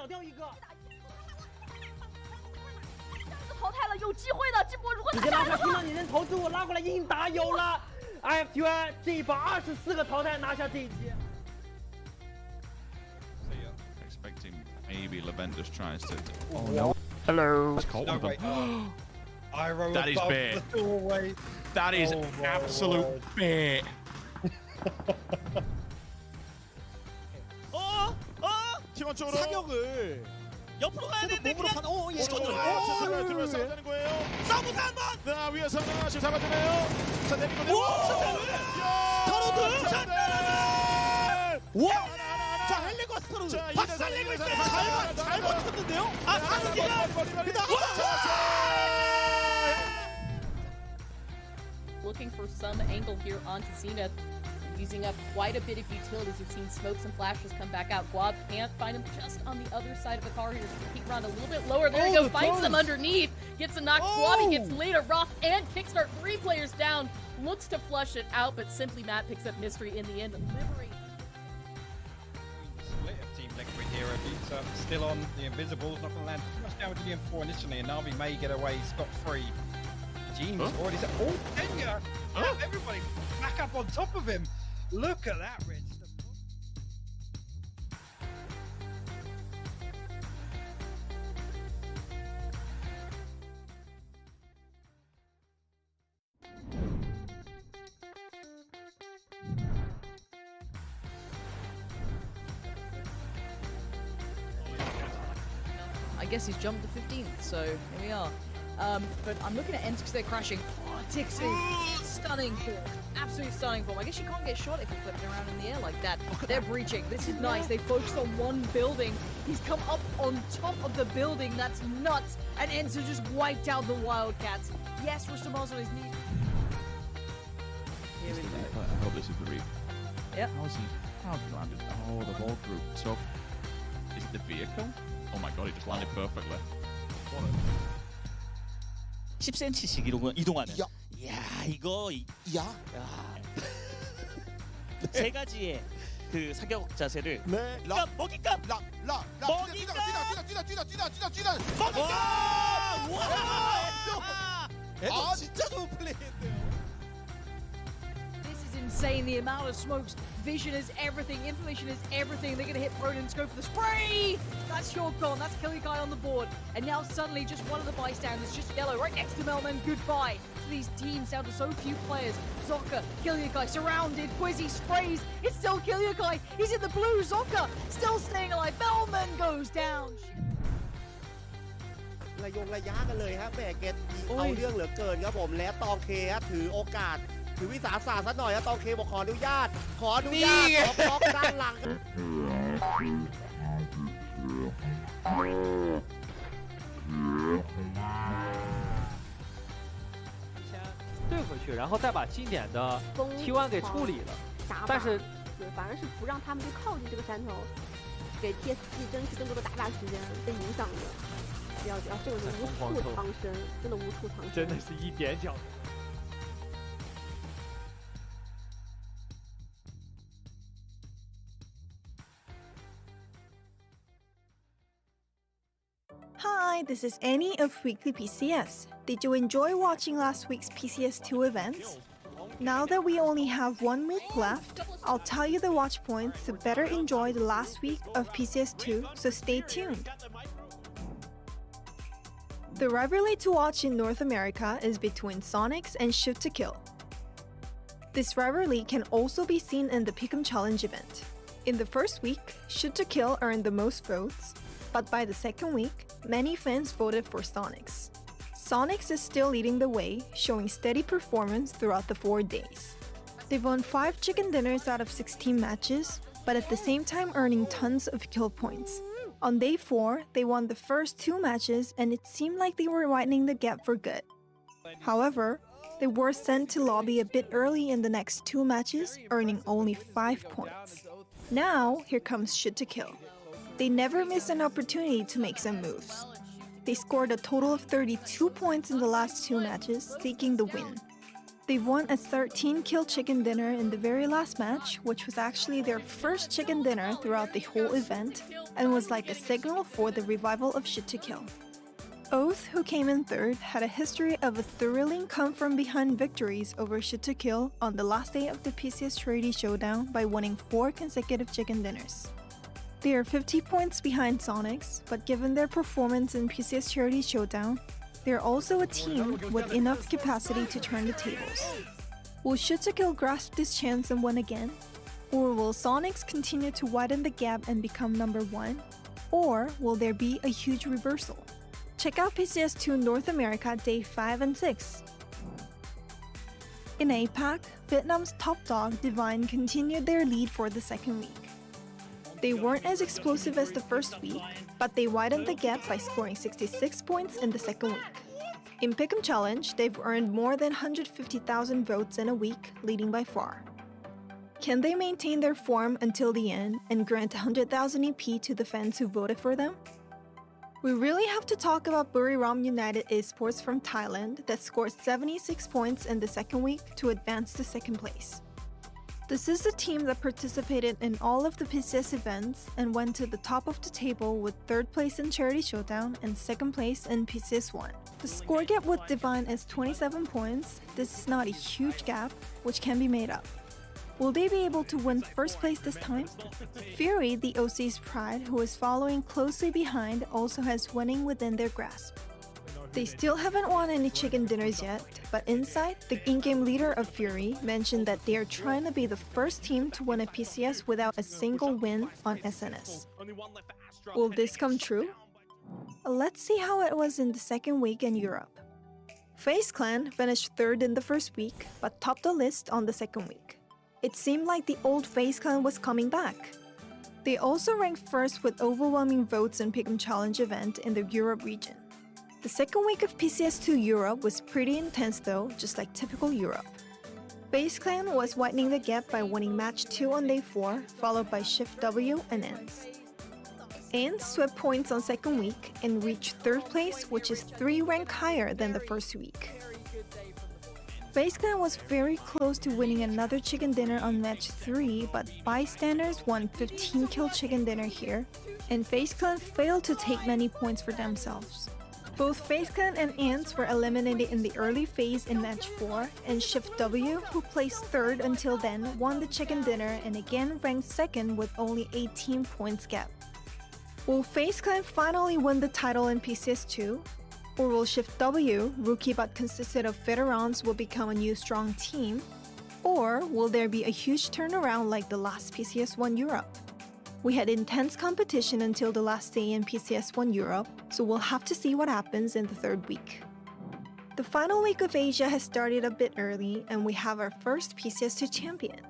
秒掉一个。淘汰了，有机会的。这波如果直接拉下，听到你人投资我拉过来，硬打有了。IFTY 这一把24个淘汰拿下这一局。Expecting maybe Leventus tries to. Oh no. Hello. No, wait. That is bait. That is absolute bait. 팀원 쪽으로 사격을 옆으로 가야 되는데 몸으로 그냥 가는 예. 들어가서 오! 되는 거예요. 싸우자 한번. 자 위에서 지금 잡아주네요. 자 내리고 내리고. 스타로드. 와! 자 헬리과 스타로드. 자, 박스 살리고 있어요. 잘 버텼는데요. 아 가는지가. looking for some angle here onto Zenith. Using up quite a bit of utilities. We've seen smokes and flashes come back out. Guab can't find him just on the other side of the car here. Peek around a little bit lower. There you go. Finds them underneath. Gets a knock. Guabi gets later. Roth and Kickstart. 3 players down. Looks to flush it out, but Simply Matt picks up Mystery in the end. Liberate. Split of Team Liquid here. He's still on the Invisibles. Not going to land too much damage to the M4 initially, and Navi may get away scot-free. Gene was already set. Oh, Kenya! Everybody back up on top of him. Look at that, Rich. I guess he's jumped to 15th, so here we are. But I'm looking at Ents because they're crashing. Oh, Tixie, stunning form. Absolutely stunning form. I guess you can't get shot if you flip it around in the air like that. They're breaching. This is nice. They focused on one building. He's come up on top of the building. That's nuts. And Ents have just wiped out the Wildcats. Yes, Rustamar's on his knees. Here we go. I hope this is the read. Yep. How's he landed? Oh, the whole group. So, is it the vehicle? Oh my god, he just landed perfectly. What a... 10cm씩 이동하는. 이야 이거 야. 세 가지의 그 사격 자세를. 네. 먹잇감. 뛰다. 와! 진짜 좋은 플레이했네요. This is insane. The amount of smokes. Vision is everything. Information is everything. They're going to hit Pronins. Go for the spray. That's your gone. That's Killy Guy on the board. And now suddenly just one of the bystanders, just yellow, right next to Melman. Goodbye to these teams down to so few players. Zocca, Killy Guy surrounded. Quizzy sprays. It's still Killy Guy. He's in the blue. Zocca still staying alive. Melman goes down. ระยะกันเลยฮะแหมเกตเอาเรื่องเหลือเกินครับผมและตองเคฮะถือโอกาสถือวิสาสะซะหน่อยฮะตองเคบอกขออนุญาตขอบล็อกด้านหลัง对回去，然后再把经典的 T1 给处理了，但是反而是不让他们去靠近这个山头，给 TSG 争取更多的打靶时间，被影响的。要这个是无处藏身，真的无处藏身，真的是一点脚。Hi, this is Annie of Weekly PCS. Did you enjoy watching last week's PCS2 events? Now that we only have 1 week left, I'll tell you the watch points to better enjoy the last week of PCS2, so stay tuned. The rivalry to watch in North America is between Sonics and Shoot to Kill. This rivalry can also be seen in the Pick'em Challenge event. In the first week, Shoot to Kill earned the most votes, but by the second week, many fans voted for Sonics. Sonics is still leading the way, showing steady performance throughout the 4 days. They've won 5 chicken dinners out of 16 matches, but at the same time earning tons of kill points. On day 4, they won the first 2 matches and it seemed like they were widening the gap for good. However, they were sent to lobby a bit early in the next 2 matches, earning only 5 points. Now, here comes Shoot to Kill. They never miss an opportunity to make some moves. They scored a total of 32 points in the last 2 matches, taking the win. They've won a 13-kill chicken dinner in the very last match, which was actually their first chicken dinner throughout the whole event, and was like a signal for the revival of Shoot to Kill. Oath, who came in third, had a history of a thrilling come-from-behind victories over Shoot to Kill on the last day of the PCS Charity Showdown by winning 4 consecutive chicken dinners. They are 50 points behind Sonics, but given their performance in PCS Charity Showdown, they are also a team with enough capacity to turn the tables. Will Shoot to Kill grasp this chance and win again? Or will Sonics continue to widen the gap and become number 1? Or will there be a huge reversal? Check out PCS2 North America Day 5 and 6. In APAC, Vietnam's top dog Divine continued their lead for the second week. They weren't as explosive as the first week, but they widened the gap by scoring 66 points in the second week. In Pick'em Challenge, they've earned more than 150,000 votes in a week, leading by far. Can they maintain their form until the end and grant 100,000 EP to the fans who voted for them? We really have to talk about Buriram United Esports from Thailand that scored 76 points in the second week to advance to second place. This is the team that participated in all of the PCS events and went to the top of the table with 3rd place in Charity Showdown and 2nd place in PCS1. The score gap with Divine is 27 points. This is not a huge gap, which can be made up. Will they be able to win 1st place this time? Fury, the OC's pride, who is following closely behind, also has winning within their grasp. They still haven't won any chicken dinners yet, but Inside, the in-game leader of Fury, mentioned that they are trying to be the first team to win a PCS without a single win on SNS. Will this come true? Let's see how it was in the second week in Europe. FaZe Clan finished 3rd in the first week, but topped the list on the second week. It seemed like the old FaZe Clan was coming back. They also ranked 1st with overwhelming votes in Pick'em Challenge event in the Europe region. The second week of PCS2 Europe was pretty intense though, just like typical Europe. FaZe Clan was widening the gap by winning match 2 on day 4, followed by Shift W and Ants. Ants swept points on second week and reached 3rd place, which is 3 rank higher than the first week. FaZe Clan was very close to winning another chicken dinner on match 3, but Bystanders won 15-kill chicken dinner here, and FaZe Clan failed to take many points for themselves. Both FaZe Clan and Ants were eliminated in the early phase in match 4, and Shift W, who placed 3rd until then, won the chicken dinner and again ranked 2nd with only 18 points gap. Will FaZe Clan finally win the title in PCS2? Or will Shift W, rookie but consisted of veterans, will become a new strong team? Or will there be a huge turnaround like the last PCS1 Europe? We had intense competition until the last day in PCS1 Europe, so we'll have to see what happens in the 3rd week. The final week of Asia has started a bit early, and we have our first PCS2 champion.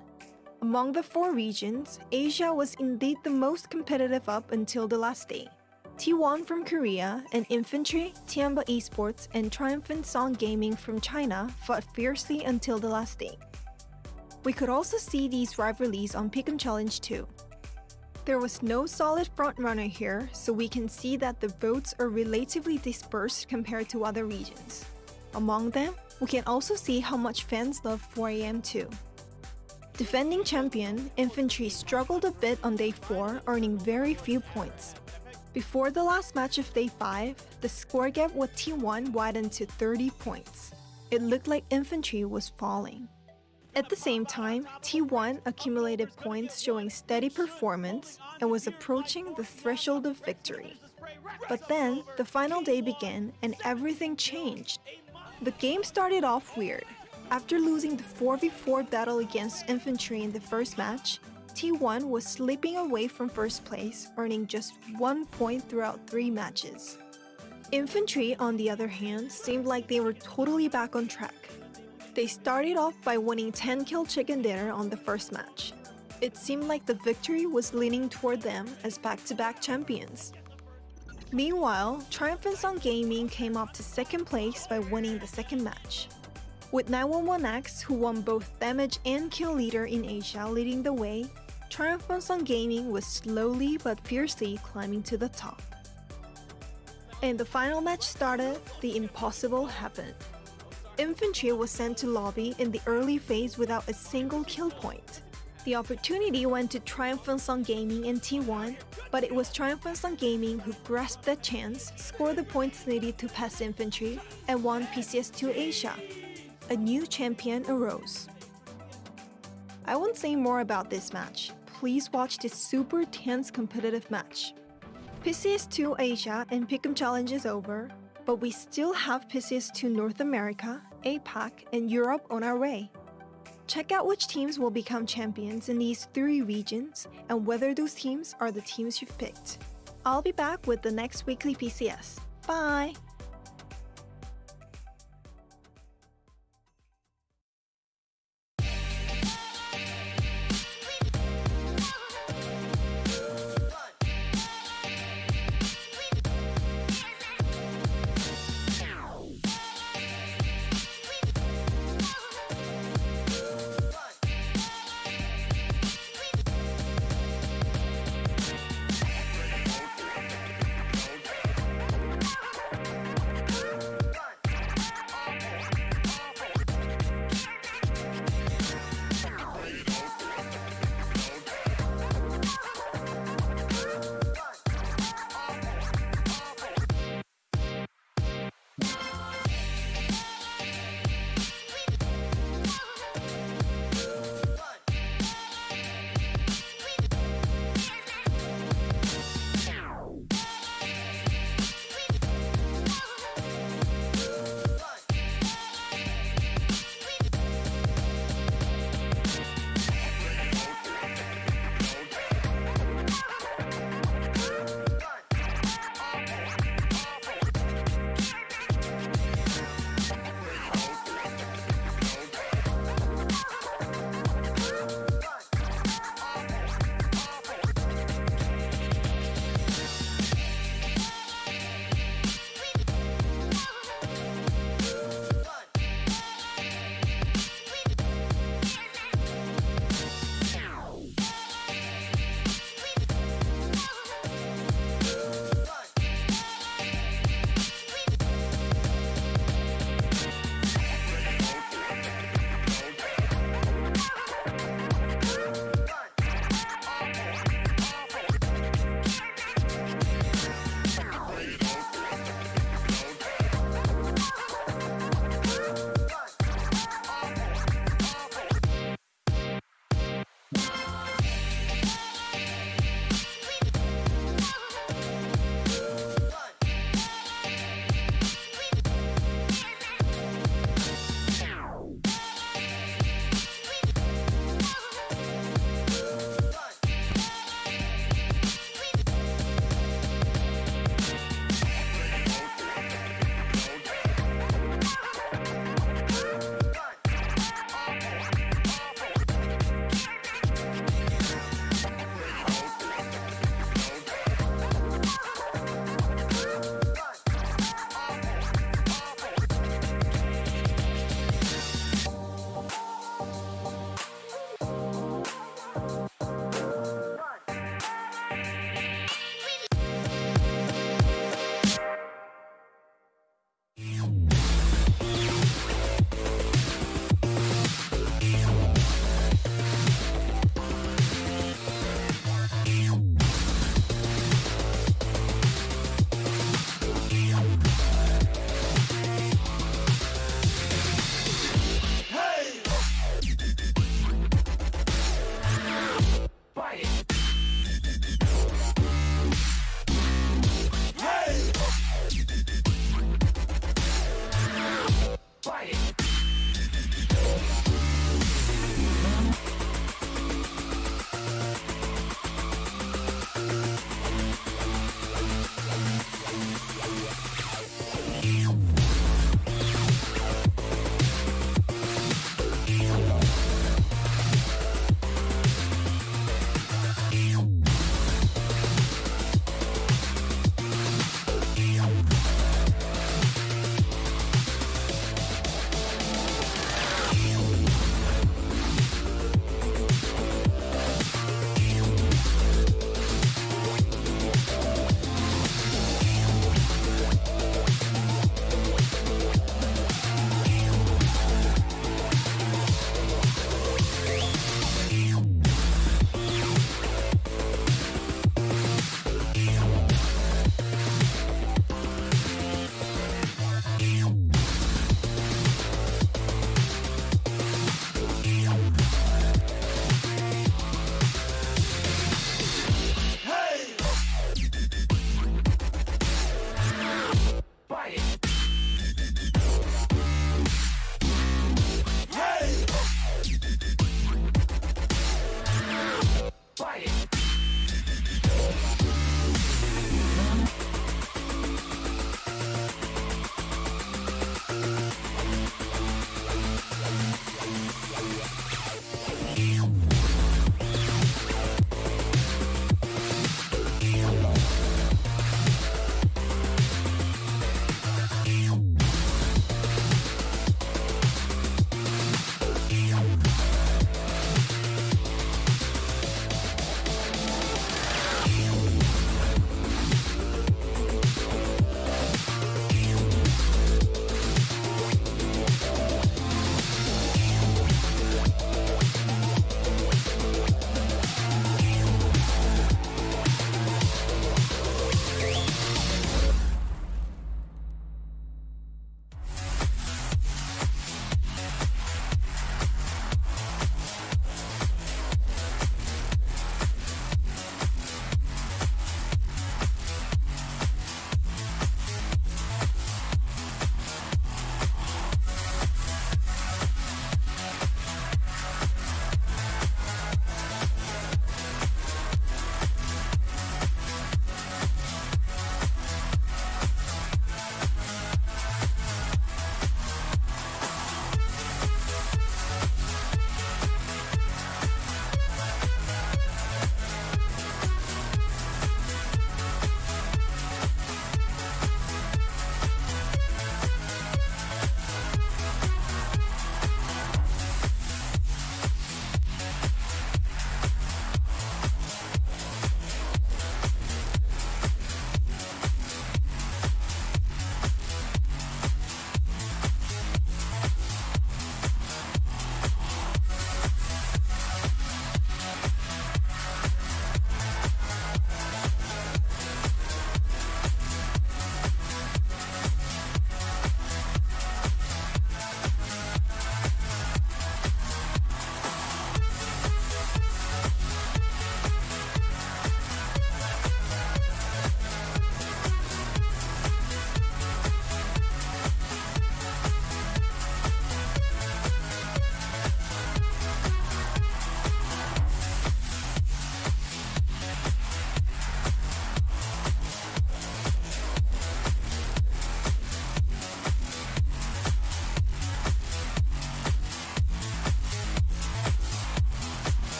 Among the 4 regions, Asia was indeed the most competitive up until the last day. T1 from Korea and Infantry, Tianba Esports, and Triumphant Song Gaming from China fought fiercely until the last day. We could also see these rivalries on Pick'em Challenge too. There was no solid frontrunner here, so we can see that the votes are relatively dispersed compared to other regions. Among them, we can also see how much fans love 4AM too. Defending champion, Infantry struggled a bit on day 4, earning very few points. Before the last match of day 5, the score gap with T1 widened to 30 points. It looked like Infantry was falling. At the same time, T1 accumulated points showing steady performance and was approaching the threshold of victory. But then, the final day began and everything changed. The game started off weird. After losing the 4v4 battle against Infantry in the first match, T1 was slipping away from 1st place, earning just 1 point throughout 3 matches. Infantry, on the other hand, seemed like they were totally back on track. They started off by winning 10-kill chicken dinner on the first match. It seemed like the victory was leaning toward them as back-to-back champions. Meanwhile, Triumphant Song Gaming came up to 2nd place by winning the 2nd match. With 911X, who won both damage and kill leader in Asia, leading the way, Triumphant Song Gaming was slowly but fiercely climbing to the top. And the final match started, the impossible happened. Infantry was sent to lobby in the early phase without a single kill point. The opportunity went to Triumphant Sun Gaming in T1, but it was Triumphant Sun Gaming who grasped that chance, scored the points needed to pass Infantry, and won PCS2 Asia. A new champion arose. I won't say more about this match. Please watch this super tense competitive match. PCS2 Asia and Pick'em Challenge is over, but we still have PCS2 North America, APAC, and Europe on our way. Check out which teams will become champions in these 3 regions and whether those teams are the teams you've picked. I'll be back with the next weekly PCS. Bye!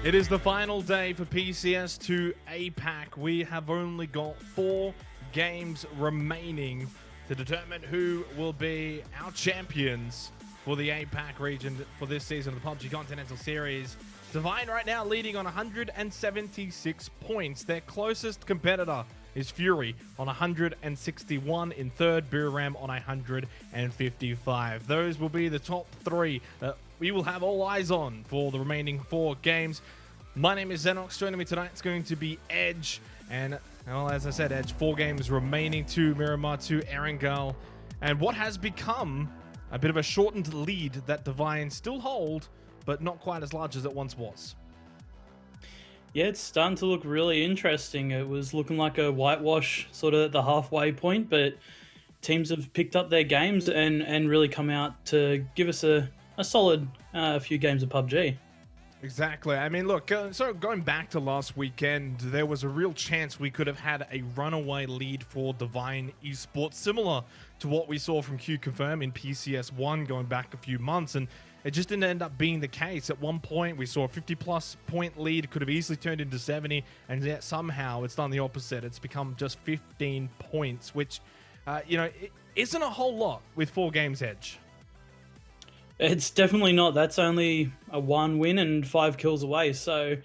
It is the final day for PCS2 APAC. We have only got 4 games remaining to determine who will be our champions for the APAC region for this season of the PUBG Continental Series. Divine right now leading on 176 points. Their closest competitor is Fury on 161 in third, Miramar on 155. Those will be the top 3 that we will have all eyes on for the remaining 4 games. My name is Xenox. Joining me tonight is going to be Edge. And, well, as I said, Edge, 4 games remaining to Miramar, to Erangel. And what has become a bit of a shortened lead that Divine still hold, but not quite as large as it once was. Yeah, it's starting to look really interesting. It was looking like a whitewash sort of at the halfway point, but teams have picked up their games and really come out to give us a solid few games of PUBG. Exactly. I mean, look, so going back to last weekend, there was a real chance we could have had a runaway lead for Divine Esports, similar to what we saw from Q Confirm in PCS1 going back a few months, and it just didn't end up being the case. At one point, we saw a 50-plus point lead, could have easily turned into 70, and yet somehow it's done the opposite. It's become just 15 points, which, it isn't a whole lot with 4 games Edge. It's definitely not. That's only a 1 win and 5 kills away. So,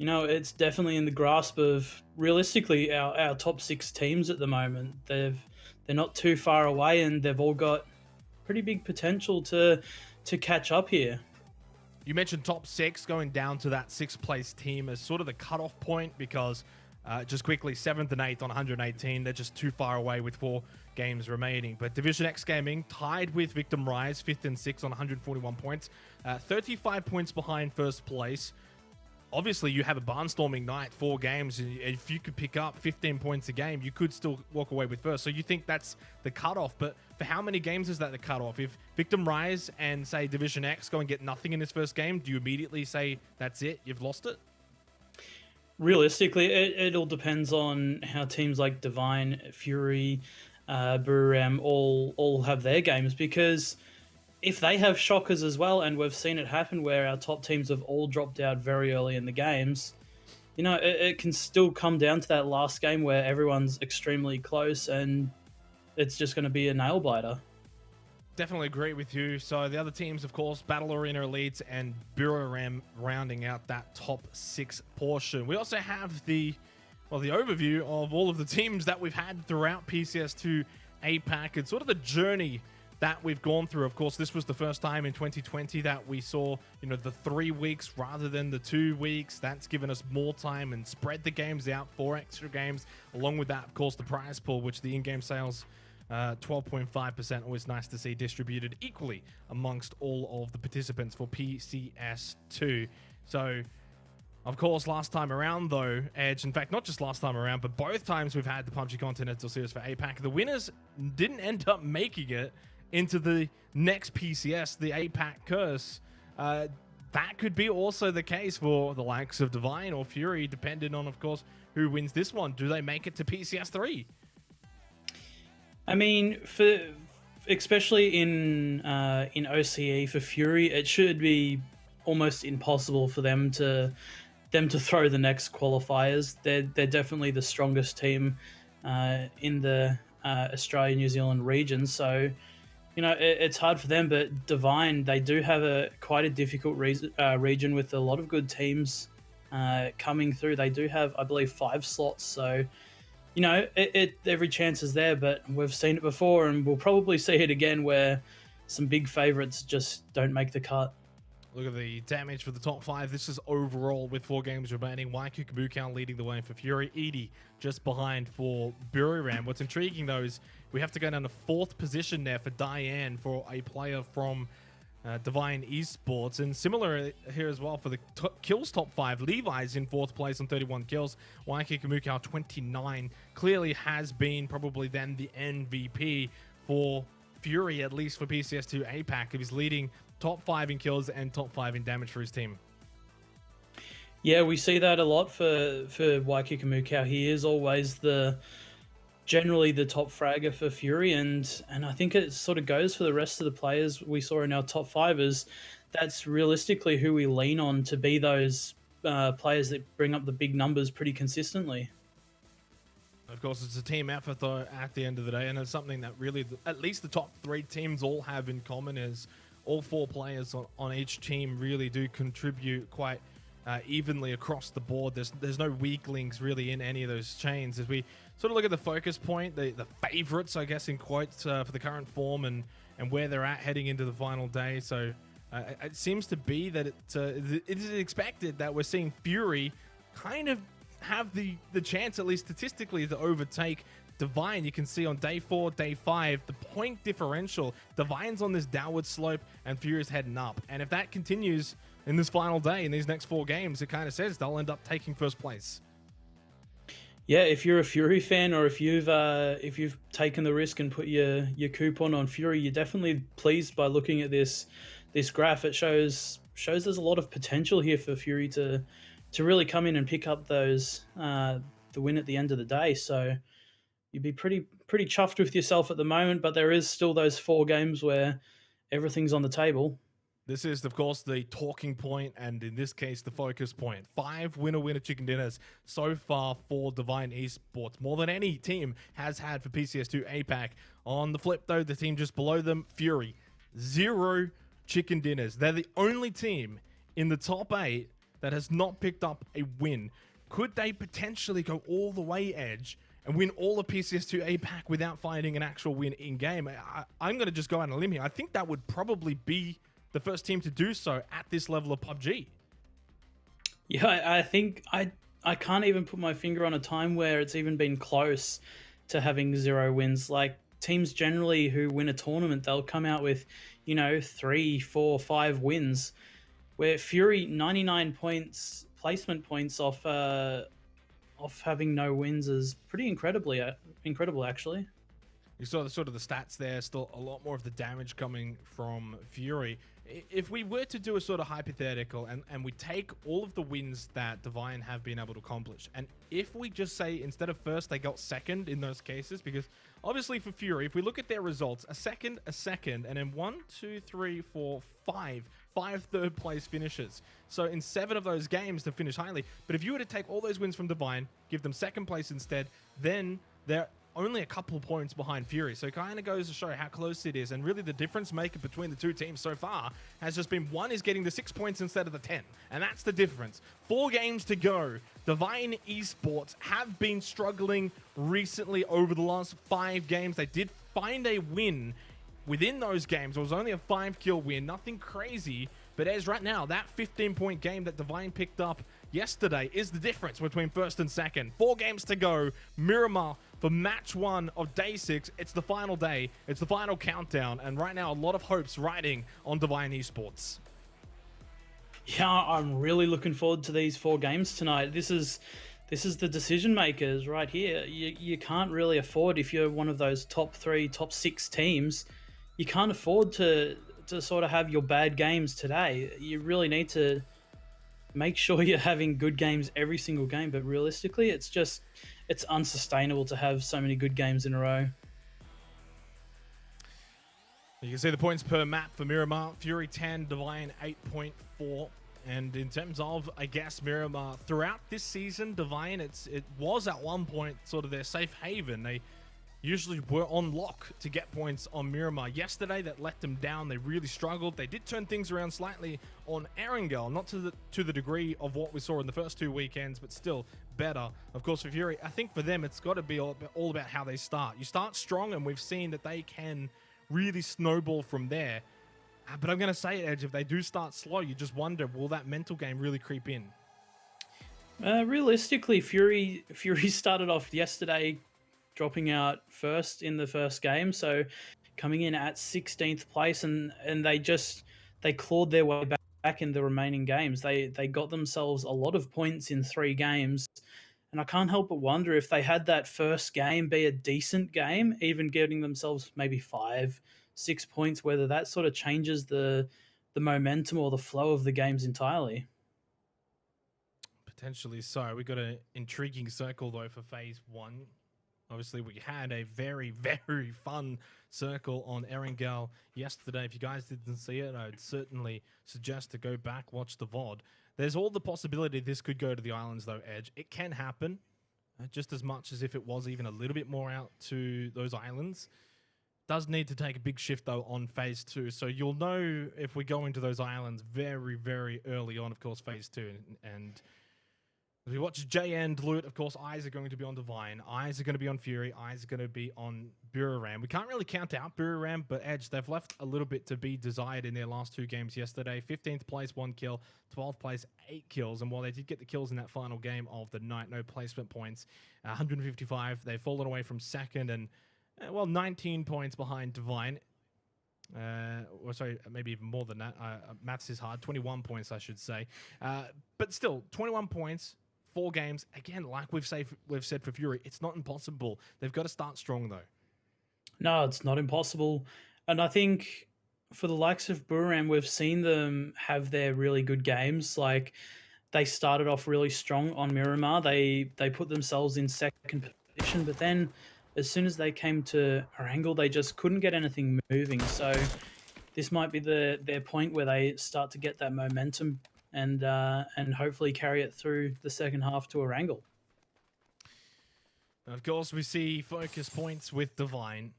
it's definitely in the grasp of, realistically, our top 6 teams at the moment. They're not too far away, and they've all got pretty big potential to catch up here. You mentioned top 6 going down to that 6th place team as sort of the cutoff point because just quickly 7th and 8th on 118. They're just too far away with 4 games remaining. But Division X Gaming tied with Victim Rise 5th and 6th on 141 points. 35 points behind first place. Obviously, you have a barnstorming night, 4 games. And if you could pick up 15 points a game, you could still walk away with first. So you think that's the cutoff. But for how many games is that the cutoff? If Victim Rise and, say, Division X go and get nothing in this first game, do you immediately say that's it? You've lost it? Realistically, it all depends on how teams like Divine, Fury, Buram all have their games, because if they have shockers as well, and we've seen it happen where our top teams have all dropped out very early in the games, it can still come down to that last game where everyone's extremely close and it's just going to be a nail biter. Definitely agree with you. So the other teams, of course, Battle Arena Elites and Buram rounding out that top 6 portion. We also have the overview of all of the teams that we've had throughout PCS2 APAC. It's sort of the journey that we've gone through. Of course, this was the first time in 2020 that we saw, the 3 weeks rather than the 2 weeks. That's given us more time and spread the games out, 4 extra games. Along with that, of course, the prize pool, which the in-game sales 12.5%, always nice to see distributed equally amongst all of the participants for PCS2. So, of course, last time around, though, Edge, in fact, not just last time around, but both times we've had the PUBG Continental Series for APAC, the winners didn't end up making it into the next PCS, the APAC Curse. That could be also the case for the likes of Divine or Fury, depending on, of course, who wins this one. Do they make it to PCS 3? I mean, especially in OCE for Fury, it should be almost impossible for them to throw the next qualifiers. They're definitely the strongest team in the Australia New Zealand region. So, it's hard for them. But Divine, they do have quite a difficult region with a lot of good teams coming through. They do have, I believe, 5 slots. So, every chance is there, but we've seen it before, and we'll probably see it again where some big favorites just don't make the cut. Look at the damage for the top 5. This is overall with 4 games remaining. Waiku Kabukau leading the way for Fury. Edie just behind for Buram. What's intriguing, though, is we have to go down to 4th position there for Diane for a player from Divine Esports. And similar here as well for the kills top 5. Levi's in 4th place on 31 kills. Waiku Kabukau 29. Clearly has been probably then the MVP for Fury, at least for PCS2 APAC. He was leading top 5 in kills and top 5 in damage for his team. Yeah, we see that a lot for Waiku Kabukau. He is always generally the top fragger for Fury, and I think it sort of goes for the rest of the players we saw in our top 5. Is that's realistically who we lean on to be those players that bring up the big numbers pretty consistently. Of course, it's a team effort, though, at the end of the day, and it's something that really, at least the top 3 teams all have in common is all 4 players on each team really do contribute quite evenly across the board. There's no weaklings really in any of those chains. As we sort of look at the focus point, the favorites, I guess, in quotes for the current form and where they're at heading into the final day. So it seems to be that it is expected that we're seeing Fury kind of have the chance, at least statistically, to overtake Divine. You can see on day 4, day 5, the point differential. Divine's on this downward slope and Fury's heading up. And if that continues in this final day, in these next 4 games, it kind of says they'll end up taking first place. Yeah, if you're a Fury fan, or if you've taken the risk and put your coupon on Fury, you're definitely pleased by looking at this graph. It shows there's a lot of potential here for Fury to really come in and pick up those the win at the end of the day. So you'd be pretty chuffed with yourself at the moment, but there is still those 4 games where everything's on the table. This is, of course, the talking point, and in this case, the focus point. 5 winner chicken dinners so far for Divine Esports, more than any team has had for PCS2 APAC. On the flip, though, the team just below them, Fury, 0 chicken dinners. They're the only team in the top 8 that has not picked up a win. Could they potentially go all the way, Edge, and win all of PCS2 APAC without finding an actual win in-game? I'm going to just go out on a limb here. I think that would probably be the first team to do so at this level of PUBG. Yeah, I think I can't even put my finger on a time where it's even been close to having 0 wins. Like, teams generally who win a tournament, they'll come out with, 3, 4, 5 wins. Where Fury, 99 points, placement points off having no wins is pretty incredible, actually. You saw the sort of the stats there, still a lot more of the damage coming from Fury. If we were to do a sort of hypothetical and we take all of the wins that Divine have been able to accomplish, and if we just say instead of first, they got second in those cases, because obviously for Fury, if we look at their results, a second, and then 1, 2, 3, 4, 5 third place finishes. So in 7 of those games to finish highly. But if you were to take all those wins from Divine, give them second place instead, then they're only a couple points behind Fury. So it kind of goes to show how close it is. And really the difference maker between the 2 teams so far has just been one is getting the 6 points instead of the 10. And that's the difference. 4 games to go. Divine Esports have been struggling recently over the last 5 games. They did find a win within those games. It was only a 5-kill win. Nothing crazy. But as right now, that 15-point game that Divine picked up yesterday is the difference between first and second. 4 games to go. Miramar for match 1 of day 6. It's the final day. It's the final countdown. And right now, a lot of hopes riding on Divine Esports. Yeah, I'm really looking forward to these 4 games tonight. This is the decision makers right here. You can't really afford, if you're one of those top 3, top 6 teams, you can't afford to sort of have your bad games today. You really need to make sure you're having good games every single game, but realistically, it's unsustainable to have so many good games in a row. You can see the points per map for Miramar. Fury 10, Divine 8.4. And in terms of, I guess, Miramar, throughout this season, Divine, it was at one point sort of their safe haven. They usually were on lock to get points on Miramar. Yesterday, that let them down. They really struggled. They did turn things around slightly on Erangel, not to the degree of what we saw in the first 2 weekends, but still better. Of course, for Fury, I think for them, it's got to be all about how they start. You start strong, and we've seen that they can really snowball from there. But I'm going to say, Edge, if they do start slow, you just wonder, will that mental game really creep in? Realistically, Fury started off yesterday dropping out first in the first game, so coming in at 16th place, and they clawed their way back in the remaining games. They got themselves a lot of points in 3 games, and I can't help but wonder if they had that first game be a decent game, even getting themselves maybe 5, 6 points, whether that sort of changes the momentum or the flow of the games entirely. Potentially so. We got an intriguing circle though for phase 1. Obviously, we had a very, very fun circle on Erangel yesterday. If you guys didn't see it, I'd certainly suggest to go back, watch the VOD. There's all the possibility this could go to the islands, though, Edge. It can happen, just as much as if it was even a little bit more out to those islands. Does need to take a big shift, though, on Phase 2. So you'll know if we go into those islands very, very early on, of course, Phase 2. And as we watch Jay and Loot, of course, eyes are going to be on Divine. Eyes are going to be on Fury. Eyes are going to be on Buriram. We can't really count out Buriram, but Edge, they've left a little bit to be desired in their last 2 games yesterday. 15th place, 1 kill. 12th place, 8 kills. And while they did get the kills in that final game of the night, no placement points, 155. They've fallen away from second and, 19 points behind Divine. Or sorry, maybe even more than that. Maths is hard. 21 points, I should say. But still, 21 points. 4 games. Again, like we've said for Fury, it's not impossible. They've got to start strong, though. No, it's not impossible. And I think for the likes of Buriram, we've seen them have their really good games. Like, they started off really strong on Miramar. They put themselves in second position, but then as soon as they came to Erangel, they just couldn't get anything moving. So this might be their point where they start to get that momentum and hopefully carry it through the second half to Erangel. Of course, we see focus points with Divine.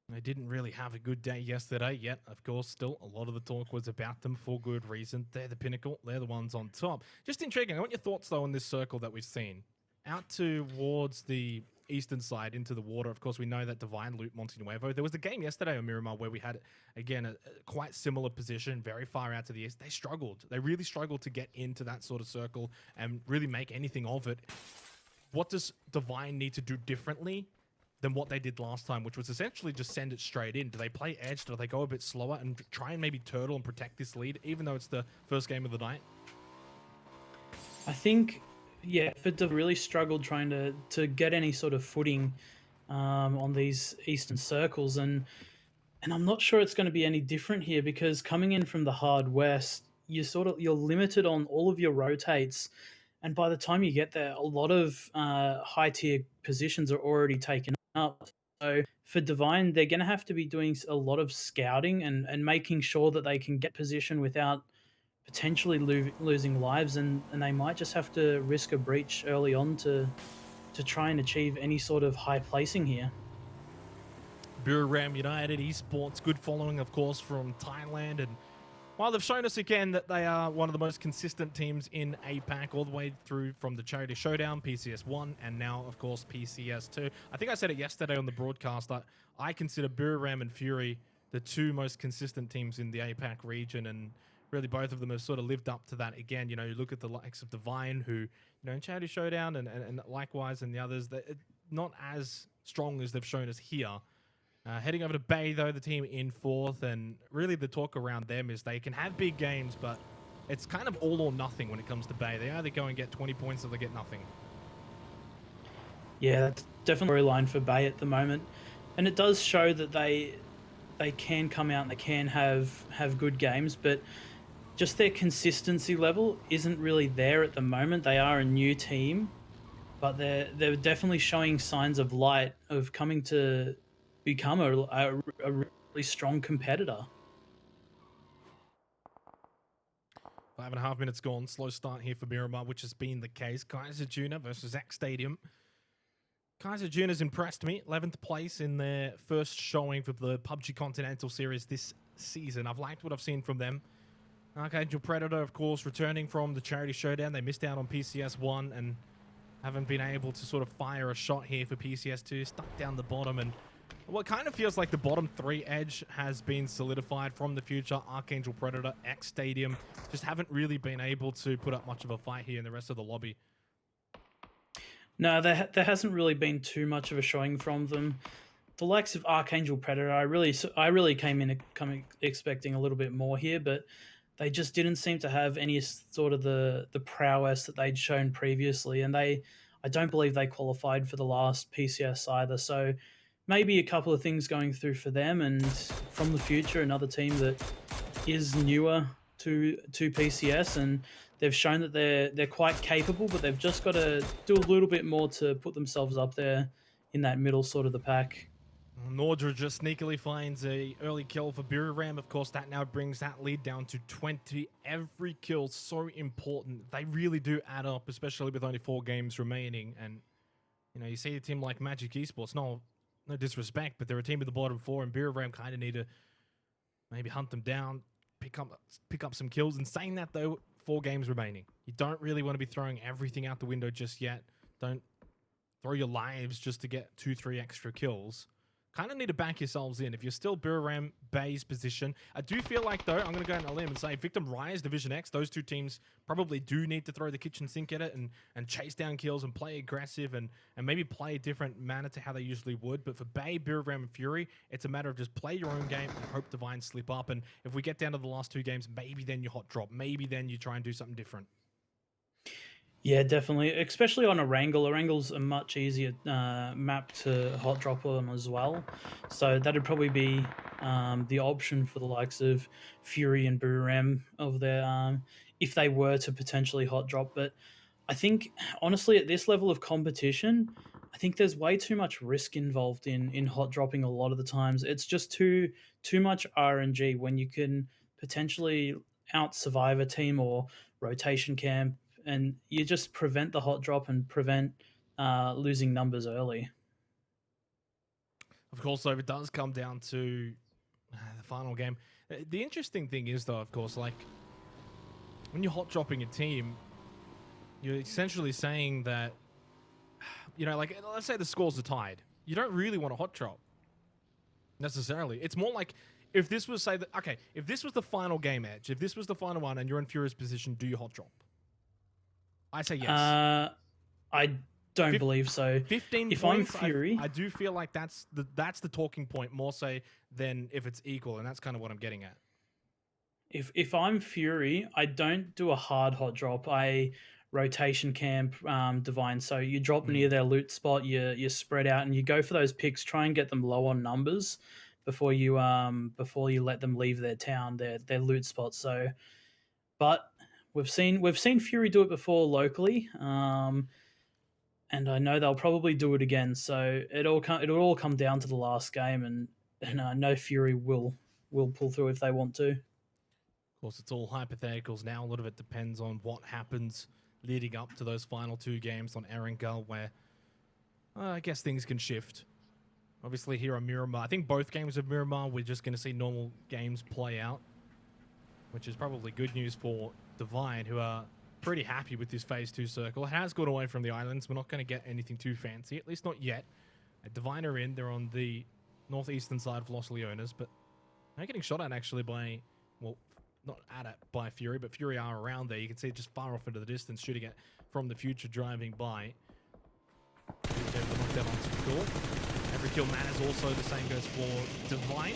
They didn't really have a good day yesterday yet. Of course, still a lot of the talk was about them for good reason. They're the pinnacle. They're the ones on top. Just intriguing. I want your thoughts, though, on this circle that we've seen. Out towards the eastern side into the water. Of course, we know that Divine loot Monte Nuevo. There was a game yesterday on Miramar where we had, again, a quite similar position, very far out to the east. They struggled. They really struggled to get into that sort of circle and really make anything of it. What does Divine need to do differently than what they did last time, which was essentially just send it straight in? Do they play edge? Do they go a bit slower and try and maybe turtle and protect this lead, even though it's the first game of the night? I think, yeah, Fid really struggled trying to get any sort of footing on these eastern circles, and I'm not sure it's going to be any different here, because coming in from the hard west, you're limited on all of your rotates, and by the time you get there, a lot of high tier positions are already taken up. So for Divine, they're going to have to be doing a lot of scouting and making sure that they can get position without potentially losing lives, and they might just have to risk a breach early on to try and achieve any sort of high placing here. Buriram United Esports, good following, of course, from Thailand, and while they've shown us again that they are one of the most consistent teams in APAC, all the way through from the Charity Showdown, PCS1, and now, of course, PCS2. I think I said it yesterday on the broadcast that I consider Buriram and Fury the 2 most consistent teams in the APAC region, and really both of them have sort of lived up to that. Again, you know, you look at the likes of Divine, who, you know, in Charity Showdown and likewise, and the others, they're not as strong as they've shown us here. Heading over to Bay, though, the team in 4th, and really the talk around them is they can have big games, but it's kind of all or nothing when it comes to Bay. They either go and get 20 points or they get nothing. Yeah, that's definitely a line for Bay at the moment, and it does show that they can come out and they can have good games, but just their consistency level isn't really there at the moment. They are a new team, but they're definitely showing signs of light of coming to become a really strong competitor. 5.5 minutes gone. Slow start here for Miramar, which has been the case. Kaiser Juna versus X Stadium. Kaiser Juna's impressed me. 11th place in their first showing for the PUBG Continental series this season. I've liked what I've seen from them. Archangel Predator, of course, returning from the Charity Showdown. They missed out on PCS1 and haven't been able to sort of fire a shot here for PCS2. Stuck down the bottom, and what kind of feels like the bottom 3 edge has been solidified from the future. Archangel Predator, X Stadium, just haven't really been able to put up much of a fight here in the rest of the lobby. No, there hasn't really been too much of a showing from them. The likes of Archangel Predator, I really came in expecting a little bit more here, but they just didn't seem to have any sort of the prowess that they'd shown previously, and I don't believe they qualified for the last PCS either. So maybe a couple of things going through for them, and from the future, another team that is newer to PCS, and they've shown that they're quite capable, but they've just got to do a little bit more to put themselves up there in that middle sort of the pack. Nordra just sneakily finds a early kill for Biram. Of course, that now brings that lead down to 20. Every kill so important. They really do add up, especially with only 4 games remaining. And you know, you see a team like Magic Esports. No disrespect, but they're a team at the bottom 4, and Biram kind of need to maybe hunt them down, pick up some kills. And saying that though, 4 games remaining. You don't really want to be throwing everything out the window just yet. Don't throw your lives just to get 2-3 extra kills. Kind of need to back yourselves in. If you're still Biram Bay's position, I do feel like, though, I'm going to go on a limb and say Victim Rise, Division X, those 2 teams probably do need to throw the kitchen sink at it and chase down kills and play aggressive and maybe play a different manner to how they usually would. But for Bay, Biram, and Fury, it's a matter of just play your own game and hope Divine slip up. And if we get down to the last 2 games, maybe then you hot drop. Maybe then you try and do something different. Yeah, definitely. Especially on Erangel. Erangel's a much easier map to hot drop on as well. So that'd probably be the option for the likes of Fury and Biram of their if they were to potentially hot drop. But I think honestly at this level of competition, I think there's way too much risk involved in hot dropping a lot of the times. It's just too much RNG when you can potentially out survive a team or rotation camp, and you just prevent the hot drop and prevent losing numbers early. Of course, though, it does come down to the final game. The interesting thing is, though, of course, like, when you're hot dropping a team, you're essentially saying that, you know, like, let's say the scores are tied. You don't really want to hot drop, necessarily. It's more like, if this was, say, okay, if this was the final game, Edge, if this was the final one and you're in Fury's position, do you hot drop? I say yes. I don't believe so. 15 if points, I'm Fury, I do feel like that's the talking point more so than if it's equal, and that's kind of what I'm getting at. If I'm Fury, I don't do a hard hot drop. I rotation camp Divine. So you drop near their loot spot, you spread out, and you go for those picks. Try and get them low on numbers before you let them leave their town, their loot spot. So, but we've seen Fury do it before locally, and I know they'll probably do it again. So it'll all come down to the last game, and I know Fury will pull through if they want to. Of course, it's all hypotheticals now. A lot of it depends on what happens leading up to those final 2 games on Erangel, where I guess things can shift. Obviously, here on Miramar, I think both games of Miramar, we're just going to see normal games play out, which is probably good news for Divine, who are pretty happy with this Phase 2 circle. It has gone away from the islands. We're not going to get anything too fancy, at least not yet. Divine are in. They're on the northeastern side of Los Leones, but they're getting shot at actually by, well, not at it by Fury, but Fury are around there. You can see it just far off into the distance, shooting it from the future, driving by. Cool. Every kill matters. Also, the same goes for Divine.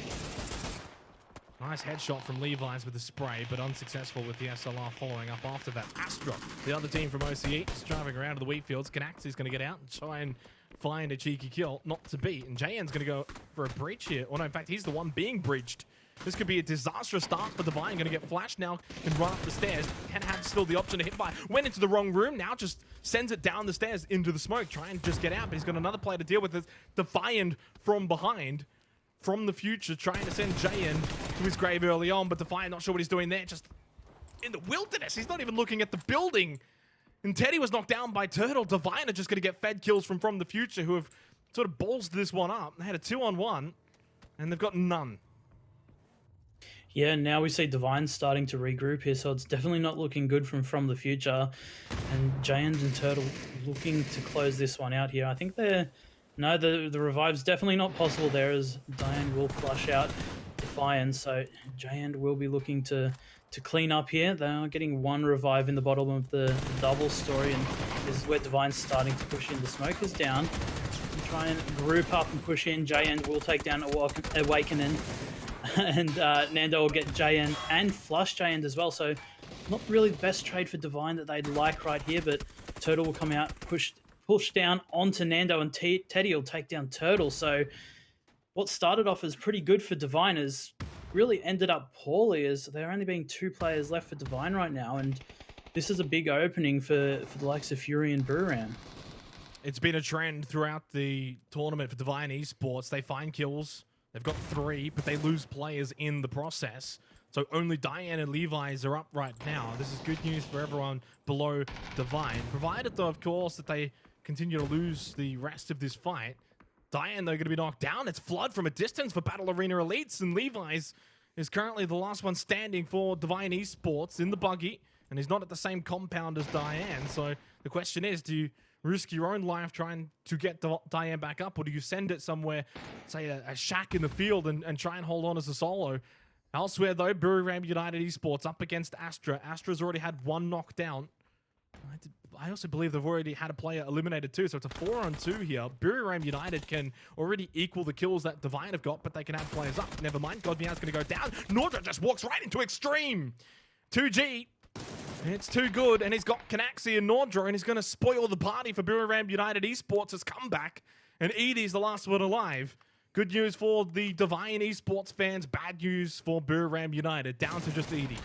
Nice headshot from Levi's with the spray, but unsuccessful with the SLR following up after that. Astra, the other team from OCE, is driving around to the wheat fields. Canax is going to get out and try and find a cheeky kill, not to beat. And JN's going to go for a breach here. Or no, in fact, he's the one being breached. This could be a disastrous start for Divine. Going to get flashed now. Can run up the stairs. Can have still the option to hit by. Went into the wrong room. Now just sends it down the stairs into the smoke. Try and just get out. But he's got another player to deal with. Defiant from behind. From the future, trying to send JN to his grave early on. But Defiant, not sure what he's doing there. Just in the wilderness. He's not even looking at the building. And Teddy was knocked down by Turtle. Divine are just going to get fed kills from the future, who have sort of ballsed this one up. They had a 2-on-1, and they've got none. Yeah, now we see Divine starting to regroup here, so it's definitely not looking good from the future. And Jayand and Turtle looking to close this one out here. I think the revive's definitely not possible there, as Diane will flush out Defiant, so Jayand will be looking to clean up here. They are getting 1 revive in the bottom of the double story, and this is where Divine's starting to push in. The smoke is down. Try and group up and push in. Jayand will take down Awakening. And Nando will get Jayand and flush Jayand as well. So not really the best trade for Divine that they'd like right here, but Turtle will come out, push down onto Nando, and Teddy will take down Turtle. So what started off as pretty good for Divine has really ended up poorly, as there only being 2 players left for Divine right now. And this is a big opening for the likes of Fury and Buram. It's been a trend throughout the tournament for Divine Esports. They find kills. They've got 3, but they lose players in the process. So only Diane and Levi's are up right now. This is good news for everyone below Divine. Provided, though, of course, that they continue to lose the rest of this fight. Diane, though, going to be knocked down. It's Flood from a distance for Battle Arena Elites, and Levi's is currently the last one standing for Divine Esports in the buggy, and he's not at the same compound as Diane. So the question is, do you risk your own life trying to get Diane back up, or do you send it somewhere, say a shack in the field, and try and hold on as a solo? Elsewhere, though, Buriram United Esports up against Astra. Astra's already had 1 knockdown. I also believe they've already had a player eliminated too, so it's a 4-on-2 here. Buriram United can already equal the kills that Divine have got, but they can add players up. Never mind, Godmeow's going to go down. Nordra just walks right into Extreme. 2G. It's too good, and he's got Canaxi and Nordra, and he's going to spoil the party for Buriram United Esports' comeback. And Edie's the last one alive. Good news for the Divine Esports fans. Bad news for Buriram United. Down to just Edie.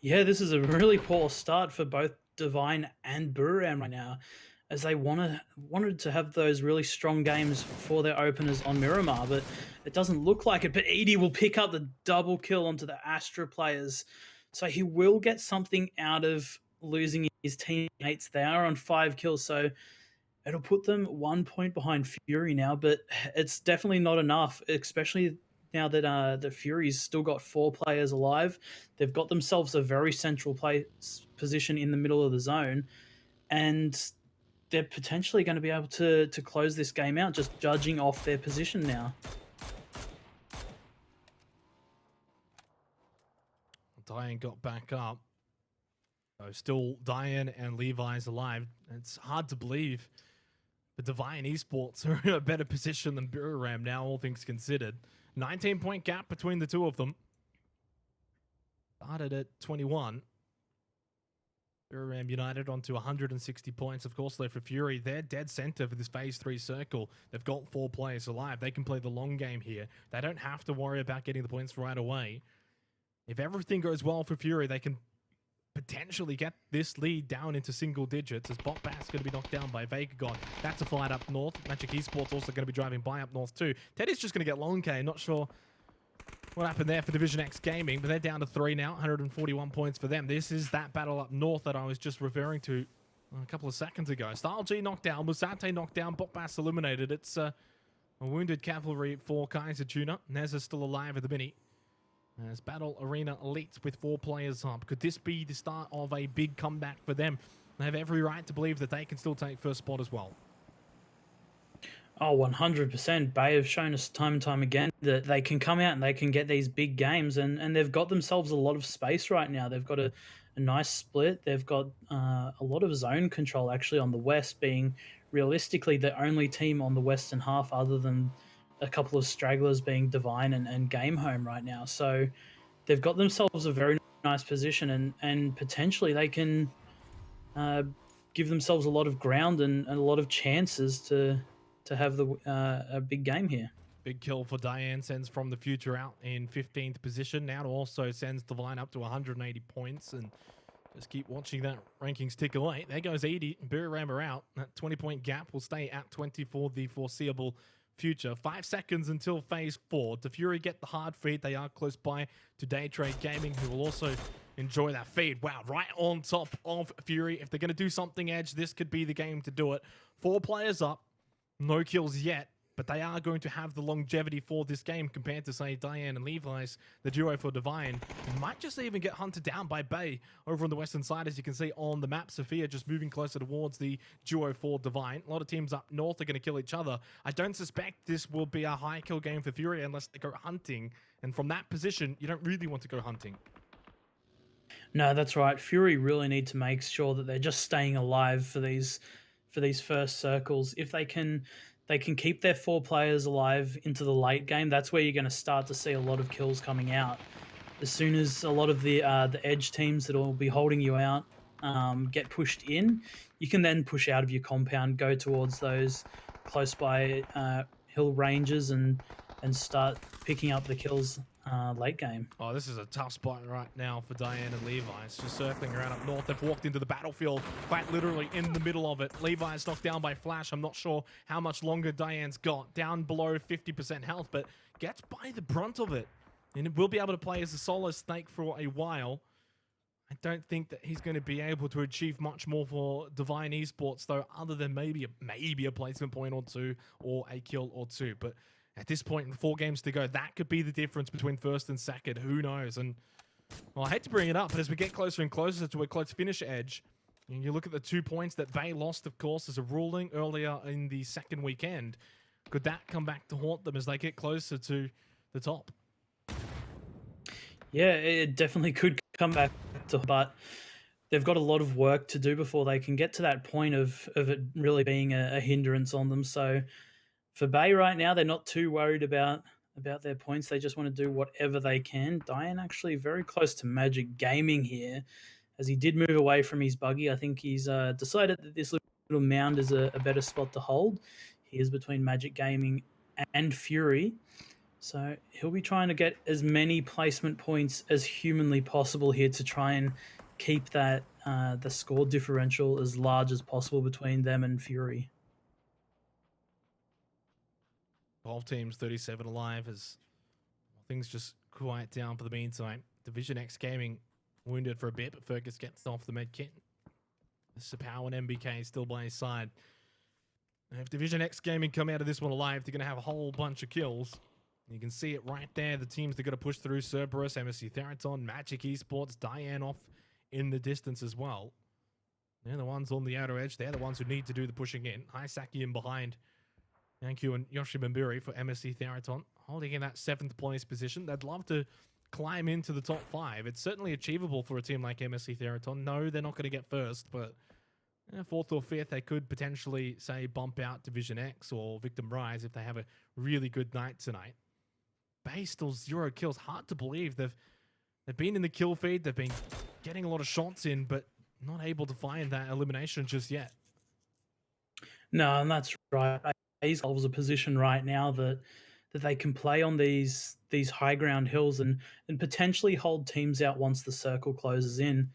Yeah, this is a really poor start for both Divine and Buriram right now, as they wanted to have those really strong games for their openers on Miramar, but it doesn't look like it. But Edie will pick up the double kill onto the Astra players, so he will get something out of losing his teammates. They are on 5 kills, so it'll put them 1 point behind Fury now, but it's definitely not enough, especially now that the Fury's still got 4 players alive. They've got themselves a very central position in the middle of the zone, and they're potentially going to be able to close this game out, just judging off their position now. Diane got back up. So still Diane and Levi's alive. It's hard to believe. But Divine Esports are in a better position than Buriram now, all things considered. 19-point gap between the two of them. Started at 21. Buriram United onto 160 points. Of course, though, for Fury, they're dead center for this Phase 3 circle. They've got 4 players alive. They can play the long game here. They don't have to worry about getting the points right away. If everything goes well for Fury, they can potentially get this lead down into single digits, as Bot Bass going to be knocked down by Vega God. That's a fight up north. Magic Esports also going to be driving by up north too. Teddy's just going to get Long K. Not sure what happened there for Division X Gaming, but they're down to 3 now. 141 points for them. This is that battle up north that I was just referring to a couple of seconds ago. Style G knocked down. Musate knocked down. Bot Bass eliminated. It's a wounded cavalry for Kaiser Tuna. Nez is still alive at the mini. As Battle Arena Elites with 4 players up. Could this be the start of a big comeback for them? They have every right to believe that they can still take first spot as well. Oh, 100%. Bay have shown us time and time again that they can come out and they can get these big games, and they've got themselves a lot of space right now. They've got a nice split. They've got a lot of zone control actually on the west, being realistically the only team on the western half other than a couple of stragglers being Divine and Game Home right now. So they've got themselves a very nice position, and potentially they can give themselves a lot of ground and a lot of chances to have a big game here. Big kill for Diane sends From the Future out in 15th position. Now also sends Divine up to 180 points, and just keep watching that rankings tick away. There goes Edie. Buriram are out. That 20-point gap will stay at 20 for the foreseeable future. 5 seconds until Phase 4. Do Fury get the hard feed? They are close by to Day Trade Gaming, who will also enjoy that feed. Wow, right on top of Fury. If they're going to do something edge, this could be the game to do it. 4 players up. No kills yet, but they are going to have the longevity for this game compared to, say, Diane and Levi's, the duo for Divine. And might just even get hunted down by Bay over on the western side, as you can see on the map. Sophia just moving closer towards the duo for Divine. A lot of teams up north are going to kill each other. I don't suspect this will be a high kill game for Fury unless they go hunting. And from that position, you don't really want to go hunting. No, that's right. Fury really need to make sure that they're just staying alive for these first circles. If they can keep their 4 players alive into the late game, that's where you're going to start to see a lot of kills coming out. As soon as a lot of the edge teams that will be holding you out get pushed in, you can then push out of your compound, go towards those close by hill ranges and start picking up the kills late game. Oh, this is a tough spot right now for Diane and Levi. It's just circling around up north. They've walked into the battlefield, quite literally in the middle of it. Levi's knocked down by Flash. I'm not sure how much longer Diane's got. Down below 50% health, but gets by the brunt of it. And it will be able to play as a solo snake for a while. I don't think that he's going to be able to achieve much more for Divine Esports, though, other than maybe a placement point or two or a kill or two. But at this point, in 4 games to go, that could be the difference between first and second. Who knows? And well, I hate to bring it up, but as we get closer and closer to a close finish edge, and you look at the 2 points that Bay lost, of course, as a ruling earlier in the second weekend, could that come back to haunt them as they get closer to the top? Yeah, it definitely could come back to, but they've got a lot of work to do before they can get to that point of it really being a hindrance on them. So for Bay right now, they're not too worried about their points. They just want to do whatever they can. Diane actually very close to Magic Gaming here, as he did move away from his buggy. I think he's decided that this little mound is a better spot to hold. He is between Magic Gaming and Fury. So he'll be trying to get as many placement points as humanly possible here to try and keep that the score differential as large as possible between them and Fury. 12 teams, 37 alive as things just quiet down for the meantime. Division X Gaming wounded for a bit, but Fergus gets off the med kit. Sapau and MBK still by his side. And if Division X Gaming come out of this one alive, they're going to have a whole bunch of kills. You can see it right there. The teams that are going to push through: Cerberus, MSC Theraton, Magic Esports, Diane off in the distance as well. They're the ones on the outer edge. They're the ones who need to do the pushing in. Hisaki in behind Yankyu and Yoshimamburi for MSC Theraton, holding in that 7th place position. They'd love to climb into the top 5. It's certainly achievable for a team like MSC Theraton. No, they're not going to get first, but 4th or 5th, they could potentially, say, bump out Division X or Victim Rise if they have a really good night tonight. Bay still 0 kills. Hard to believe. They've been in the kill feed. They've been getting a lot of shots in, but not able to find that elimination just yet. No, and that's right. Bay's holds a position right now that they can play on these high ground hills and potentially hold teams out once the circle closes in.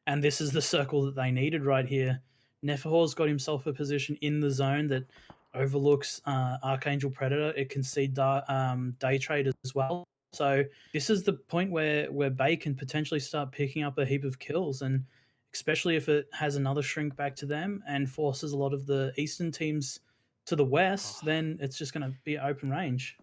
And this is the circle that they needed right here. Nefahor's got himself a position in the zone that overlooks Archangel Predator. It can see Day Trade as well. So this is the point where Bay can potentially start picking up a heap of kills, and especially if it has another shrink back to them and forces a lot of the Eastern teams to the west, then it's just going to be open range.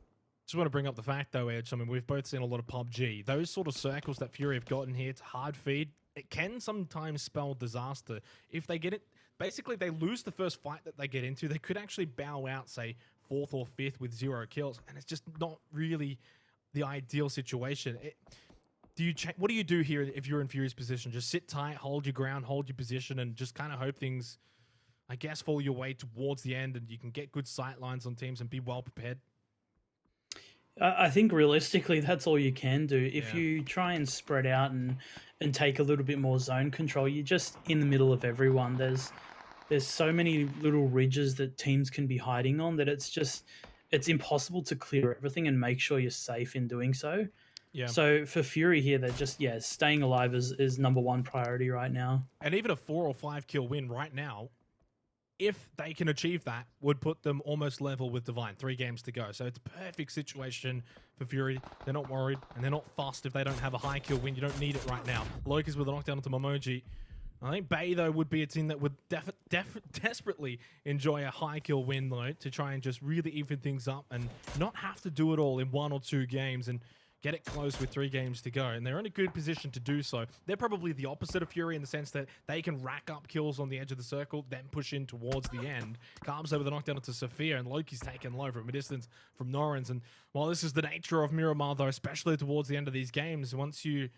Just want to bring up the fact, though, Edge. I mean, we've both seen a lot of PUBG. Those sort of circles that Fury have gotten here to hard feed, it can sometimes spell disaster. If they get it, basically, if they lose the first fight that they get into, they could actually bow out, say, 4th or 5th with 0 kills, and it's just not really the ideal situation. What do you do here if you're in Fury's position? Just sit tight, hold your ground, hold your position, and just kind of hope things, I guess, fall your way towards the end and you can get good sight lines on teams and be well prepared? I think realistically, that's all you can do. If you try and spread out and take a little bit more zone control, you're just in the middle of everyone. There's so many little ridges that teams can be hiding on that it's impossible to clear everything and make sure you're safe in doing so. Yeah. So for Fury here, they're just staying alive is number 1 priority right now. And even a 4 or 5 kill win right now, if they can achieve that, would put them almost level with Divine. 3 games to go. So it's a perfect situation for Fury. They're not worried, and they're not fussed if they don't have a high kill win. You don't need it right now. Loki's with a knockdown onto Momoji. I think Bay, though, would be a team that would desperately enjoy a high kill win, though, to try and just really even things up and not have to do it all in 1 or 2 games and get it close with 3 games to go. And they're in a good position to do so. They're probably the opposite of Fury in the sense that they can rack up kills on the edge of the circle, then push in towards the end. Carbs over the knockdown into Sophia, and Loki's taken low from a distance from Norrens. And while this is the nature of Miramar, though, especially towards the end of these games, once you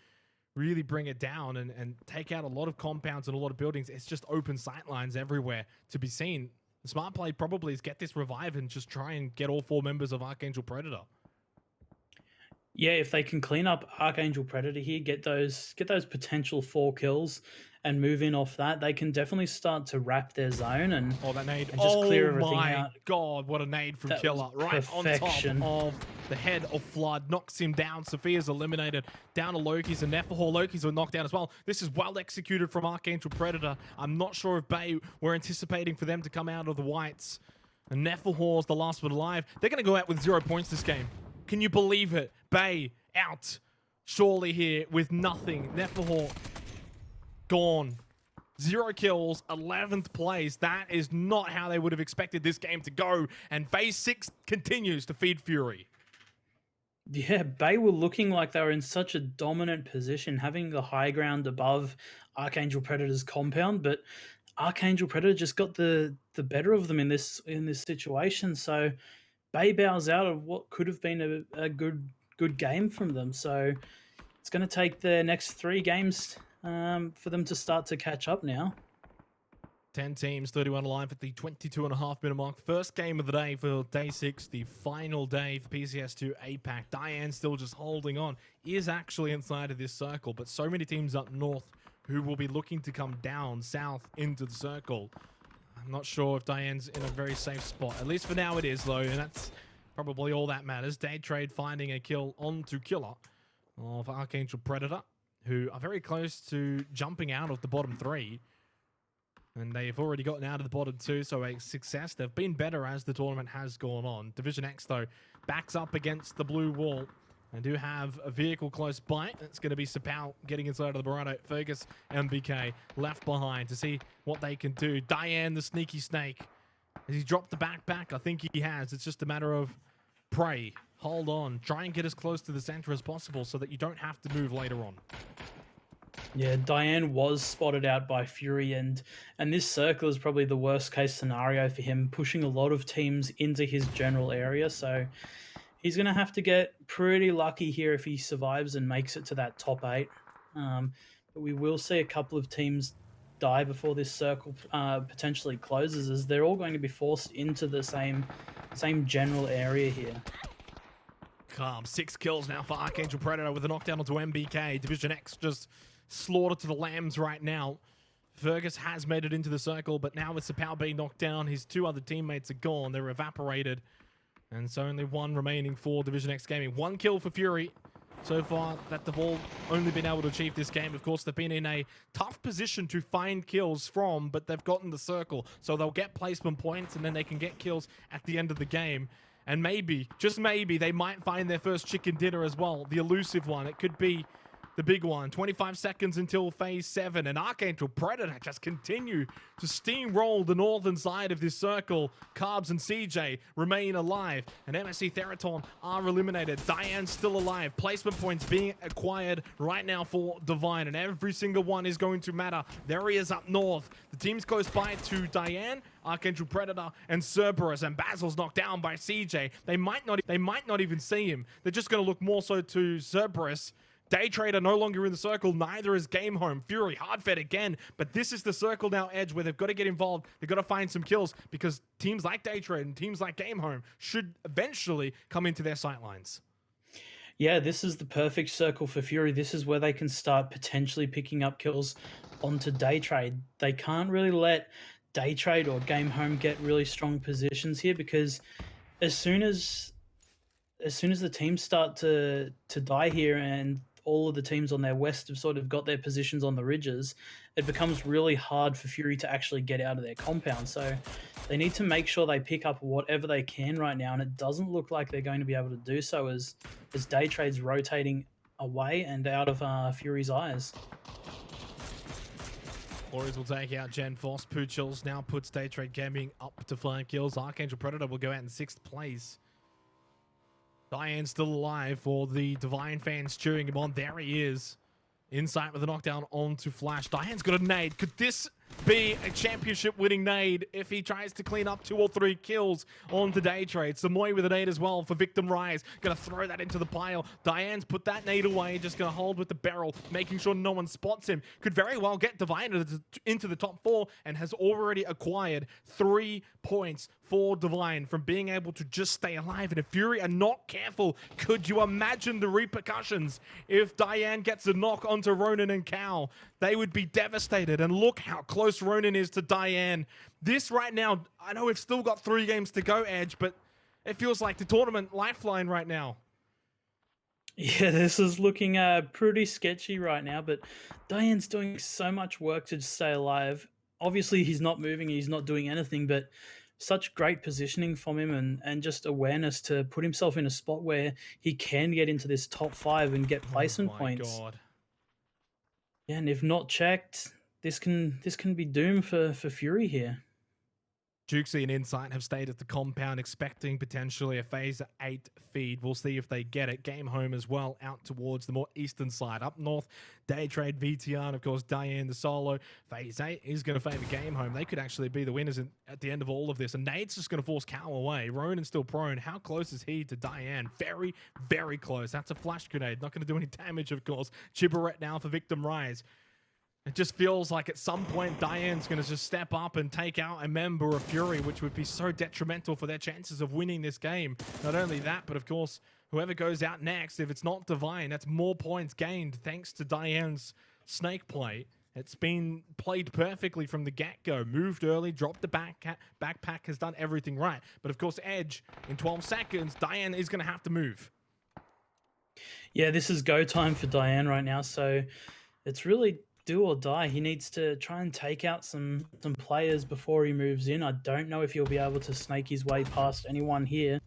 really bring it down and take out a lot of compounds and a lot of buildings, it's just open sightlines everywhere to be seen. The smart play probably is get this revive and just try and get all 4 members of Archangel Predator. Yeah, if they can clean up Archangel Predator here, get those potential 4 kills, and move in off that, they can definitely start to wrap their zone and, that nade. and just clear everything my out. God, what a nade from That Killer. was Right perfection. on top of the head of Flood. Knocks him down. Sophia's eliminated. Down to Loki's and Neferhor. Loki's were knocked down as well. This is well executed from Archangel Predator. I'm not sure if Bay were anticipating for them to come out of the whites. And Neferhor's the last one alive. They're going to go out with 0 points this game. Can you believe it? Bay out. Surely here with nothing. Neferhor gone. 0 kills, 11th place. That is not how they would have expected this game to go. And phase 6 continues to feed fury. Yeah, Bay were looking like they were in such a dominant position, having the high ground above Archangel Predator's compound, but Archangel Predator just got the better of them in this situation. So Bay bows out of what could have been a good game from them. So it's going to take the next 3 games for them to start to catch up now. 10 teams, 31 alive at the 22.5-minute mark. First game of the day for day 6, the final day for PCS2 APAC. Diane still just holding on, is actually inside of this circle, but so many teams up north who will be looking to come down south into the circle. I'm not sure if Diane's in a very safe spot. At least for now it is, though, and that's probably all that matters. Day Trade finding a kill onto Killer of Archangel Predator, who are very close to jumping out of the bottom 3. And they've already gotten out of the bottom 2, so a success. They've been better as the tournament has gone on. Division X, though, backs up against the blue wall. They do have a vehicle close by. It's going to be Sapau getting inside of the Barado. Fergus, MBK, left behind to see what they can do. Diane, the sneaky snake. Has he dropped the backpack? I think he has. It's just a matter of pray. Hold on. Try and get as close to the center as possible so that you don't have to move later on. Yeah, Diane was spotted out by Fury, and this circle is probably the worst case scenario for him, pushing a lot of teams into his general area. So he's going to have to get pretty lucky here if he survives and makes it to that top 8. But we will see a couple of teams die before this circle potentially closes, as they're all going to be forced into the same general area here. Calm. 6 kills now for Archangel Predator with a knockdown onto MBK. Division X just slaughtered to the lambs right now. Fergus has made it into the circle, but now with Sapau being knocked down, his 2 other teammates are gone. They're evaporated. And so only 1 remaining for Division X Gaming. 1 kill for Fury so far that they've all only been able to achieve this game. Of course, they've been in a tough position to find kills from, but they've gotten the circle. So they'll get placement points, and then they can get kills at the end of the game. And maybe, just maybe, they might find their first chicken dinner as well. The elusive one. It could be the big one. 25 seconds until phase 7, and Archangel Predator just continue to steamroll the northern side of this circle. Carbs and CJ remain alive, and MSC Theraton are eliminated. Diane's still alive. Placement points being acquired right now for Divine, and every single one is going to matter. There he is up north. The team's close by to Diane, Archangel Predator, and Cerberus, and Basil's knocked down by CJ. They might not even see him. They're just going to look more so to Cerberus. Day Trader no longer in the circle, neither is Game Home. Fury hard fed again, but this is the circle now, Edge, where they've got to get involved. They've got to find some kills, because teams like Day Trade and teams like Game Home should eventually come into their sightlines. Yeah, this is the perfect circle for Fury. This is where they can start potentially picking up kills onto Day Trade. They can't really let Day Trade or Game Home get really strong positions here, because as soon as the teams start to die here, and all of the teams on their west have sort of got their positions on the ridges, it becomes really hard for Fury to actually get out of their compound. So they need to make sure they pick up whatever they can right now, and it doesn't look like they're going to be able to do so as Day Trade's rotating away and out of Fury's eyes. Warriors will take out Gen Force. Poochels now puts Day Trade Gaming up to 5 kills. Archangel Predator will go out in 6th place. Diane's still alive for the Divine fans cheering him on. There he is. Insight with a knockdown onto Flash. Diane's got a nade. Could this be a championship-winning nade if he tries to clean up 2 or 3 kills on the day trade. Samoy with a nade as well for Victim Rise. Gonna throw that into the pile. Diane's put that nade away, just gonna hold with the barrel, making sure no one spots him. Could very well get Divine into the top 4 and has already acquired 3 points for Divine from being able to just stay alive. And if Fury are not careful, could you imagine the repercussions if Diane gets a knock onto Ronan and Cal? They would be devastated. And look how close Ronan is to Diane. This right now, I know we've still got 3 games to go, Edge, but it feels like the tournament lifeline right now. Yeah, this is looking pretty sketchy right now, but Diane's doing so much work to stay alive. Obviously, he's not moving, he's not doing anything, but such great positioning from him and just awareness to put himself in a spot where he can get into this top 5 and get placement points. God. Yeah, and if not checked, this can be doom for Fury here. Jukesy and Insight have stayed at the compound, expecting potentially a Phase 8 feed. We'll see if they get it. Game home as well, out towards the more eastern side. Up north, Day Trade, VTR, and of course, Diane, the solo. Phase 8 is going to favor Game home. They could actually be the winners at the end of all of this. And Nate's just going to force Cal away. Ronan's still prone. How close is he to Diane? Very, very close. That's a flash grenade. Not going to do any damage, of course. Chibarette now for Victim Rise. It just feels like at some point Diane's going to just step up and take out a member of Fury, which would be so detrimental for their chances of winning this game. Not only that, but of course, whoever goes out next, if it's not Divine, that's more points gained thanks to Diane's snake play. It's been played perfectly from the get-go. Moved early, dropped the backpack, has done everything right. But of course, Edge, in 12 seconds, Diane is going to have to move. Yeah, this is go time for Diane right now, so it's really do or die. He needs to try and take out some players before he moves in. I don't know if he'll be able to snake his way past anyone here.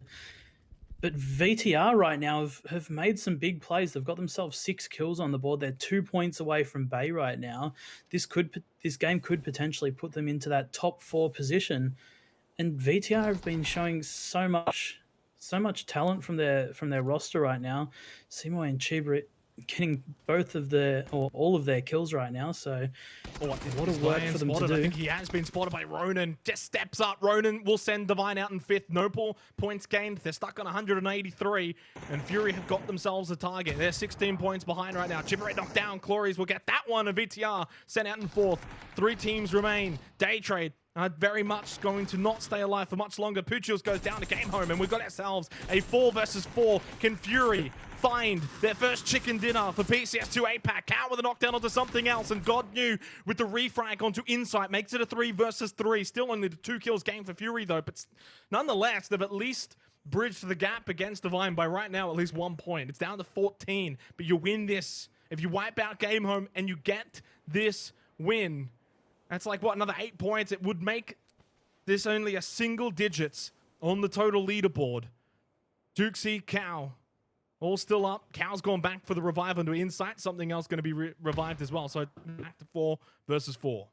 But VTR right now have made some big plays. They've got themselves 6 kills on the board. They're 2 points away from Bay right now. This game could potentially put them into that top 4 position. And VTR have been showing so much talent from their roster right now. Simoy and Chiba getting both of all of their kills right now, so what a work for them to do. I think he has been spotted by Ronan. Just steps up. Ronan will send Divine out in 5th. No points gained. They're stuck on 183, and Fury have got themselves a target. They're 16 points behind right now. Chibarette knocked down. Clories will get that one, and VTR sent out in 4th. 3 teams remain. Day Trade very much going to not stay alive for much longer. Puchils goes down to Game home, and we've got ourselves a 4 versus 4. Can Fury find their first chicken dinner for PCS2 APAC? Cal with a knockdown onto something else, and God knew with the refrag onto Insight makes it a 3 versus 3. Still only the 2 kills gained for Fury though, but nonetheless, they've at least bridged the gap against Divine by right now at least 1 point. It's down to 14, but you win this. If you wipe out Game home and you get this win, that's like, what, another 8 points? It would make this only a single digits on the total leaderboard. Jukesy, Cal, all still up. Cal's gone back for the revive onto Insight. Something else going to be revived as well. So back to 4 versus 4.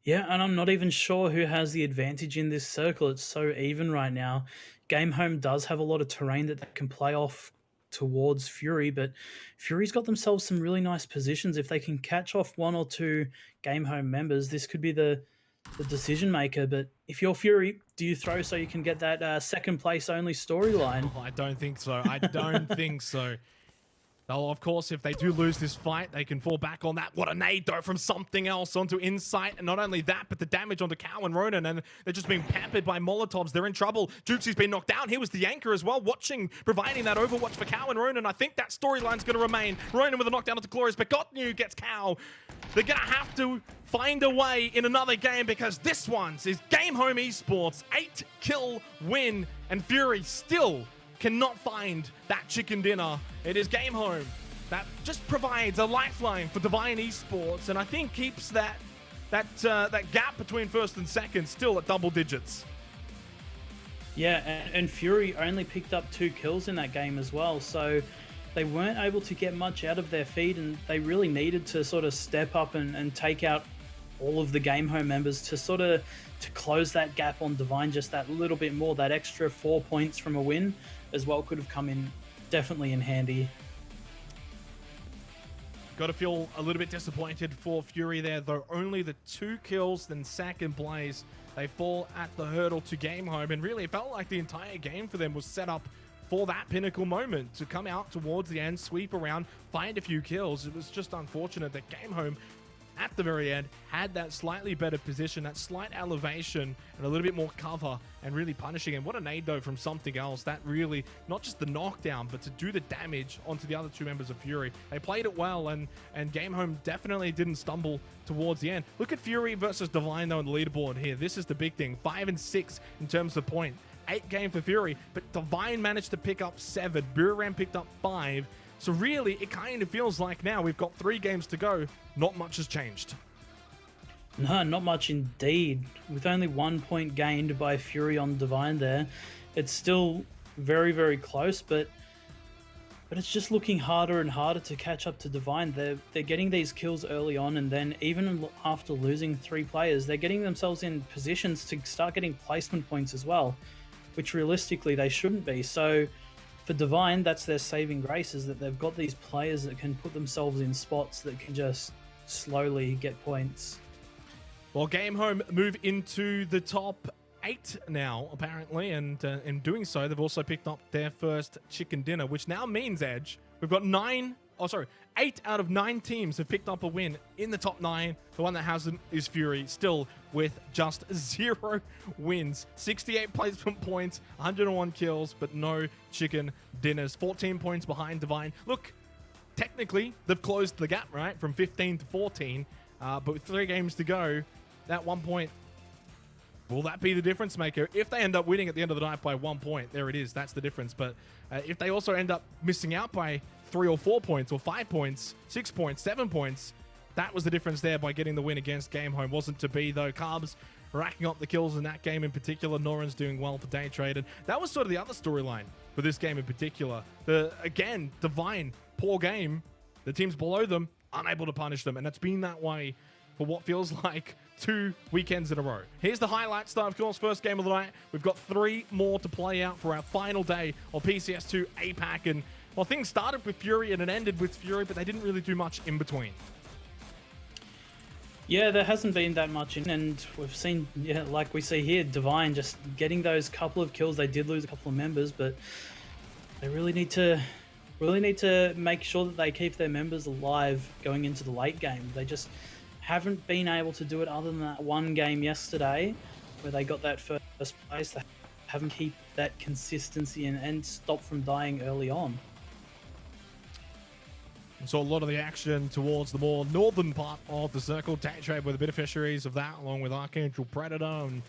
Yeah, and I'm not even sure who has the advantage in this circle. It's so even right now. Game home does have a lot of terrain that they can play off towards Fury, but Fury's got themselves some really nice positions. If they can catch off 1 or 2 game home members, this could be the decision maker. But if you're Fury, do you throw so you can get that second place only storyline? Oh, I don't think so. I don't think so. Oh, of course, if they do lose this fight, they can fall back on that. What a nade, though, from something else onto Insight. And not only that, but the damage onto Cal and Ronan. And they're just being peppered by Molotovs. They're in trouble. Jukesy's been knocked down. He was the anchor as well, providing that overwatch for Cal and Ronan. I think that storyline's going to remain. Ronan with a knockdown onto Glorious, but Gotnu gets Cal. They're going to have to find a way in another game, because this one's is Game Home Esports. 8-kill win. And Fury still cannot find that chicken dinner. It is Game home. That just provides a lifeline for Divine Esports, and I think keeps that gap between first and second still at double digits. Yeah, and Fury only picked up 2 kills in that game as well, so they weren't able to get much out of their feed, and they really needed to sort of step up and take out all of the Game Home members to close that gap on Divine just that little bit more. That extra 4 points from a win as well could have come in definitely in handy. got to feel a little bit disappointed for Fury there, though only the 2 kills, then second place. They fall at the hurdle to Game Home, and really it felt like the entire game for them was set up for that pinnacle moment to come out towards the end, sweep around, find a few kills. It was just unfortunate that Game Home at the very end had that slightly better position, that slight elevation and a little bit more cover, and really punishing him. What a nade though from something else. That really, not just the knockdown, but to do the damage onto the other 2 members of Fury. They played it well, and Game Home definitely didn't stumble towards the end. Look at Fury versus Divine though on the leaderboard here. This is the big thing. 5 and 6 in terms of point. 8 game for Fury, but Divine managed to pick up 7. Buram picked up 5. So really, it kind of feels like now we've got 3 games to go. Not much has changed. No, not much indeed. With only 1 point gained by Fury on Divine there, it's still very, very close, but it's just looking harder and harder to catch up to Divine. They're getting these kills early on, and then even after losing 3 players, they're getting themselves in positions to start getting placement points as well, which realistically they shouldn't be. So for Divine, that's their saving grace, is that they've got these players that can put themselves in spots that can just slowly get points. Well, Game Home move into the top 8 now, apparently, and in doing so, they've also picked up their first chicken dinner, which now means, Edge, we've got 8 out of 9 teams have picked up a win in the top 9. The one that hasn't is Fury, still with just 0 wins. 68 placement points, 101 kills, but no chicken dinners. 14 points behind Divine. Look, technically, they've closed the gap, right? From 15 to 14. But with 3 games to go, that 1 point, will that be the difference maker? If they end up winning at the end of the night by 1 point, there it is. That's the difference. But if they also end up missing out by 3 or 4 points, or 5 points, 6 points, 7 points, that was the difference there by getting the win against Game Home. Wasn't to be, though. Carbs racking up the kills in that game in particular. Noran's doing well for Day Traded. That was sort of the other storyline for this game in particular. Again, Divine, poor game. The teams below them, unable to punish them. And that's been that way for what feels like 2 weekends in a row. Here's the highlights, though, of course, first game of the night. We've got 3 more to play out for our final day of PCS2 APAC. And, well, things started with Fury and it ended with Fury, but they didn't really do much in between. Yeah, there hasn't been that much in, and we've seen, yeah, like we see here, Divine just getting those couple of kills. They did lose a couple of members, but they really need to make sure that they keep their members alive going into the late game. They just haven't been able to do it other than that one game yesterday where they got that first place. They haven't keep that consistency and stop from dying early on. So a lot of the action towards the more northern part of the circle. Day Trade with a bit of fisheries of that, along with Archangel Predator, and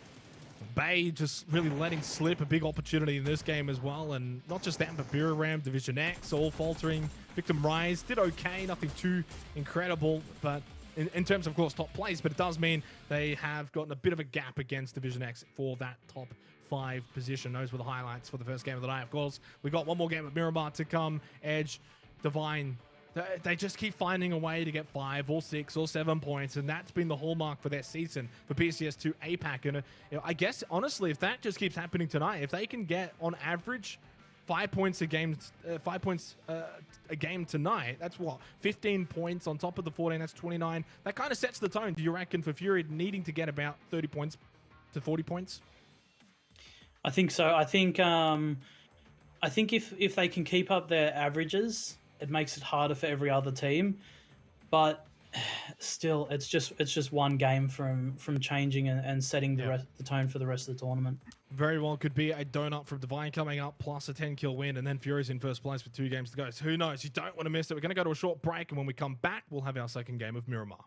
Bay just really letting slip a big opportunity in this game as well. And not just that, but Miramar, Division X, all faltering. Victim Rise did okay, nothing too incredible, but in terms of course top place, but it does mean they have gotten a bit of a gap against Division X for that top 5 position. Those were the highlights for the first game of the night. Of course, we got one more game at Miramar to come. Edge, Divine, they just keep finding a way to get 5 or 6 or 7 points, and that's been the hallmark for their season for PCS2 APAC. And I guess, honestly, if that just keeps happening tonight, if they can get, on average, 5 points a game, 5 points a game tonight, that's what, 15 points on top of the 14, that's 29. That kind of sets the tone, do you reckon, for Fury needing to get about 30 points to 40 points? I think so. I think if they can keep up their averages, it makes it harder for every other team, but still, it's just one game from changing and setting the tone for the rest of the tournament. Very well could be a donut from Divine coming up, plus a 10-kill win, and then Fury's in first place with 2 games to go. So who knows? You don't want to miss it. We're going to go to a short break, and when we come back, we'll have our second game of Miramar.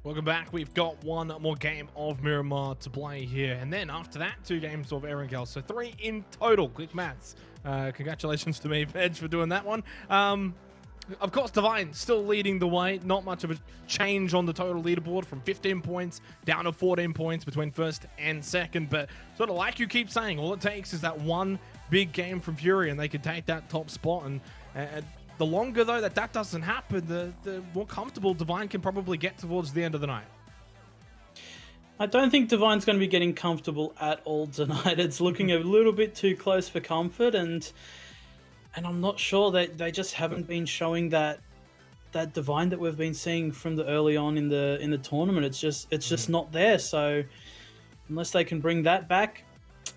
Welcome back. We've got one more game of Miramar to play here. And then after that, 2 games of Erangel. So 3 in total. Quick maths. Congratulations to me, Veg, for doing that one. Of course, Divine still leading the way. Not much of a change on the total leaderboard from 15 points down to 14 points between first and second. But sort of like you keep saying, all it takes is that one big game from Fury and they can take that top spot. And the longer, though, that doesn't happen, the more comfortable Divine can probably get towards the end of the night. I don't think Divine's going to be getting comfortable at all tonight. It's looking a little bit too close for comfort, and I'm not sure that they just haven't been showing that Divine that we've been seeing from the early on in the tournament. It's just not there. So unless they can bring that back,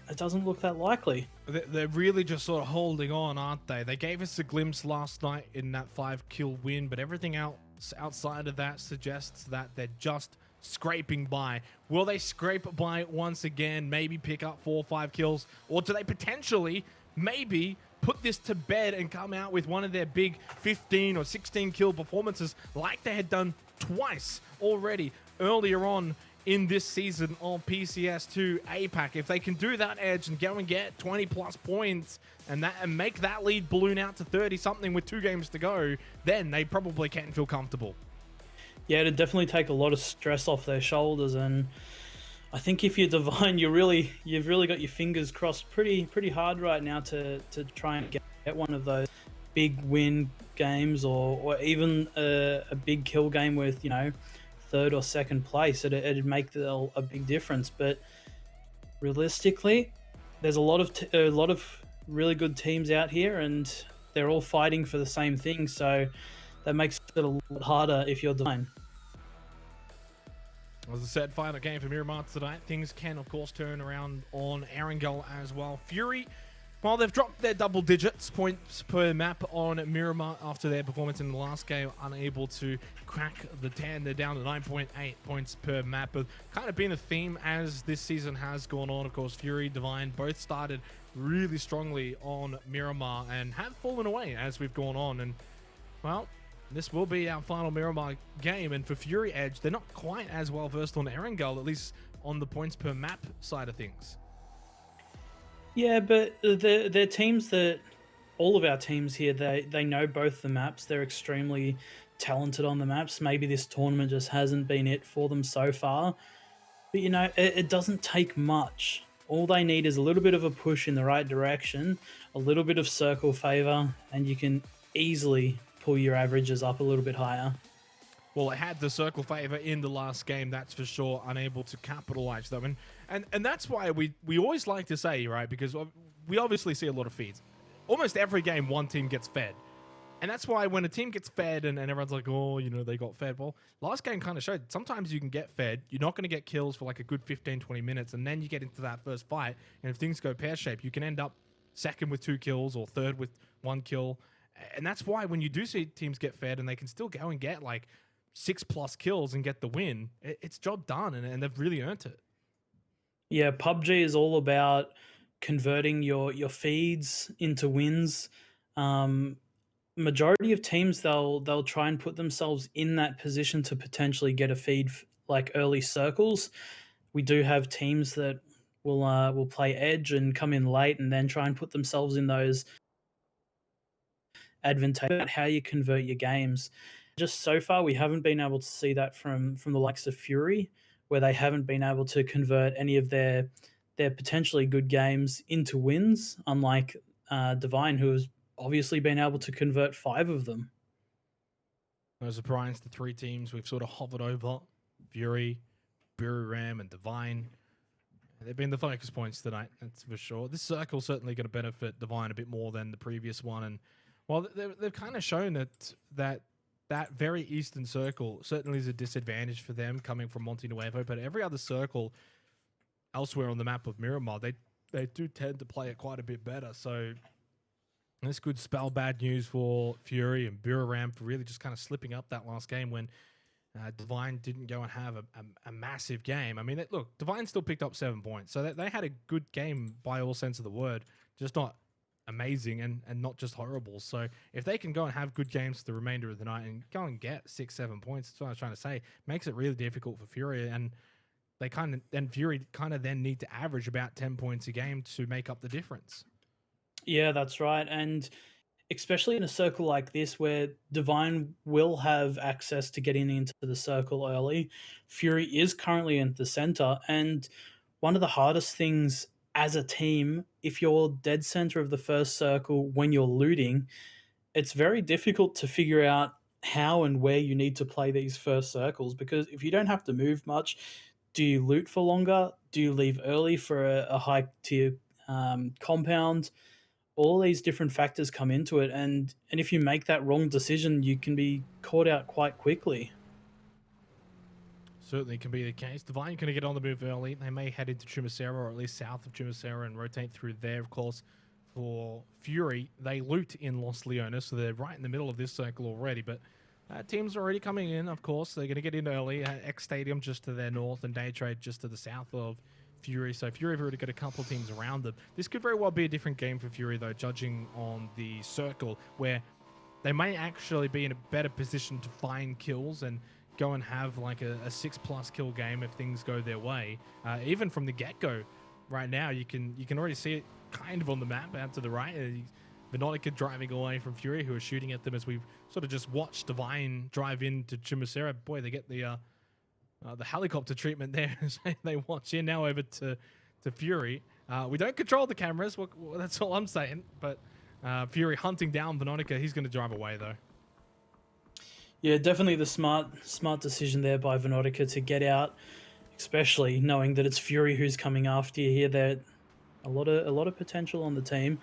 it doesn't look that likely. They're really just sort of holding on, aren't they? They gave us a glimpse last night in that 5-kill win, but everything else outside of that suggests that they're just scraping by. Will they scrape by once again, maybe pick up 4 or 5 kills, or do they potentially maybe put this to bed and come out with one of their big 15 or 16 kill performances like they had done twice already earlier on in this season of PCS2 APAC? If they can do that, Edge, and go and get 20 plus points and make that lead balloon out to 30 something with 2 games to go, then they probably can feel comfortable. Yeah, it'd definitely take a lot of stress off their shoulders, and I think if you're Divine, you've really got your fingers crossed pretty hard right now to try and get one of those big win games, or even a big kill game with, you know, 3rd or 2nd place. It'd make a big difference. But realistically, there's a lot of really good teams out here, and they're all fighting for the same thing. So that makes it a lot harder if you're Divine. As I said, final game for Miramar tonight. Things can, of course, turn around on Erangel as well. Fury, while they've dropped their double digits points per map on Miramar after their performance in the last game, unable to crack the 10. They're down to 9.8 points per map. But kind of been a theme as this season has gone on. Of course, Fury, Divine both started really strongly on Miramar and have fallen away as we've gone on. And, well, this will be our final Miramar game, and for Fury Edge, they're not quite as well versed on Erangel, at least on the points per map side of things. Yeah, but they're teams that, all of our teams here, they know both the maps. They're extremely talented on the maps. Maybe this tournament just hasn't been it for them so far. But, you know, it doesn't take much. All they need is a little bit of a push in the right direction, a little bit of circle favor, and you can easily pull your averages up a little bit higher. Well, it had the circle favor in the last game, that's for sure, unable to capitalize them. And that's why we always like to say, right, because we obviously see a lot of feeds. Almost every game, one team gets fed. And that's why when a team gets fed and everyone's like, oh, you know, they got fed. Well, last game kind of showed sometimes you can get fed. You're not going to get kills for like a good 15, 20 minutes. And then you get into that first fight. And if things go pear-shaped, you can end up 2nd with 2 kills or 3rd with 1 kill. And that's why when you do see teams get fed and they can still go and get like 6+ kills and get the win, it's job done, and they've really earned it. Yeah, PUBG is all about converting your feeds into wins. Majority of teams, they'll try and put themselves in that position to potentially get a feed like early circles. We do have teams that will play edge and come in late and then try and put themselves in those advantageous, how you convert your games. Just so far, we haven't been able to see that from the likes of Fury, where they haven't been able to convert any of their potentially good games into wins, unlike Divine, who has obviously been able to convert 5 of them. No surprise, the 3 teams we've sort of hovered over, Fury, Ram, and Divine. They've been the focus points tonight, that's for sure. This circle certainly going to benefit Divine a bit more than the previous one, and well, they've kind of shown that very eastern circle certainly is a disadvantage for them coming from Monte Nuevo, but every other circle elsewhere on the map of Miramar, they do tend to play it quite a bit better. So this could spell bad news for Fury and Ram for really just kind of slipping up that last game when Divine didn't go and have a massive game. I mean, look, Divine still picked up 7 points, so they had a good game by all sense of the word, just not amazing and not just horrible. So if they can go and have good games for the remainder of the night and go and get 6-7 points, that's what I was trying to say, makes it really difficult for Fury. And Fury kind of then need to average about 10 points a game to make up the difference. Yeah, that's right. And especially in a circle like this where Divine will have access to getting into the circle early, Fury is currently in the center. And one of the hardest things as a team, if you're dead center of the first circle when you're looting, it's very difficult to figure out how and where you need to play these first circles, because if you don't have to move much, do you loot for longer? Do you leave early for a high tier compound? All these different factors come into it, and if you make that wrong decision, you can be caught out quite quickly. Certainly can be the case. Divine going to get on the move early. They may head into Chumacera, or at least south of Chumacera, and rotate through there. Of course, for Fury, they loot in Los Leones, so they're right in the middle of this circle already. But teams are already coming in, of course. They're going to get in early. X Stadium just to their north, and Day Trade just to the south of Fury. So Fury have already got a couple of teams around them. This could very well be a different game for Fury, though, judging on the circle, where they may actually be in a better position to find kills and go and have like a 6+ kill game if things go their way. Even from the get-go, right now, you can already see it kind of on the map out to the right. Venotica driving away from Fury, who are shooting at them as we've sort of just watched Divine drive into Chumacera. Boy, they get the helicopter treatment there as they watch in now over to Fury. We don't control the cameras, that's all I'm saying. But Fury hunting down Venotica. He's going to drive away, though. Yeah, definitely the smart decision there by Venotica to get out, especially knowing that it's Fury who's coming after you here. There a lot of potential on the team,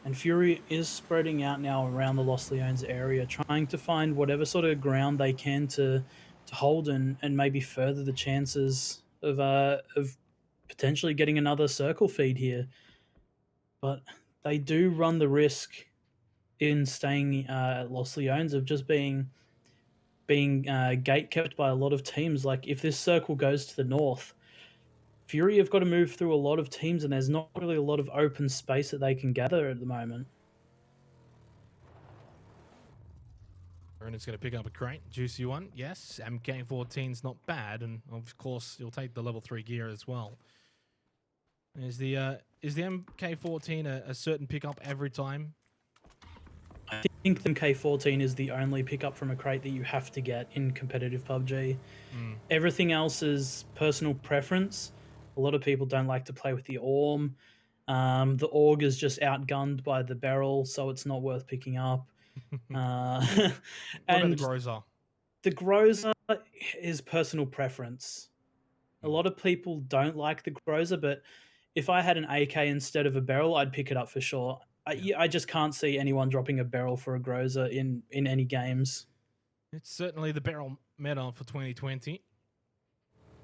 and Fury is spreading out now around the Los Leones area, trying to find whatever sort of ground they can to hold and maybe further the chances of potentially getting another circle feed here. But they do run the risk in staying at Los Leones of just being gate kept by a lot of teams. Like if this circle goes to the north, Fury have got to move through a lot of teams, and there's not really a lot of open space that they can gather at the moment. Brennan's going to pick up a crate. Juicy one. Yes, MK14's not bad, and of course you'll take the level 3 gear as well. Is the MK14 a certain pickup every time? I think the MK14 is the only pickup from a crate that you have to get in competitive PUBG. Everything else is personal preference. A lot of people don't like to play with the AURM. The AUG is just outgunned by the barrel, so it's not worth picking up. What about the Groza? The Groza is personal preference. A lot of people don't like the Groza, but if I had an AK instead of a barrel, I'd pick it up for sure. I just can't see anyone dropping a barrel for a Groza in any games. It's certainly the barrel meta for 2020.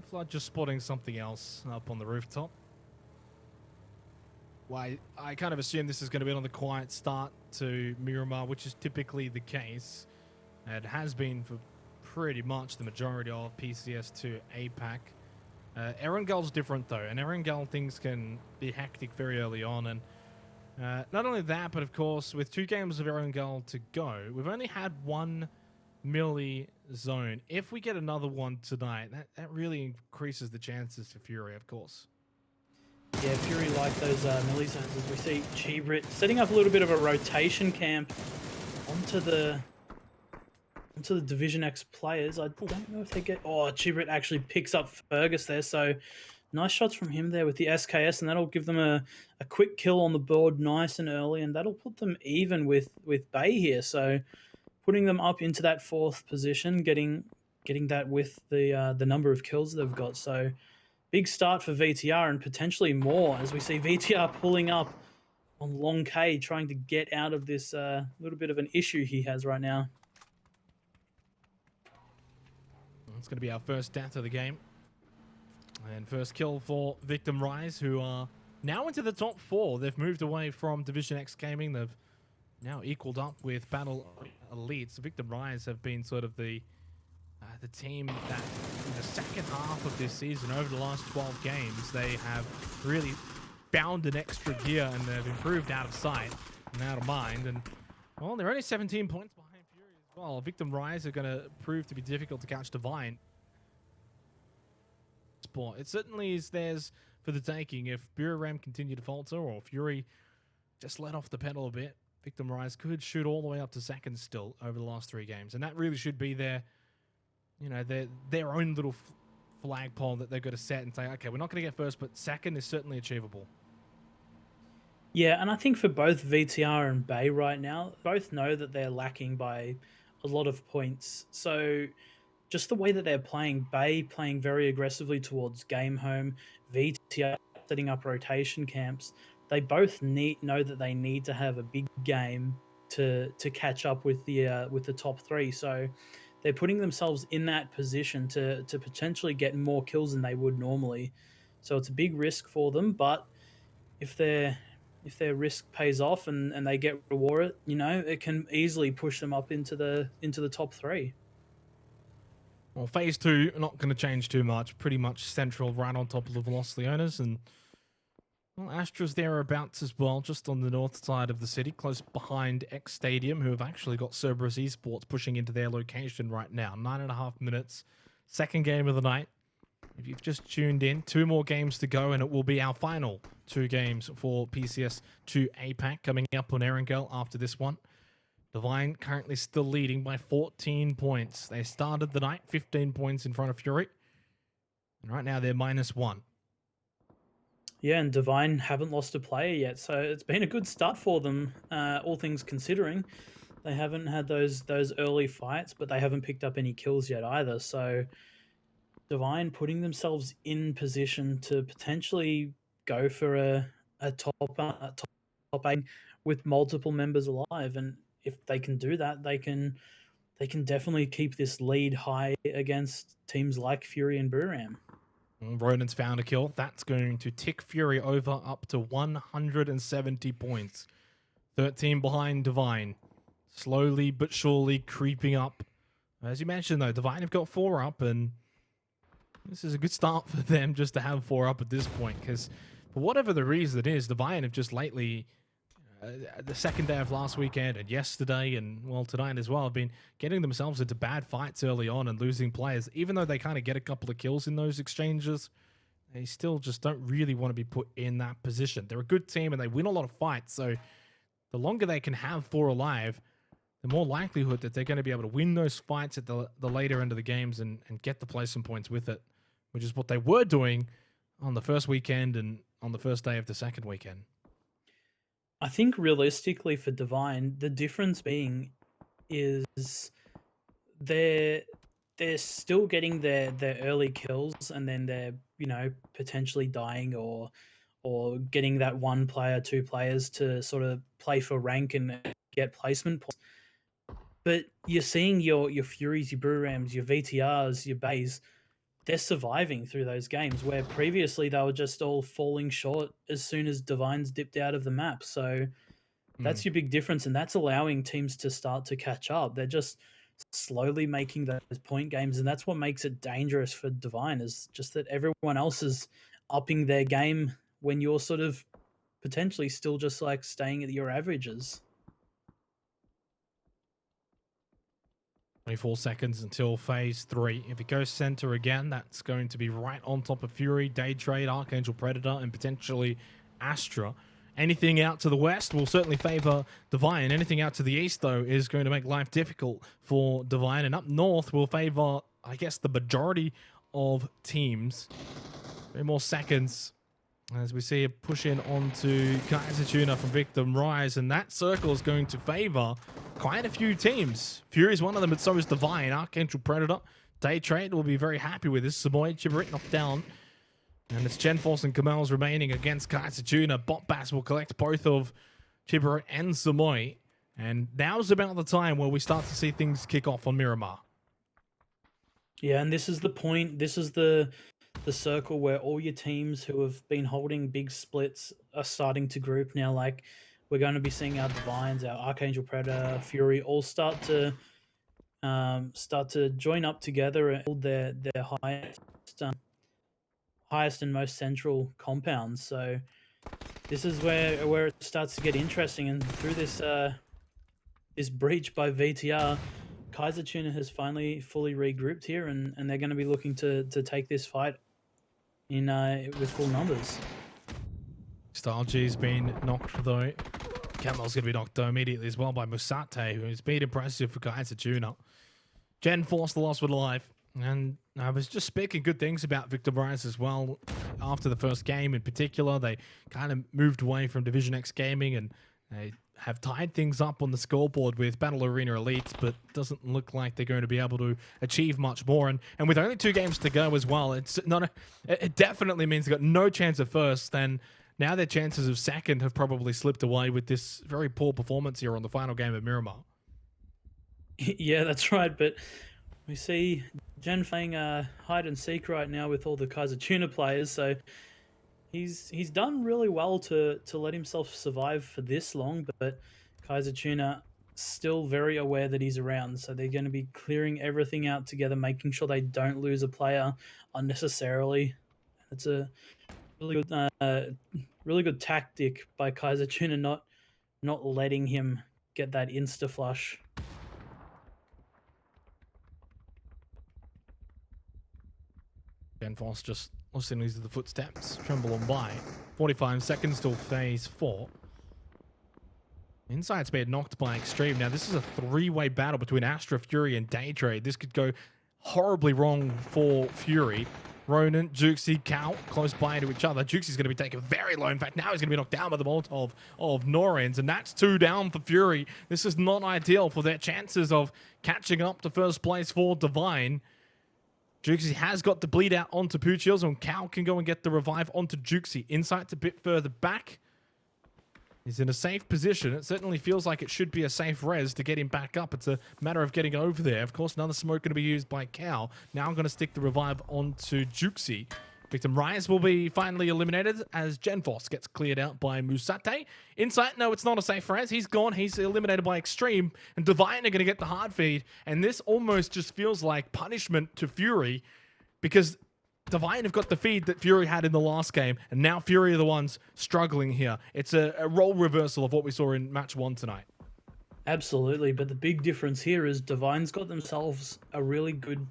Flood just spotting something else up on the rooftop. Well, I kind of assume this is going to be on the quiet start to Miramar, which is typically the case. It has been for pretty much the majority of PCS2 APAC. Erangel's different, though, and Erangel things can be hectic very early on, and not only that, but of course, with 2 games of Erangel to go, we've only had 1 melee zone. If we get another one tonight, that really increases the chances for Fury, of course. Yeah, Fury like those melee zones, as we see Chibrit setting up a little bit of a rotation camp onto the Division X players. I don't know if they get... Oh, Chibrit actually picks up Fergus there, so nice shots from him there with the SKS, and that'll give them a quick kill on the board nice and early, and that'll put them even with Bay here. So putting them up into that 4th position, getting that with the number of kills they've got. So big start for VTR, and potentially more, as we see VTR pulling up on Long K, trying to get out of this little bit of an issue he has right now. It's going to be our first death of the game. And first kill for Victim Rise, who are now into the top 4. They've moved away from Division X Gaming. They've now equaled up with Battle Elites. Victim Rise have been sort of the team that in the second half of this season, over the last 12 games, they have really found an extra gear and they've improved out of sight and out of mind. And, well, they're only 17 points behind Fury as well. Victim Rise are going to prove to be difficult to catch Divine. It certainly is theirs for the taking. If Buram continue to falter or Fury just let off the pedal a bit, Victim Rise could shoot all the way up to second still over the last 3 games. And that really should be their, you know, their own little flagpole that they've got to set and say, okay, we're not going to get first, but second is certainly achievable. Yeah, and I think for both VTR and Bay right now, both know that they're lacking by a lot of points. So just the way that they're playing, Bay playing very aggressively towards game home, VTR setting up rotation camps, they both know that they need to have a big game to catch up with the top 3. So they're putting themselves in that position to potentially get more kills than they would normally. So it's a big risk for them, but if their risk pays off and they get rewarded, you know, it can easily push them up into the top 3. Well, phase 2 not going to change too much. Pretty much central, right on top of the Velocity owners, and well, Astra's thereabouts as well, just on the north side of the city, close behind X Stadium, who have actually got Cerberus Esports pushing into their location right now. 9.5 minutes, second game of the night. If you've just tuned in, 2 more games to go, and it will be our final 2 games for PCS2 APAC coming up on Erangel after this one. Divine currently still leading by 14 points. They started the night 15 points in front of Fury, and right now they're -1. Yeah, and Divine haven't lost a player yet, so it's been a good start for them, all things considering. They haven't had those early fights, but they haven't picked up any kills yet either. So Divine putting themselves in position to potentially go for a top 8 with multiple members alive, and if they can do that, they can definitely keep this lead high against teams like Fury and Buram. Ronan's found a kill. That's going to tick Fury over up to 170 points. 13 behind Divine. Slowly but surely creeping up. As you mentioned, though, Divine have got 4 up, and this is a good start for them just to have 4 up at this point, because for whatever the reason it is, Divine have just lately, the second day of last weekend and yesterday and, well, tonight as well, have been getting themselves into bad fights early on and losing players. Even though they kind of get a couple of kills in those exchanges, they still just don't really want to be put in that position. They're a good team and they win a lot of fights, so the longer they can have 4 alive, the more likelihood that they're going to be able to win those fights at the later end of the games and get the placement points with it, which is what they were doing on the first weekend and on the first day of the second weekend. I think realistically for Divine, the difference being is they're still getting their early kills, and then they're, you know, potentially dying or getting that 1 player, 2 players to sort of play for rank and get placement points. But you're seeing your Furies, your Burams, your VTRs, your Bays, they're surviving through those games, where previously they were just all falling short as soon as Divine's dipped out of the map. So that's your big difference, and that's allowing teams to start to catch up. They're just slowly making those point games, and that's what makes it dangerous for Divine, is just that everyone else is upping their game when you're sort of potentially still just like staying at your averages. 24 seconds until phase 3. If it goes center again, that's going to be right on top of Fury, Day Trade, Archangel Predator, and potentially Astra. Anything out to the west will certainly favor Divine. Anything out to the east, though, is going to make life difficult for Divine. And up north will favor, I guess, the majority of teams. 3 more seconds as we see a push in onto Kaiser Tuna from Victim Rise, and that circle is going to favor quite a few teams. Fury is one of them, but so is Divine. Archangel Predator, Day Trade will be very happy with this. Samoy Chibarit knocked down, and it's Genforce and Kamel's remaining against Kaiser Tuna. Bot Bass will collect both of Chibarit and Samoy, and now's about the time where we start to see things kick off on Miramar. Yeah, and this is the point. This is the circle where all your teams who have been holding big splits are starting to group now. Like, we're going to be seeing our Divines, our Archangel Predator, Fury all start to join up together and build their highest and most central compounds. So this is where it starts to get interesting. And through this this breach by VTR, Kaiser Tuna has finally fully regrouped here, and they're going to be looking to take this fight in with full numbers. Style G's been knocked though. Camel's going to be knocked though immediately as well by Musate, who's been impressive for Kaiser Tuna. Gen Force the last one alive. And I was just speaking good things about Victor Rise as well. After the first game in particular, they kind of moved away from Division X Gaming and they have tied things up on the scoreboard with Battle Arena Elites, but doesn't look like they're going to be able to achieve much more. And with only 2 games to go as well, it definitely means they've got no chance of first. And now their chances of second have probably slipped away with this very poor performance here on the final game of Miramar. Yeah, that's right. But we see Jen playing hide and seek right now with all the Kaiser Tuna players, so he's done really well to let himself survive for this long. But Kaiser Tuna still very aware that he's around, so they're going to be clearing everything out together, making sure they don't lose a player unnecessarily. It's a really good tactic by Kaiser Tuna, not letting him get that insta flush. Genforce just listening to the footsteps tremble on by. 45 seconds till phase 4. Inside's been knocked by Extreme. Now this is a 3-way battle between Astra, Fury, and Daytrade. This could go horribly wrong for Fury. Ronan, Juxi, Cal close by to each other. Juxi's going to be taken very low. In fact, now he's going to be knocked down by the Molotov of Norens, and that's 2 down for Fury. This is not ideal for their chances of catching up to first place for Divine. Juxi has got the bleed out onto Puchios, and Cal can go and get the revive onto Juxi. Insight's a bit further back. He's in a safe position. It certainly feels like it should be a safe res to get him back up. It's a matter of getting over there. Of course, another smoke going to be used by Cal. Now I'm going to stick the revive onto Juxi. Victim Rise will be finally eliminated as Genforce gets cleared out by Musate. Insight, no, it's not a safe res. He's gone. He's eliminated by Extreme. And Divine are going to get the hard feed. And this almost just feels like punishment to Fury because Divine have got the feed that Fury had in the last game. And now Fury are the ones struggling here. It's a role reversal of what we saw in match 1 tonight. Absolutely. But the big difference here is Divine's got themselves a really good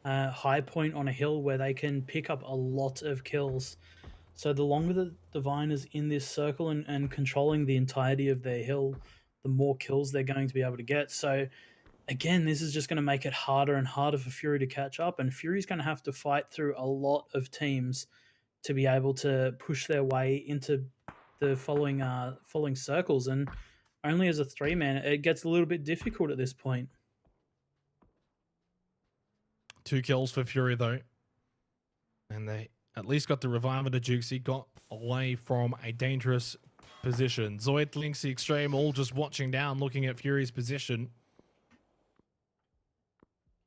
high point on a hill where they can pick up a lot of kills. So the longer the Divine is in this circle and controlling the entirety of their hill, the more kills they're going to be able to get. So again, this is just going to make it harder and harder for Fury to catch up, and Fury's going to have to fight through a lot of teams to be able to push their way into the following circles. And only as a 3-man, it gets a little bit difficult at this point. 2 kills for Fury, though. And they at least got the revive of the Juxi, got away from a dangerous position. Zoid, Lynx, the Extreme, all just watching down, looking at Fury's position.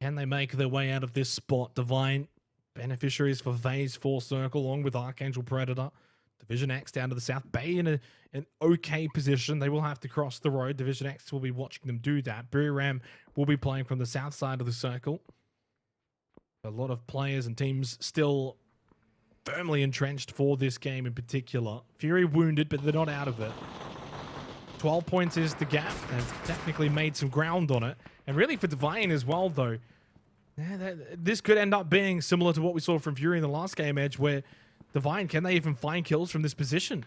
Can they make their way out of this spot? Divine beneficiaries for phase 4 circle, along with Archangel Predator. Division X down to the South Bay in an okay position. They will have to cross the road. Division X will be watching them do that. Ram will be playing from the south side of the circle. A lot of players and teams still firmly entrenched for this game in particular. Fury wounded, but they're not out of it. 12 points is the gap, and it's technically made some ground on it. And really for Divine as well, though, this could end up being similar to what we saw from Fury in the last game, Edge, where Divine, can they even find kills from this position?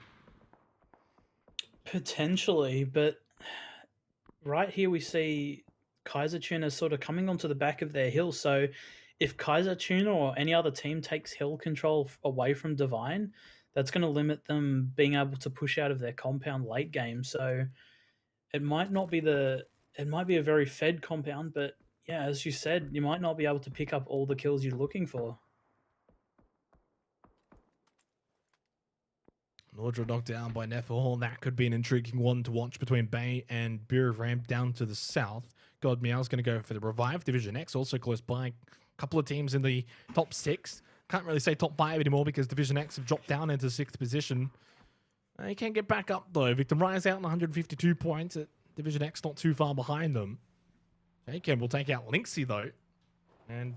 Potentially, but right here we see Kaiser Tuna sort of coming onto the back of their hill. So if Kaiser Tuna or any other team takes hill control away from Divine, that's going to limit them being able to push out of their compound late game. So it might not be it might be a very fed compound, but yeah, as you said, you might not be able to pick up all the kills you're looking for. Nordra knocked down by Nefahorn. That could be an intriguing one to watch between Bay and Bureau of Ramp down to the south. God Meow's going to go for the revive. Division X also close by. A couple of teams in the top 6. Can't really say top 5 anymore because Division X have dropped down into 6th position. They can't get back up though. Victim Rise out on 152 points. Division X not too far behind them. Jacob will take out Lynxy though. And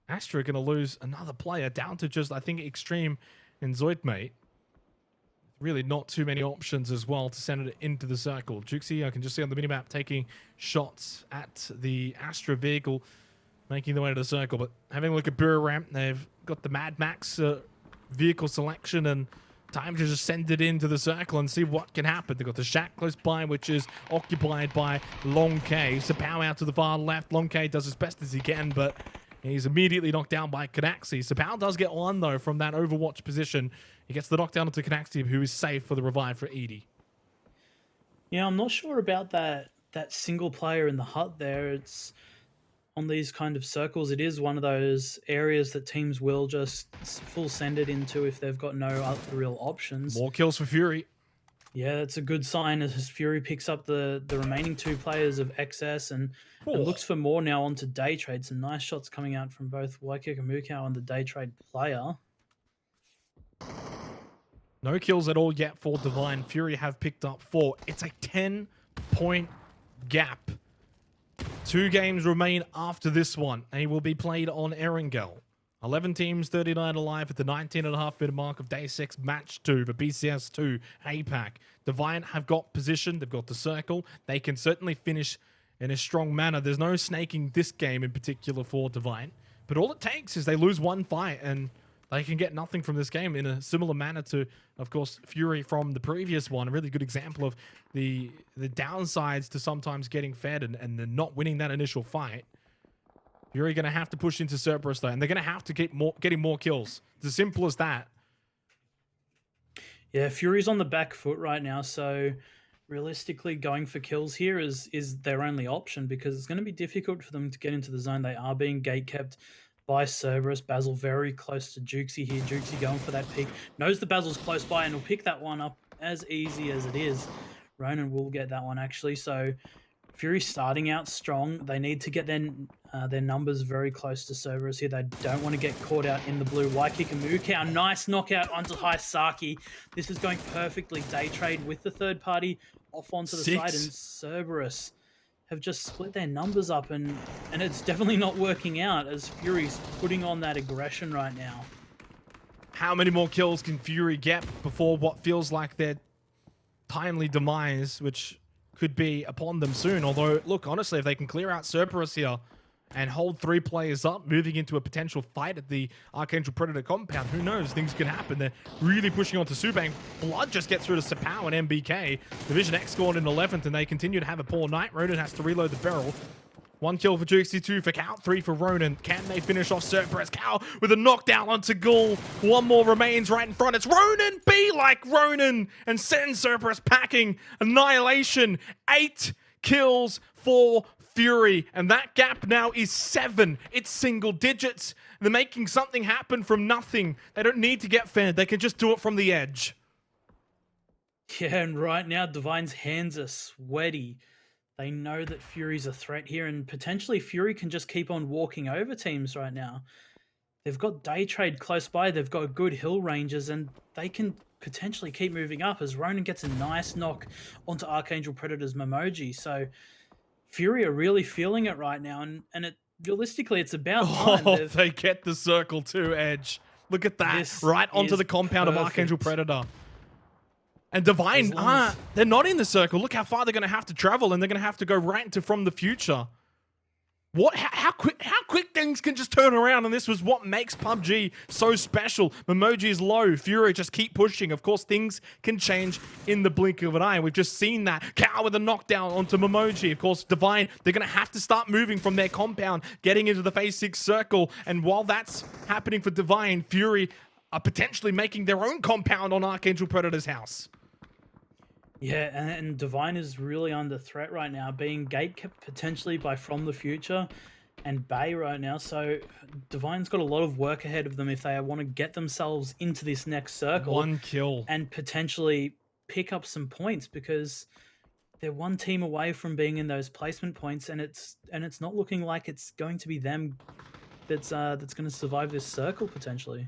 Astra going to lose another player down to just, I think, Extreme and Zoidmate. really not too many options as well to send it into the circle. Juxi, I can just see on the minimap taking shots at the Astra vehicle, making their way to the circle. But having a look at Bura Ramp, they've got the Mad Max vehicle selection and time to just send it into the circle and see what can happen. They've got the shack close by, which is occupied by Long K. Sapao out to the far left. Long K does as best as he can, but he's immediately knocked down by Kanaxi. Sapao does get one, though, from that Overwatch position. He gets the knockdown onto Kanaxi, who is safe for the revive for Edie. Yeah, I'm not sure about that single player in the hut there. It's on these kind of circles, it is one of those areas that teams will just full send it into if they've got no other real options. More kills for Fury. Yeah, it's a good sign as Fury picks up the remaining 2 players of XS and looks for more now onto Day Trade. Some nice shots coming out from both Waikika Mukau and the Day Trade player. No kills at all yet for Divine. Fury have picked up 4. It's a 10-point gap. 2 games remain after this one, and he will be played on Erangel. 11 teams, 39 alive at the 19.5-minute mark of Day 6, Match 2 for PCS2 APAC. Divine have got position, they've got the circle. They can certainly finish in a strong manner. There's no snaking this game in particular for Divine, but all it takes is they lose one fight, and they can get nothing from this game in a similar manner to, of course, Fury from the previous one. A really good example of the downsides to sometimes getting fed and then not winning that initial fight. Fury going to have to push into Cerberus, though, and they're going to have to keep getting more kills. It's as simple as that. Yeah, Fury's on the back foot right now, so realistically going for kills here is their only option because it's going to be difficult for them to get into the zone. They are being gatekept by Cerberus. Basil very close to Juxi here. Juxi going for that peek. Knows the Basil's close by and will pick that one up as easy as it is. Ronan will get that one actually. So Fury starting out strong. They need to get their numbers very close to Cerberus here. They don't want to get caught out in the blue. Waikika Mukau, nice knockout onto Haisaki. This is going perfectly. Day Trade with the third party off onto the side, and Cerberus have just split their numbers up, and it's definitely not working out as Fury's putting on that aggression right now. How many more kills can Fury get before what feels like their timely demise, which could be upon them soon? Although, look, honestly, if they can clear out Cerberus here and hold 3 players up, moving into a potential fight at the Archangel Predator compound, who knows? Things can happen. They're really pushing on to Subang. Blood just gets through to Sapao and MBK. Division X scored in 11th, and they continue to have a poor night. Ronan has to reload the barrel. 1 kill for Juxi, 2 for Cal, 3 for Ronan. Can they finish off Cerberus? Cal with a knockdown onto Ghoul. 1 more remains right in front. It's Ronan! Be like Ronan! And send Cerberus packing. Annihilation. 8 kills for Fury, and that gap now is 7. It's single digits. They're making something happen from nothing. They don't need to get fed. They can just do it from the edge. Yeah, and right now, Divine's hands are sweaty. They know that Fury's a threat here, and potentially Fury can just keep on walking over teams right now. They've got Day Trade close by. They've got good hill ranges, and they can potentially keep moving up as Ronan gets a nice knock onto Archangel Predator's Memoji. So Fury are really feeling it right now, and realistically, it's about time. Oh, they get the circle too, Edge. Look at that. Right onto the compound of Archangel Predator. And Divine, they're not in the circle. Look how far they're going to have to travel, and they're going to have to go right into From the Future. How quick things can just turn around, and this was what makes PUBG so special. Memoji is low. Fury just keep pushing. Of course, things can change in the blink of an eye. We've just seen that. Cow with a knockdown onto Memoji. Of course, Divine, they're going to have to start moving from their compound, getting into the phase 6 circle. And while that's happening for Divine, Fury are potentially making their own compound on Archangel Predator's house. Yeah, and Divine is really under threat right now, being gatekept potentially by From the Future and Bay right now. So Divine's got a lot of work ahead of them if they want to get themselves into this next circle. 1 kill. And potentially pick up some points, because they're 1 team away from being in those placement points, and it's not looking like it's going to be them that's going to survive this circle potentially.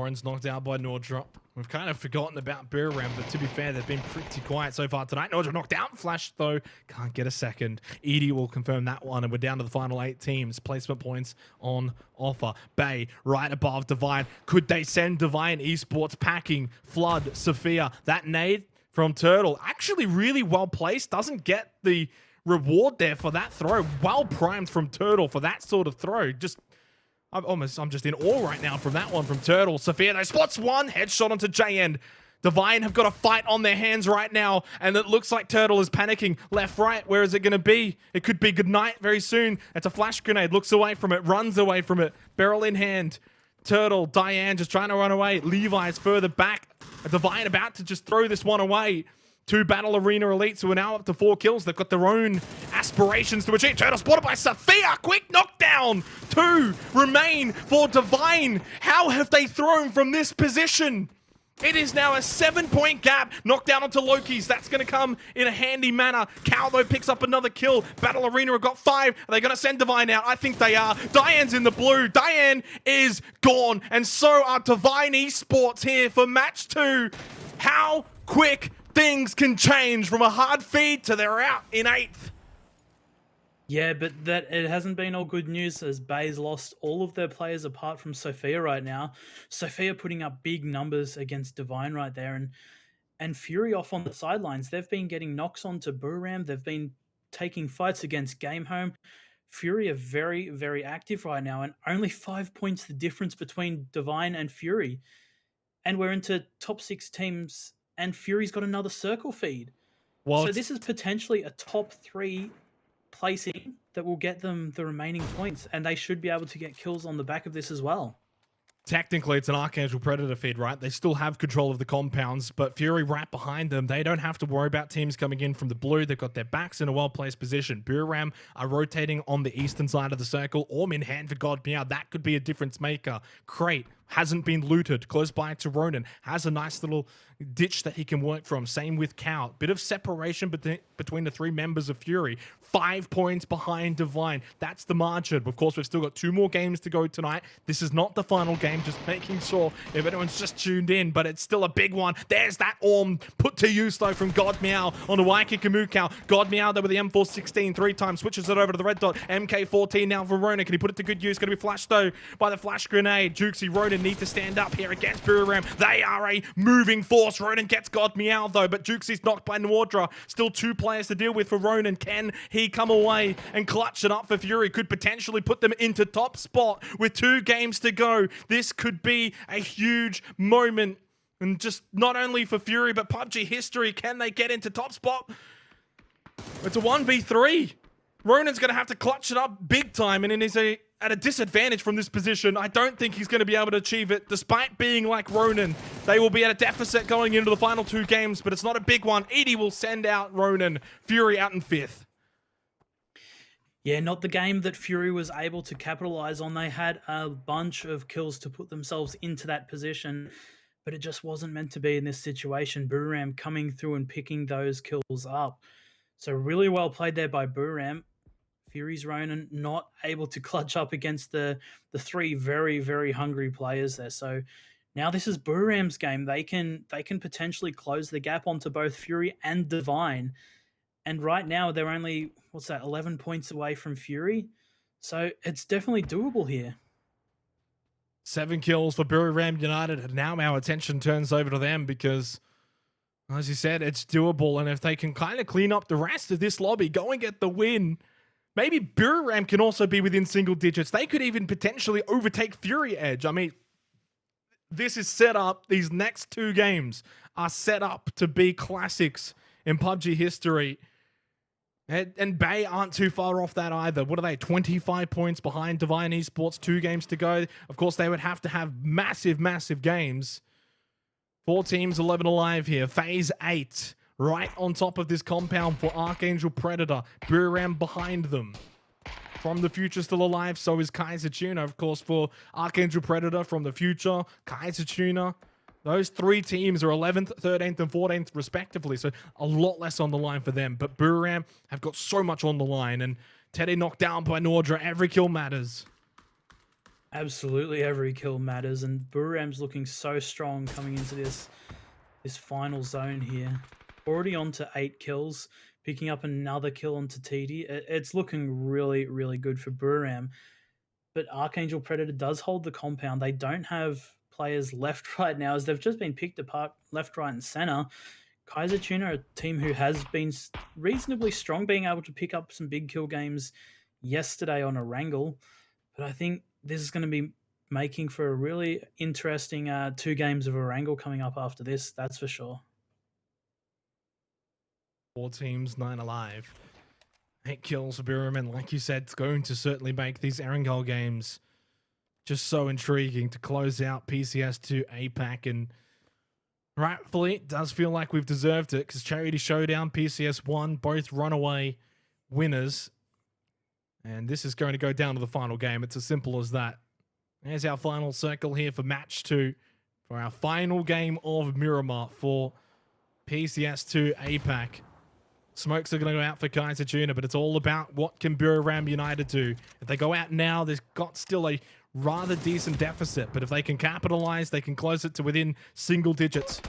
Orange knocked out by Nordrop. We've kind of forgotten about Biram, but to be fair, they've been pretty quiet so far tonight. Nordrop knocked out. Flash, though, can't get a second. Edie will confirm that one, and we're down to the final 8 teams. Placement points on offer. Bay, right above Divine. Could they send Divine Esports packing? Flood, Sophia. That nade from Turtle, actually really well placed. Doesn't get the reward there for that throw. Well primed from Turtle for that sort of throw. I'm just in awe right now from that one from Turtle. Sophia, though, spots one. Headshot onto JN. Divine have got a fight on their hands right now, and it looks like Turtle is panicking. Left, right, where is it going to be? It could be goodnight very soon. It's a flash grenade. Looks away from it, runs away from it. Barrel in hand. Turtle, Diane just trying to run away. Levi's further back. Divine about to just throw this one away. 2 Battle Arena elites who are now up to 4 kills. They've got their own aspirations to achieve. Turtle spotted by Sophia. Quick knockdown. 2 remain for Divine. How have they thrown from this position? It is now a 7-point gap. Knockdown onto Loki's. That's going to come in a handy manner. Cal, though, picks up another kill. Battle Arena have got 5. Are they going to send Divine out? I think they are. Diane's in the blue. Diane is gone. And so are Divine Esports here for match 2. How quick things can change from a hard feed to they're out in 8th. Yeah, but that it hasn't been all good news as Bay's lost all of their players apart from Sophia right now. Sophia putting up big numbers against Divine right there, and Fury off on the sidelines. They've been getting knocks onto Buram. They've been taking fights against Game Home. Fury are very, very active right now, and only 5 points the difference between Divine and Fury. And we're into top 6 teams, and Fury's got another circle feed. So this is potentially a top 3 placing that will get them the remaining points, and they should be able to get kills on the back of this as well. Technically, it's an Archangel Predator feed, right? They still have control of the compounds, but Fury right behind them. They don't have to worry about teams coming in from the blue. They've got their backs in a well-placed position. Buram are rotating on the eastern side of the circle. Orm in hand for God Meow. That could be a difference maker. Crate hasn't been looted. Close by to Ronan. Has a nice little ditch that he can work from. Same with Cow. Bit of separation between the 3 members of Fury. 5 points behind Divine. That's the margin. Of course, we've still got 2 more games to go tonight. This is not the final game. Just making sure if anyone's just tuned in, but it's still a big one. There's that Orm put to use, though, from God Meow onto Waiki Kamukau. God Meow, though, with the M416 3 times. Switches it over to the red dot. MK14 now for Ronan. Can he put it to good use? Going to be flashed, though, by the flash grenade. Jukesy, Ronan need to stand up here against Buram. They are a moving force. Ronan gets God Meow, though, but Jukesy's knocked by Nordra. Still 2 players to deal with for Ronan. Can he come away and clutch it up for Fury? Could potentially put them into top spot with 2 games to go. This could be a huge moment, and just not only for Fury, but PUBG history. Can they get into top spot? It's a 1v3. Ronan's going to have to clutch it up big time, and is at a disadvantage from this position. I don't think he's going to be able to achieve it, despite being like Ronan. They will be at a deficit going into the final 2 games, but it's not a big one. Edie will send out Ronan. Fury out in 5th. Yeah, not the game that Fury was able to capitalize on. They had a bunch of kills to put themselves into that position, but it just wasn't meant to be in this situation. Buram coming through and picking those kills up. So really well played there by Buram. Fury's Ronan not able to clutch up against the 3 very, very hungry players there. So now this is Buram's game. They can potentially close the gap onto both Fury and Divine. And right now they're only, 11 points away from Fury. So it's definitely doable here. 7 kills for Buram United, and now our attention turns over to them because, as you said, it's doable. And if they can kind of clean up the rest of this lobby, go and get the win, maybe Buram can also be within single digits. They could even potentially overtake Fury Edge. I mean, this is set up. These next 2 games are set up to be classics in PUBG history. And Bay aren't too far off that either. What are they? 25 points behind Divine Esports. 2 games to go. Of course, they would have to have massive, massive games. 4 teams, 11 alive here. Phase 8. Right on top of this compound for Archangel Predator. Buram behind them. From the future still alive, so is Kaiser Tuna, of course, for Archangel Predator from the future. Kaiser Tuna. Those 3 teams are 11th, 13th, and 14th, respectively, so a lot less on the line for them. But Buram have got so much on the line, and Teddy knocked down by Nordra. Every kill matters. Absolutely, every kill matters, and Buram's looking so strong coming into this final zone here. Already on to 8 kills, picking up another kill onto TD. It's looking really, really good for Buram. But Archangel Predator does hold the compound. They don't have players left right now, as they've just been picked apart left, right, and center. Kaiser Tuna, a team who has been reasonably strong, being able to pick up some big kill games yesterday on Erangel. But I think this is going to be making for a really interesting 2 games of Erangel coming up after this, that's for sure. 4 teams, 9 alive. 8 kills for Biram, and like you said, it's going to certainly make these Erangel games just so intriguing to close out PCS2 APAC, and rightfully, it does feel like we've deserved it, because Charity Showdown, PCS1, both runaway winners, and this is going to go down to the final game. It's as simple as that. There's our final circle here for match 2, for our final game of Miramar for PCS2 APAC. Smokes are going to go out for Kaiser Tuna, but it's all about what can Buram United do. If they go out now, they've got still a rather decent deficit, but if they can capitalize, they can close it to within single digits,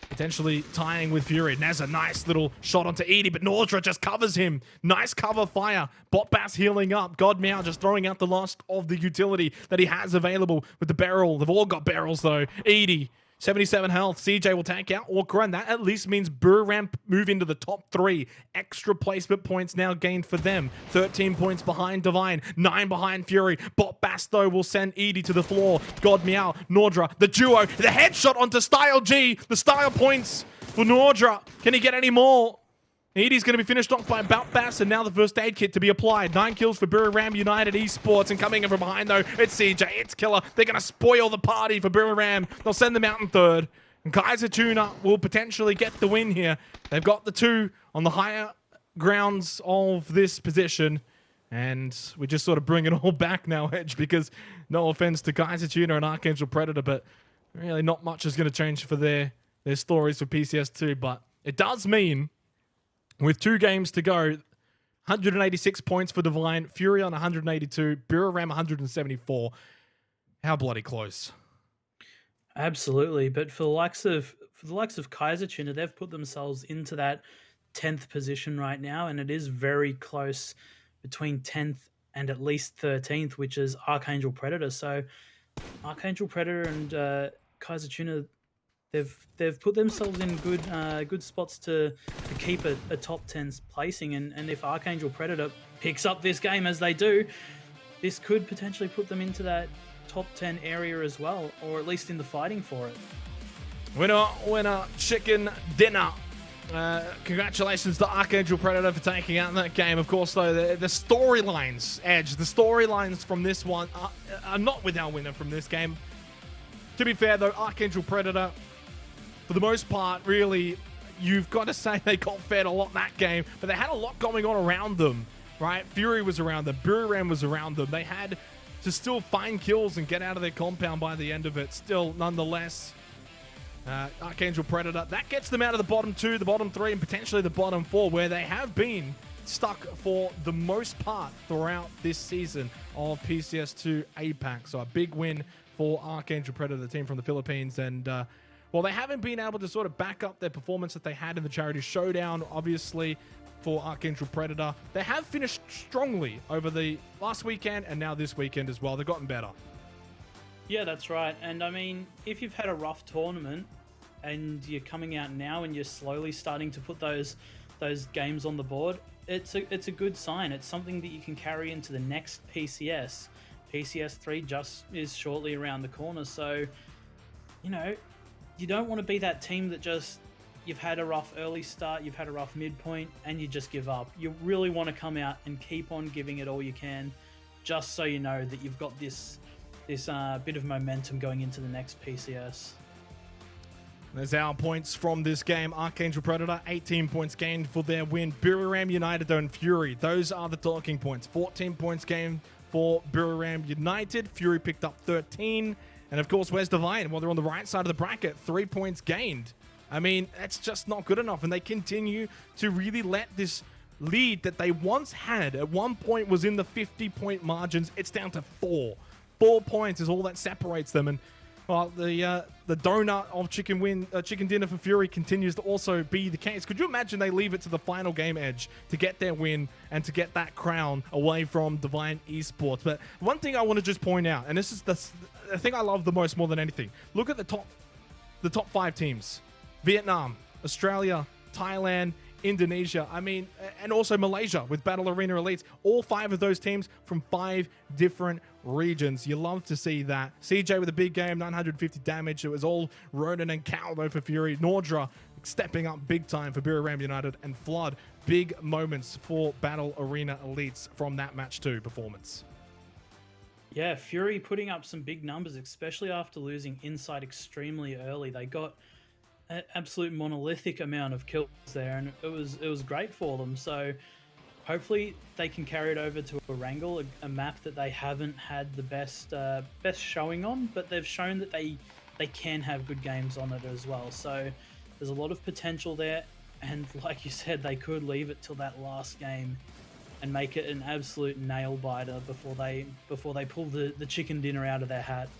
potentially tying with Fury. And there's a nice little shot onto Edie, but Nordra just covers him. Nice cover fire. Botbass healing up. God Meow just throwing out the last of the utility that he has available with the barrel. They've all got barrels though. Edie, 77 health. CJ will take out Orca, and that at least means Buram move into the top 3. Extra placement points now gained for them. 13 points behind Divine, 9 behind Fury. Botbass, though, will send Edie to the floor. God Meow, Nordra, the duo, the headshot onto Style G. The style points for Nordra. Can he get any more? Edie's going to be finished off by Botbass, and now the first aid kit to be applied. 9 kills for Miramar United Esports, and coming in from behind, though, it's CJ, it's Killer. They're going to spoil the party for Miramar. They'll send them out in 3rd, and Kaiser Tuna will potentially get the win here. They've got the 2 on the higher grounds of this position, and we just sort of bring it all back now, Edge, because no offense to Kaiser Tuna and Archangel Predator, but really not much is going to change for their stories for PCS2, but it does mean, with 2 games to go, 186 points for Divine, Fury on 182, Buram 174. How bloody close. Absolutely, but for the likes of Kaiser Tuna, they've put themselves into that 10th position right now, and it is very close between 10th and at least 13th, which is Archangel Predator. So Archangel Predator and Kaiser Tuna, they've put themselves in good spots to keep a top 10 placing, and if Archangel Predator picks up this game as they do, this could potentially put them into that top 10 area as well, or at least in the fighting for it. Winner, chicken dinner. Congratulations to Archangel Predator for taking out that game. Of course, though, the storylines, Edge, the storylines from this one are not with our winner from this game. To be fair, though, Archangel Predator, for the most part, really, you've got to say they got fed a lot that game, but they had a lot going on around them, right? Fury was around them, Buram was around them. They had to still find kills and get out of their compound by the end of it. Still, nonetheless, Archangel Predator, that gets them out of the bottom 2, the bottom 3, and potentially the bottom 4, where they have been stuck for the most part throughout this season of PCS2 APAC. So a big win for Archangel Predator, the team from the Philippines, and well, they haven't been able to sort of back up their performance that they had in the Charity Showdown, obviously, for Archangel Predator. They have finished strongly over the last weekend and now this weekend as well. They've gotten better. Yeah, that's right. And I mean, if you've had a rough tournament and you're coming out now and you're slowly starting to put those games on the board, it's a good sign. It's something that you can carry into the next PCS. PCS3 just is shortly around the corner, so, you know, you don't want to be that team that just, you've had a rough early start, you've had a rough midpoint, and you just give up. You really want to come out and keep on giving it all you can, just so you know that you've got this bit of momentum going into the next PCS. There's our points from this game. Archangel Predator, 18 points gained for their win. Miramar United and Fury, those are the talking points. 14 points gained for Miramar United. Fury picked up 13. And of course, where's Divine? Well, they're on the right side of the bracket. 3 points gained. I mean, that's just not good enough. And they continue to really let this lead that they once had at one point was in the 50-point margins. It's down to 4. 4 points is all that separates them. And well, the donut of chicken dinner for Fury continues to also be the case. Could you imagine they leave it to the final game, Edge, to get their win and to get that crown away from Divine Esports? But one thing I want to just point out, and this is the thing I love the most more than anything. Look at the top 5 teams: Vietnam, Australia, Thailand, Indonesia, and also Malaysia with Battle Arena Elites. All 5 of those teams from 5 different regions. You love to see that. CJ with a big game, 950 damage. It was all Ronan and Calvo for Fury. Nordra stepping up big time for Buriram United, and Flood, big moments for Battle Arena Elites from that match 2 performance. Yeah, Fury putting up some big numbers, especially after losing Insight extremely early. They got an absolute monolithic amount of kills there, and it was great for them. So hopefully they can carry it over to Erangel, a map that they haven't had the best showing on, but they've shown that they can have good games on it as well. So there's a lot of potential there, and like you said, they could leave it till that last game and make it an absolute nail biter before they pull the chicken dinner out of their hat.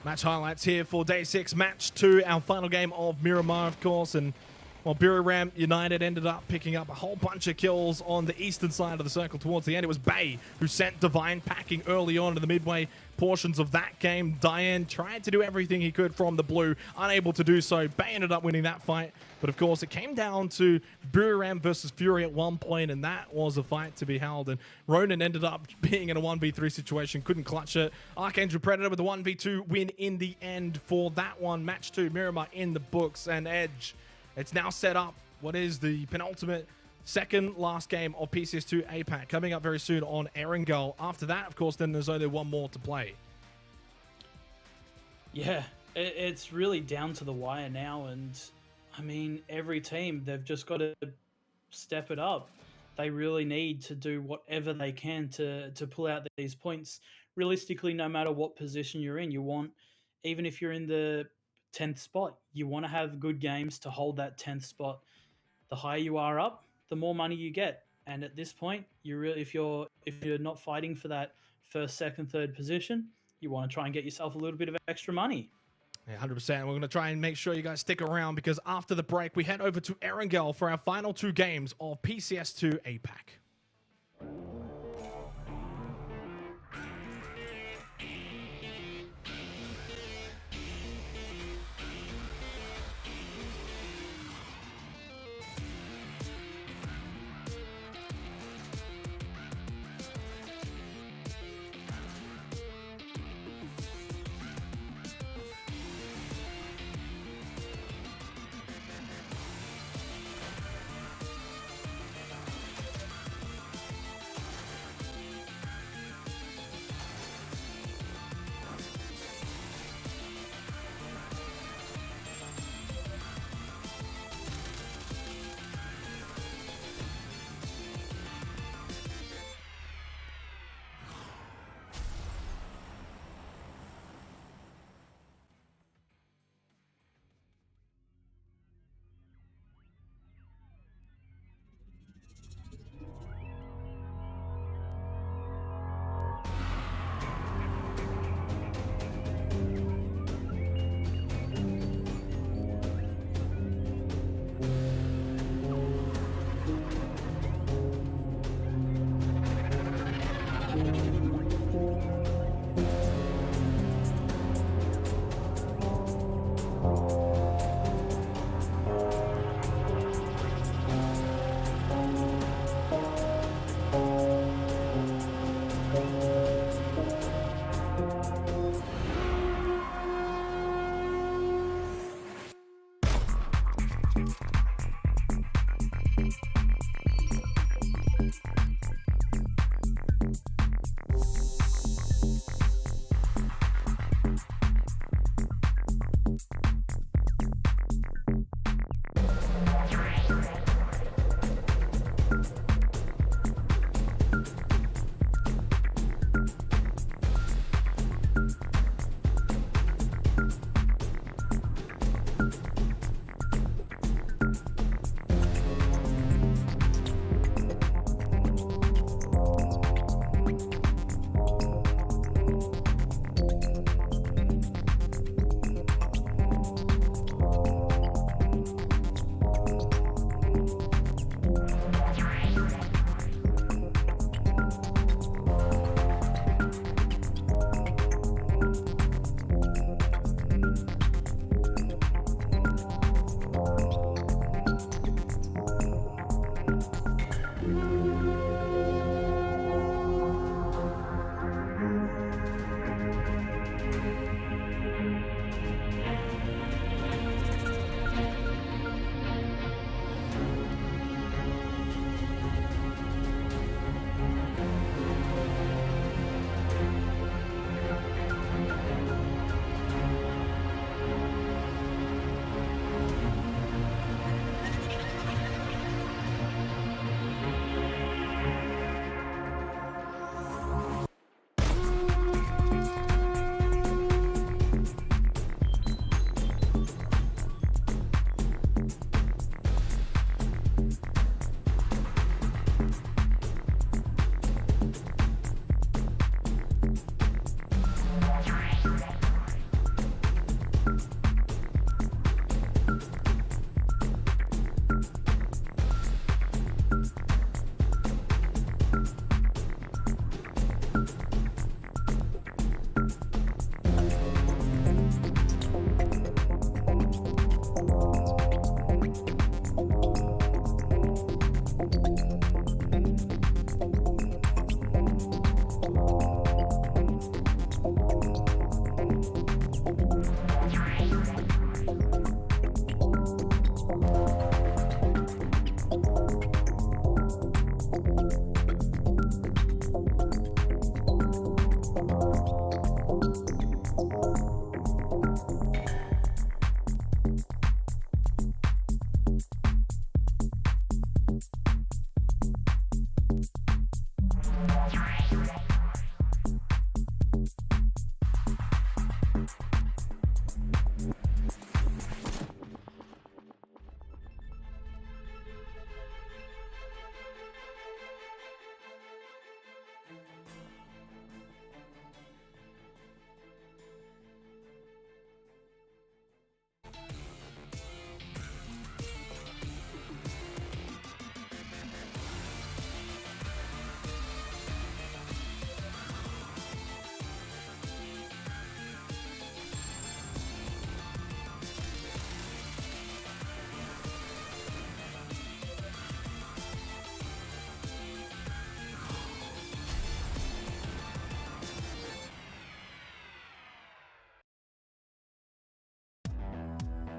Match highlights here for Day 6, Match 2, our final game of Miramar, of course. And while Buriram United ended up picking up a whole bunch of kills on the eastern side of the circle towards the end, it was Bay who sent Divine packing early on in the midway portions of that game. Diane tried to do everything he could from the blue, unable to do so. Bay ended up winning that fight, but of course it came down to Buriram versus Fury at one point, and that was a fight to be held. And Ronan ended up being in a 1v3 situation, couldn't clutch it. Archangel Predator with a 1v2 win in the end for that one. Match 2, Miramar in the books, and Edge, it's now set up what is the penultimate second last game of PCS2 APAC coming up very soon on Erangel. After that, of course, then there's only one more to play. Yeah, it's really down to the wire now, and every team, they've just got to step it up. They really need to do whatever they can to pull out these points. Realistically, no matter what position you're in, you want, even if you're in the 10th spot, you want to have good games to hold that 10th spot. The higher you are up, the more money you get. And at this point, you really, if you're not fighting for that first, second, third position, you want to try and get yourself a little bit of extra money. Yeah, 100%. We're going to try and make sure you guys stick around, because after the break, we head over to Erangel for our final 2 games of PCS2 APAC.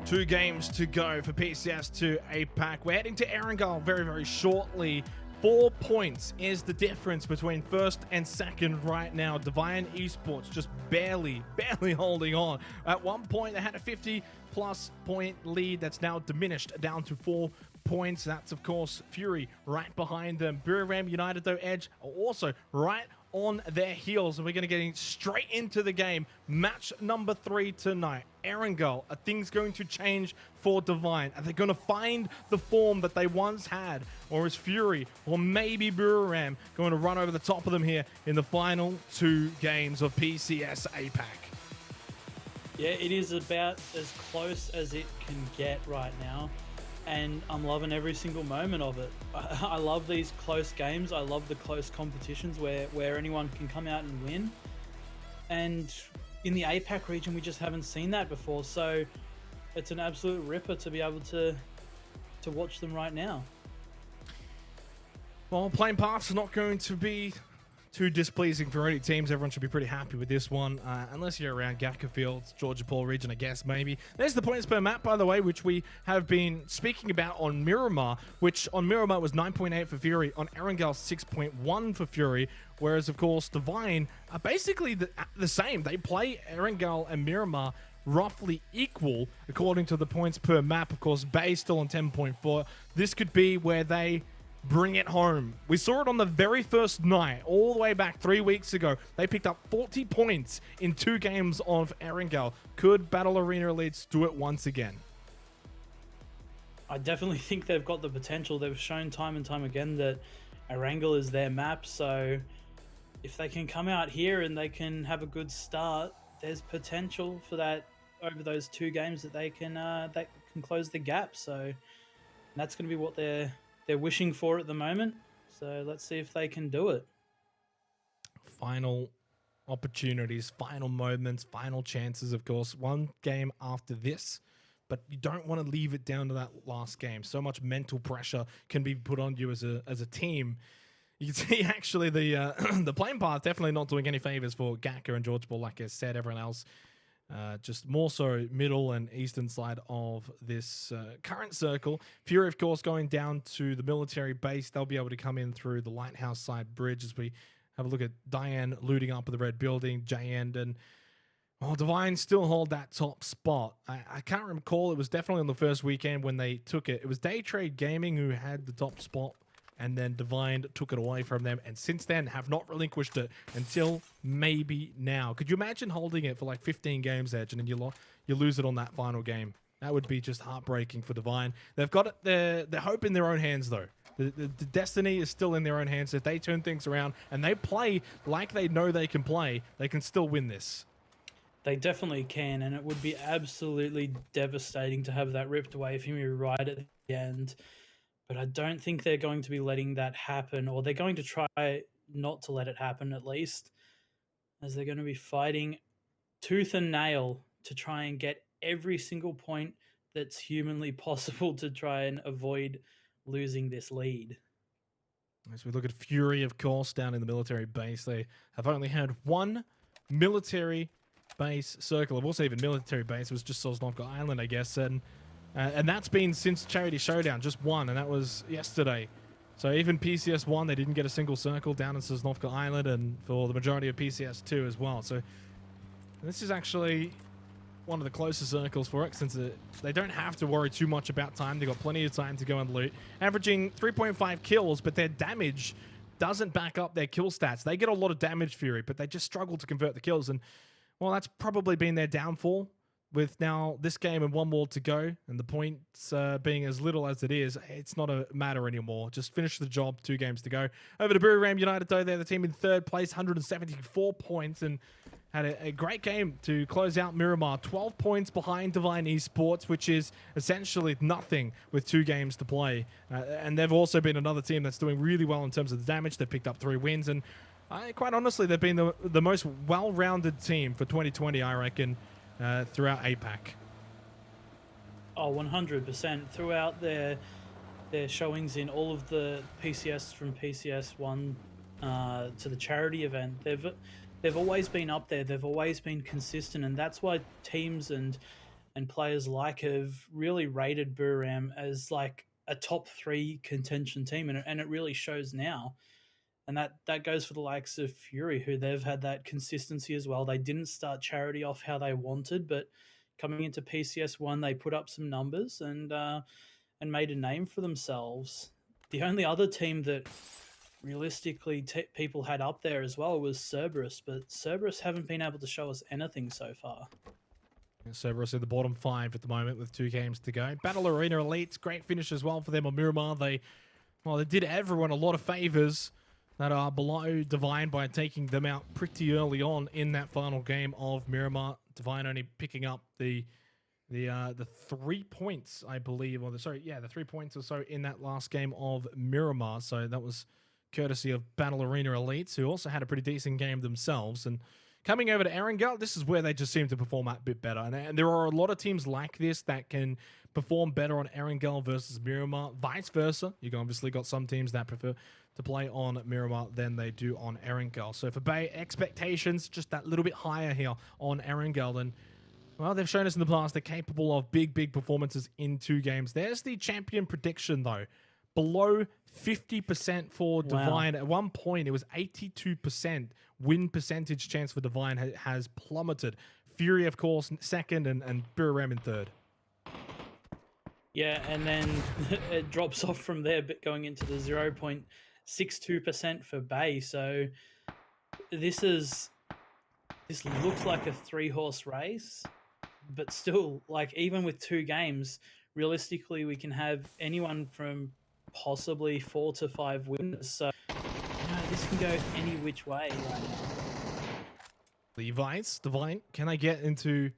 2 games to go for PCS2 APAC. We're heading to Erangel very, very shortly. 4 points is the difference between first and second right now. Divine Esports just barely holding on. At one point, they had a 50-plus point lead that's now diminished down to 4 points. That's, of course, Fury right behind them. Miramar United, though, Edge are also right on their heels, and we're going to get straight into the game. Match number 3 tonight. Erangel, are things going to change for Divine? Are they going to find the form that they once had? Or is Fury, or maybe Miramar, going to run over the top of them here in the final 2 games of PCS APAC? Yeah, it is about as close as it can get right now, and I'm loving every single moment of it. I love these close games. I love the close competitions where anyone can come out and win. And in the APAC region, we just haven't seen that before. So it's an absolute ripper to be able to watch them right now. Well, playing paths are not going to be too displeasing for any teams. Everyone should be pretty happy with this one, unless you're around Gaka Fields, Georgia Paul region, I guess, maybe. There's the points per map, by the way, which we have been speaking about on Miramar, which on Miramar was 9.8 for Fury, on Erangel 6.1 for Fury, whereas, of course, Divine are basically the same. They play Erangel and Miramar roughly equal, according to the points per map. Of course, Bay still on 10.4. This could be where they bring it home. We saw it on the very first night, all the way back 3 weeks ago. They picked up 40 points in 2 games of Erangel. Could Battle Arena Elites do it once again? I definitely think they've got the potential. They've shown time and time again that Erangel is their map, so if they can come out here and they can have a good start, there's potential for that over those 2 games that they can close the gap. So that's going to be what they're wishing for at the moment. So let's see if they can do it. Final opportunities, final moments, final chances, of course. 1 game after this, but you don't want to leave it down to that last game. So much mental pressure can be put on you as a team. You can see actually the playing path definitely not doing any favors for Gaka and George Ball. Like I said, everyone else just more so middle and eastern side of this current circle. Fury, of course, going down to the military base. They'll be able to come in through the lighthouse side bridge as we have a look at Diane looting up at the red building, Jayend, and Divine still hold that top spot. I can't recall. It was definitely on the first weekend when they took it. It was Day Trade Gaming who had the top spot, and then Divine took it away from them, and since then have not relinquished it until maybe now. Could you imagine holding it for like 15 games, Edge, and then you lose it on that final game? That would be just heartbreaking for Divine. They've got their hope in their own hands, though. The destiny is still in their own hands. If they turn things around and they play like they know they can play, they can still win this. They definitely can, and it would be absolutely devastating to have that ripped away from you right at the end. But I don't think they're going to be letting that happen, or they're going to try not to let it happen at least, as they're going to be fighting tooth and nail to try and get every single point that's humanly possible to try and avoid losing this lead. As we look at Fury, of course, down in the military base, they have only had 1 military base circle. It wasn't even military base, it was just Sosnovka Island, I guess, and that's been since Charity Showdown, just 1, and that was yesterday. So even PCS1, they didn't get a single circle down in Sosnovka Island, and for the majority of PCS2 as well. So this is actually one of the closest circles for it, since they don't have to worry too much about time. They've got plenty of time to go and loot. Averaging 3.5 kills, but their damage doesn't back up their kill stats. They get a lot of damage, Fury, but they just struggle to convert the kills, and well, that's probably been their downfall. With now this game and 1 more to go, and the points being as little as it is, it's not a matter anymore. Just finish the job, 2 games to go. Over to Miramar United, though, they're the team in 3rd place, 174 points, and had a great game to close out Miramar. 12 points behind Divine Esports, which is essentially nothing with 2 games to play. And they've also been another team that's doing really well in terms of the damage. They've picked up 3 wins, and quite honestly, they've been the most well-rounded team for 2020, I reckon, throughout APAC. Oh, 100%. Throughout their showings in all of the PCS from PCS1 to the charity event, they've always been up there. They've always been consistent, and that's why teams and and players like have really rated Buram as like a top 3 contention team, and it really shows now. And that goes for the likes of Fury, who they've had that consistency as well. They didn't start Charity off how they wanted, but coming into PCS1, they put up some numbers and made a name for themselves. The only other team that realistically people had up there as well was Cerberus, but Cerberus haven't been able to show us anything so far. Cerberus in the bottom 5 at the moment with 2 games to go. Battle Arena Elites, great finish as well for them on Miramar. They did everyone a lot of favors that are below Divine by taking them out pretty early on in that final game of Miramar. Divine only picking up the 3 points, I believe, the 3 points or so in that last game of Miramar. So that was courtesy of Battle Arena Elites, who also had a pretty decent game themselves. And coming over to Erangel, this is where they just seem to perform a bit better. And there are a lot of teams like this that can perform better on Erangel versus Miramar, vice versa. You've obviously got some teams that prefer to play on Miramar than they do on Erangel. So for Bay, expectations just that little bit higher here on Erangel. And, well, they've shown us in the past they're capable of big performances in 2 games. There's the champion prediction, though. Below 50% for Divine. Wow. At one point, it was 82% win percentage chance for Divine has plummeted. Fury, of course, second, and Buram in third. Yeah, and then it drops off from there, but going into the 0.62% for Bay. So this looks like a 3-horse race, but still, like, even with 2 games, realistically, we can have anyone from possibly 4 to 5 winners. So, this can go any which way right now. Levi's, Divine, can they get into...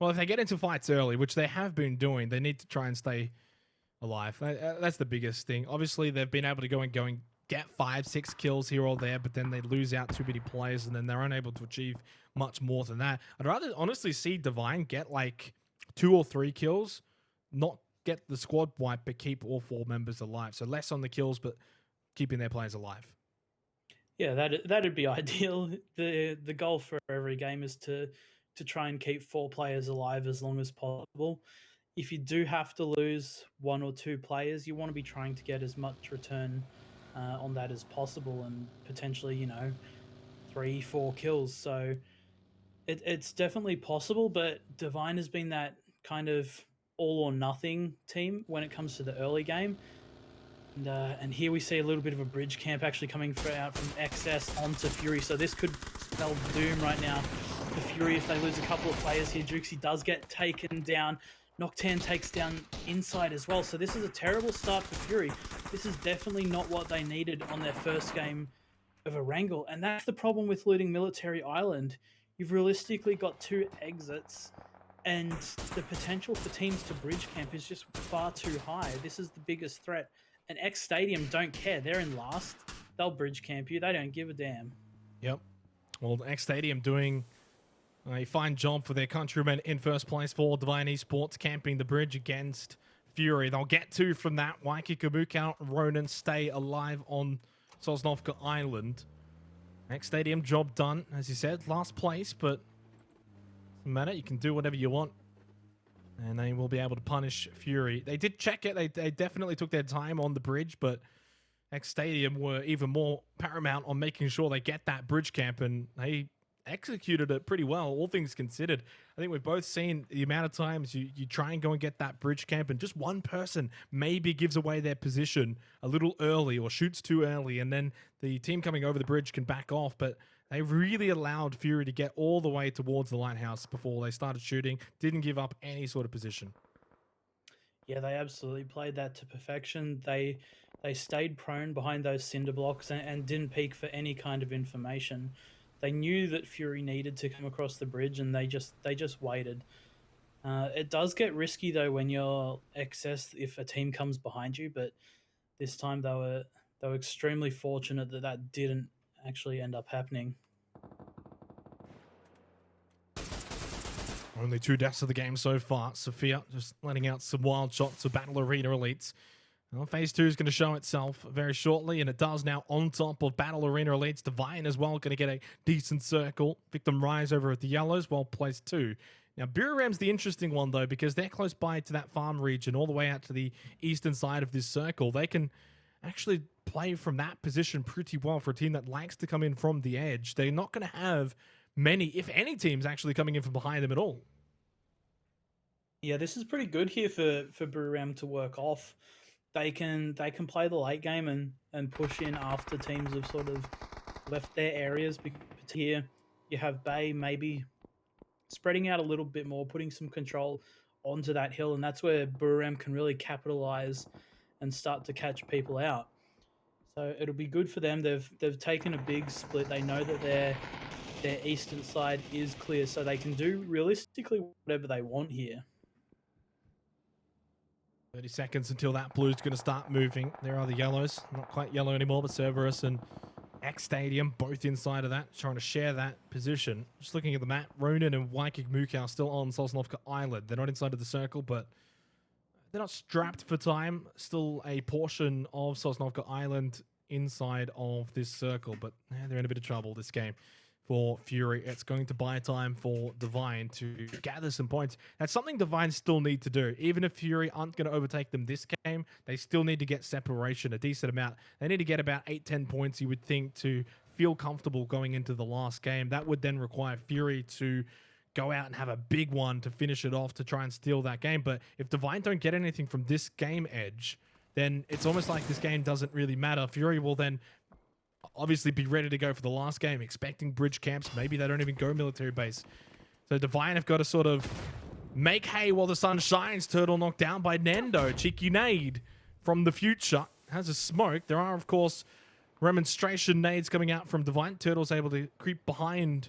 Well, if they get into fights early, which they have been doing, they need to try and stay alive. That's the biggest thing. Obviously, they've been able to go and get 5-6 kills here or there, but then they lose out too many players, and then they're unable to achieve much more than that. I'd rather honestly see Divine get like 2 or 3 kills, not get the squad wipe, but keep all 4 members alive. So less on the kills, but keeping their players alive. Yeah, that'd be ideal. The goal for every game is to try and keep 4 players alive as long as possible. If you do have to lose 1 or 2 players, you want to be trying to get as much return on that as possible, and potentially, 3-4 kills. So it's definitely possible, but Divine has been that kind of all or nothing team when it comes to the early game. And here we see a little bit of a bridge camp actually coming out from XS onto Fury. So this could spell doom right now for Fury if they lose a couple of players here. Juxi does get taken down. Nocturne takes down Inside as well. So this is a terrible start for Fury. This is definitely not what they needed on their first game of Erangel. And that's the problem with looting Military Island. You've realistically got 2 exits, and the potential for teams to bridge camp is just far too high. This is the biggest threat. And X Stadium don't care. They're in last. They'll bridge camp you. They don't give a damn. Yep. Well, X Stadium doing a fine job for their countrymen in first place for Divine Esports, camping the bridge against Fury. They'll get 2 from that. Waiki Kabuka, Ronan stay alive on Sosnovka Island. X Stadium, job done. As you said, last place, but doesn't matter. You can do whatever you want, and they will be able to punish Fury. They did check it. They definitely took their time on the bridge, but X Stadium were even more paramount on making sure they get that bridge camp, and they executed it pretty well, all things considered. I think we've both seen the amount of times you try and go and get that bridge camp, and just one person maybe gives away their position a little early or shoots too early, and then the team coming over the bridge can back off. But they really allowed Fury to get all the way towards the lighthouse before they started shooting, didn't give up any sort of position. Yeah, they absolutely played that to perfection. They stayed prone behind those cinder blocks and didn't peek for any kind of information. They knew that Fury needed to come across the bridge, and they just waited. It does get risky though when you're XS if a team comes behind you, but this time they were extremely fortunate that didn't actually end up happening. Only 2 deaths of the game so far. Sophia just letting out some wild shots of Battle Arena Elites. Well, Phase 2 is going to show itself very shortly, and it does now on top of Battle Arena Elites. Divine as well, going to get a decent circle. Victim Rise over at the Yellows, well placed too. Now, Buram's the interesting one, though, because they're close by to that farm region, all the way out to the eastern side of this circle. They can actually play from that position pretty well for a team that likes to come in from the edge. They're not going to have many, if any, teams actually coming in from behind them at all. Yeah, this is pretty good here for Buram to work off. They can play the late game and push in after teams have sort of left their areas. Because here you have Bay maybe spreading out a little bit more, putting some control onto that hill, and that's where Buram can really capitalize and start to catch people out. So it'll be good for them. They've taken a big split. They know that their eastern side is clear, so they can do realistically whatever they want here. 30 seconds until that blue's going to start moving. There are the yellows. Not quite yellow anymore, but Cerberus and X Stadium both inside of that, trying to share that position. Just looking at the map, Ronin and Waikik Mukau still on Sosnovka Island. They're not inside of the circle, but they're not strapped for time. Still a portion of Sosnovka Island inside of this circle, but they're in a bit of trouble this game. For Fury, it's going to buy time for Divine to gather some points. That's something Divine still need to do. Even if Fury aren't going to overtake them this game, they still need to get separation, a decent amount. They need to get about 8-10 points, you would think, to feel comfortable going into the last game. That would then require Fury to go out and have a big one to finish it off to try and steal that game. But if Divine don't get anything from this game edge, then it's almost like this game doesn't really matter. Fury will then obviously be ready to go for the last game, expecting bridge camps. Maybe they don't even go military base. So Divine have got to sort of make hay while the sun shines. Turtle knocked down by Nando. Cheeky nade from the future. Has a smoke. There are, of course, remonstration nades coming out from Divine. Turtle's able to creep behind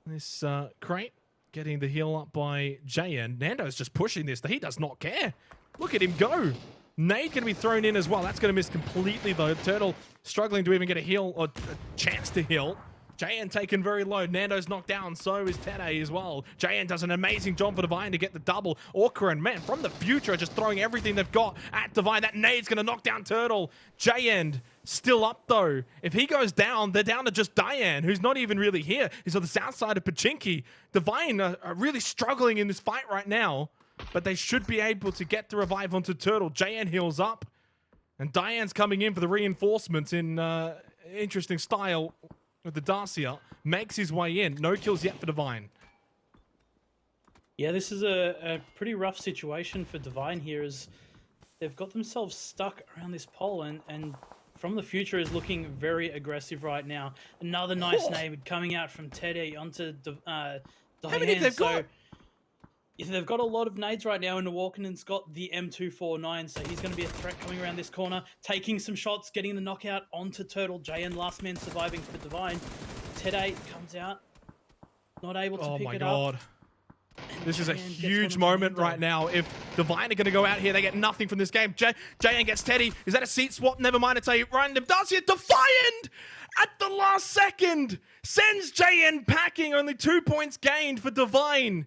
this crate. Getting the heal up by JN. Nando's just pushing this. He does not care. Look at him go. Nade going to be thrown in as well. That's going to miss completely, though. Turtle struggling to even get a heal or a chance to heal. JN taken very low. Nando's knocked down. So is Tede as well. JN does an amazing job for Divine to get the double. Orca and man from the future are just throwing everything they've got at Divine. That nade's going to knock down Turtle. JN still up, though. If he goes down, they're down to just Diane, who's not even really here. He's on the south side of Pachinki. Divine are really struggling in this fight right now. But they should be able to get the revive onto Turtle. JN heals up. And Diane's coming in for the reinforcements in interesting style with the Dacia. Makes his way in. No kills yet for Divine. Yeah, this is a pretty rough situation for Divine here, as they've got themselves stuck around this pole, and From the Future is looking very aggressive right now. Another nice nade coming out from Teddy onto Diane. How many they've got? They've got a lot of nades right now, and Walkenen's got the M249, so he's going to be a threat coming around this corner, taking some shots, getting the knockout onto Turtle. JN, last man surviving for Divine. Tede comes out, not able to pick it up. Oh my god. This is a huge moment right now. If Divine are going to go out here, they get nothing from this game. JN gets Teddy. Is that a seat swap? Never mind, it's a random. Does it? Defiant at the last second sends JN packing. Only 2 points gained for Divine.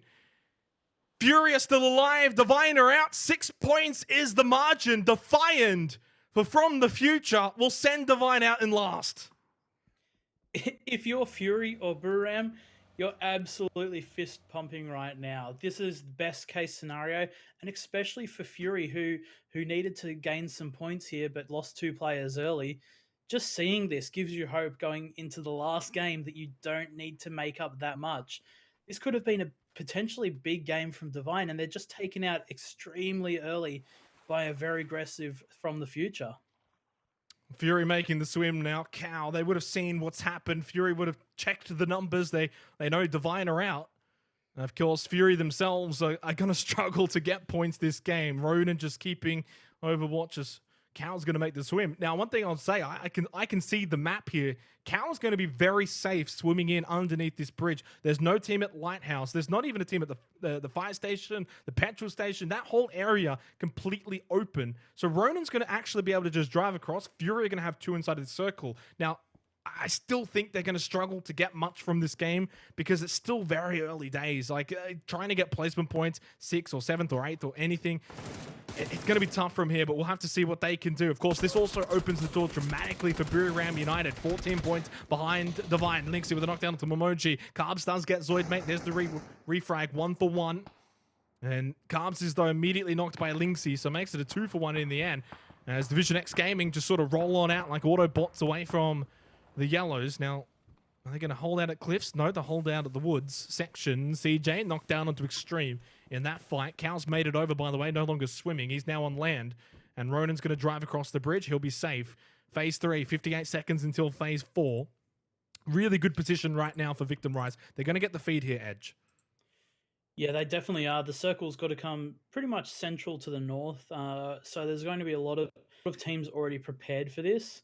Fury are still alive. Divine are out. 6 points is the margin. Defiant for From the Future will send Divine out in last. If you're Fury or Buram, you're absolutely fist pumping right now. This is the best case scenario, and especially for Fury, who needed to gain some points here but lost 2 players early. Just seeing this gives you hope going into the last game that you don't need to make up that much. This could have been a potentially big game from Divine, and they're just taken out extremely early by a very aggressive From the Future. Fury making the swim now. Cow, they would have seen what's happened. Fury would have checked the numbers. They know Divine are out. And of course, Fury themselves are going to struggle to get points this game. Ronan just keeping Overwatch's. Cow's going to make the swim. Now, one thing I'll say, I can see the map here. Cow's going to be very safe swimming in underneath this bridge. There's no team at Lighthouse. There's not even a team at the fire station, the petrol station. That whole area completely open. So Ronan's going to actually be able to just drive across. Fury are going to have 2 inside of the circle. Now, I still think they're going to struggle to get much from this game because it's still very early days. Like trying to get placement points, 6th or 7th or 8th or anything, it's going to be tough from here, but we'll have to see what they can do. Of course, this also opens the door dramatically for Buriram United. 14 points behind Divine. Linksy with a knockdown to Momoji. Carbs does get Zoid, mate. There's the refrag, 1 for 1. And Carbs is, though, immediately knocked by Linksy, so makes it a 2 for 1 in the end. As Division X Gaming just sort of roll on out like Autobots away from the Yellows. Now, are they going to hold out at Cliffs? No, they hold out at the Woods section. CJ knocked down onto Extreme in that fight. Cow's made it over, by the way, no longer swimming. He's now on land. And Ronan's going to drive across the bridge. He'll be safe. Phase 3, 58 seconds until Phase 4. Really good position right now for Victim Rise. They're going to get the feed here, Edge. Yeah, they definitely are. The circle's got to come pretty much central to the north. So there's going to be a lot of teams already prepared for this.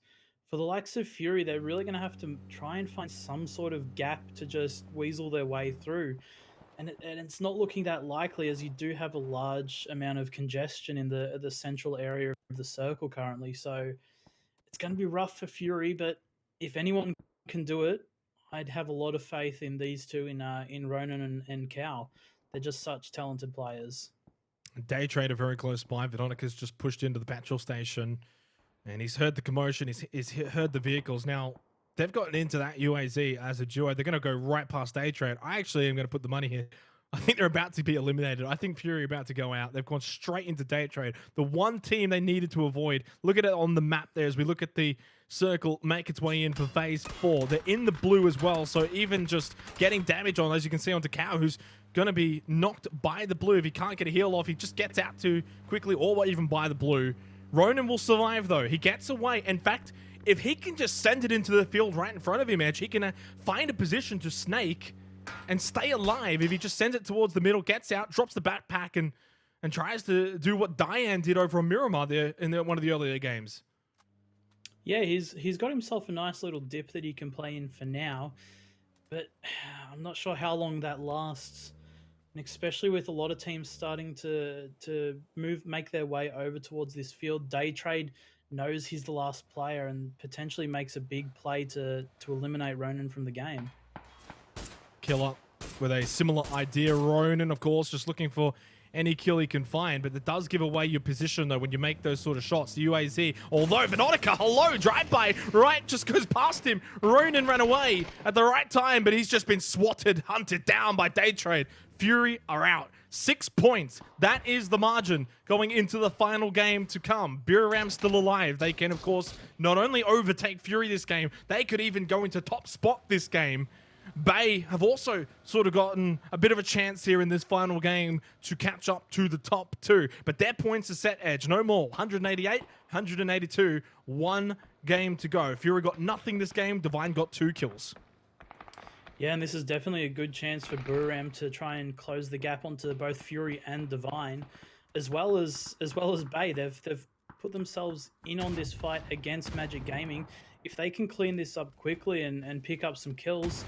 For the likes of Fury, they're really going to have to try and find some sort of gap to just weasel their way through. And it's not looking that likely, as you do have a large amount of congestion in the central area of the circle currently. So it's going to be rough for Fury, but if anyone can do it, I'd have a lot of faith in these two, in Ronan and Cal. They're just such talented players. Day Trader very close by. Veronica's just pushed into the petrol station. And he's heard the commotion, he's heard the vehicles. Now, they've gotten into that UAZ as a duo. They're going to go right past Day Trade. I actually am going to put the money here. I think they're about to be eliminated. I think Fury are about to go out. They've gone straight into Day Trade. The one team they needed to avoid. Look at it on the map there as we look at the circle make its way in for Phase 4. They're in the blue as well, so even just getting damage on, as you can see, onto Cow, who's going to be knocked by the blue. If he can't get a heal off, he just gets out too quickly, or even by the blue. Ronan will survive, though. He gets away. In fact, if he can just send it into the field right in front of him, Edge, he can find a position to snake and stay alive. If he just sends it towards the middle, gets out, drops the backpack, and tries to do what Diane did over on Miramar there in one of the earlier games. Yeah, he's got himself a nice little dip that he can play in for now, but I'm not sure how long that lasts. And especially with a lot of teams starting to make their way over towards this field, Day Trade knows he's the last player and potentially makes a big play to eliminate Ronan from the game. Killer with a similar idea. Ronan, of course, just looking for any kill he can find, but it does give away your position, though, when you make those sort of shots. The UAZ, although Veronica, hello, drive-by, right, just goes past him. Ronan ran away at the right time, but he's just been swatted, hunted down by Day Trade. Fury are out. 6 points. That is the margin going into the final game to come. Buriram still alive. They can, of course, not only overtake Fury this game, they could even go into top spot this game. Bay have also sort of gotten a bit of a chance here in this final game to catch up to the top two. But their points are set, Edge. No more. 188, 182. 1 game to go. Fury got nothing this game. Divine got 2 kills. Yeah, and this is definitely a good chance for Buriram to try and close the gap onto both Fury and Divine, as well as Bay. They've put themselves in on this fight against Magic Gaming. If they can clean this up quickly and pick up some kills,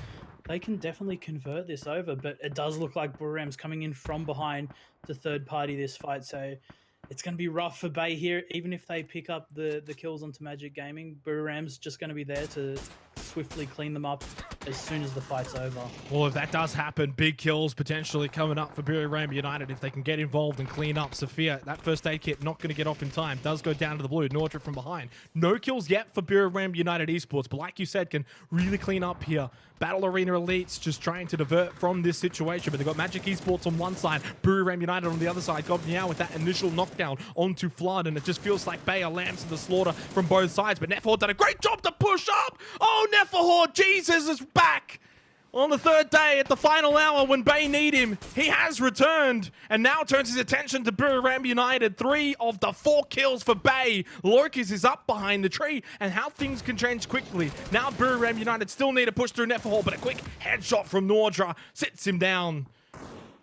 they can definitely convert this over. But it does look like Buriram's coming in from behind to third party this fight, so it's going to be rough for Bay here. Even if they pick up the kills onto Magic Gaming, Buriram's just going to be there to swiftly clean them up as soon as the fight's over. Well, if that does happen, big kills potentially coming up for Buriram United if they can get involved and clean up. Sophia, that first aid kit not going to get off in time. Does go down to the blue. Nordra from behind. No kills yet for Buriram United Esports, but like you said, can really clean up here. Battle Arena Elites just trying to divert from this situation, but they've got Magic Esports on one side, Buriram United on the other side. Gobniao with that initial knockdown onto Flood, and it just feels like Bay are lambs to the slaughter from both sides, but Nefahor done a great job to push up. Oh, Nefahor, Jesus is back on the third day at the final hour when Bay need him. He has returned and now turns his attention to Buriram United. 3 of the 4 kills for Bay. Locus is up behind the tree, and how things can change quickly. Now Buriram United still need to push through Nefahor, but a quick headshot from Nordra sits him down.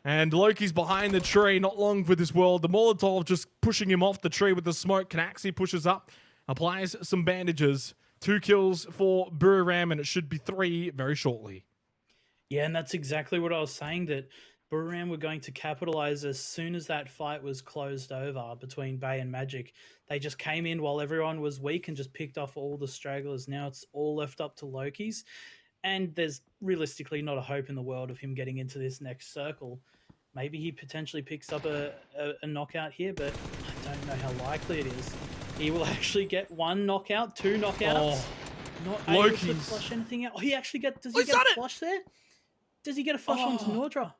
And Loki's behind the tree, not long for this world. The Molotov just pushing him off the tree with the smoke. Canaxi pushes up, applies some bandages. 2 kills for Buriram, and it should be 3 very shortly. Yeah, and that's exactly what I was saying, that Buriram were going to capitalize as soon as that fight was closed over between Bay and Magic. They just came in while everyone was weak and just picked off all the stragglers. Now it's all left up to Loki's. And there's realistically not a hope in the world of him getting into this next circle. Maybe he potentially picks up a knockout here, but I don't know how likely it is. He will actually get 1 knockout, 2 knockouts. Not able to flush anything out. Oh, he actually does he get a flush there? Does he get a flush onto Nordra?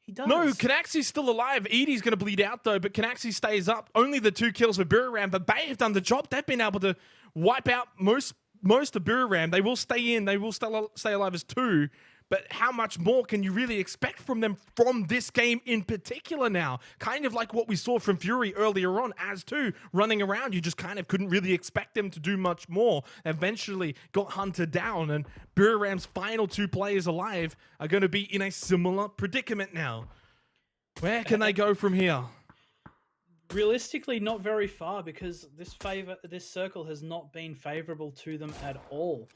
He does. No, Canaxi's still alive. Edie's going to bleed out, though, but Canaxi stays up. Only the 2 kills for Buriram, but Bay have done the job. They've been able to wipe out most of Buriram. They will stay in. They will stay alive as 2. But how much more can you really expect from them from this game in particular now? Kind of like what we saw from Fury earlier on as 2 running around. You just kind of couldn't really expect them to do much more. Eventually got hunted down, and Buriram's final 2 players alive are going to be in a similar predicament now. Where can they go from here? Realistically, not very far, because this circle has not been favorable to them at all.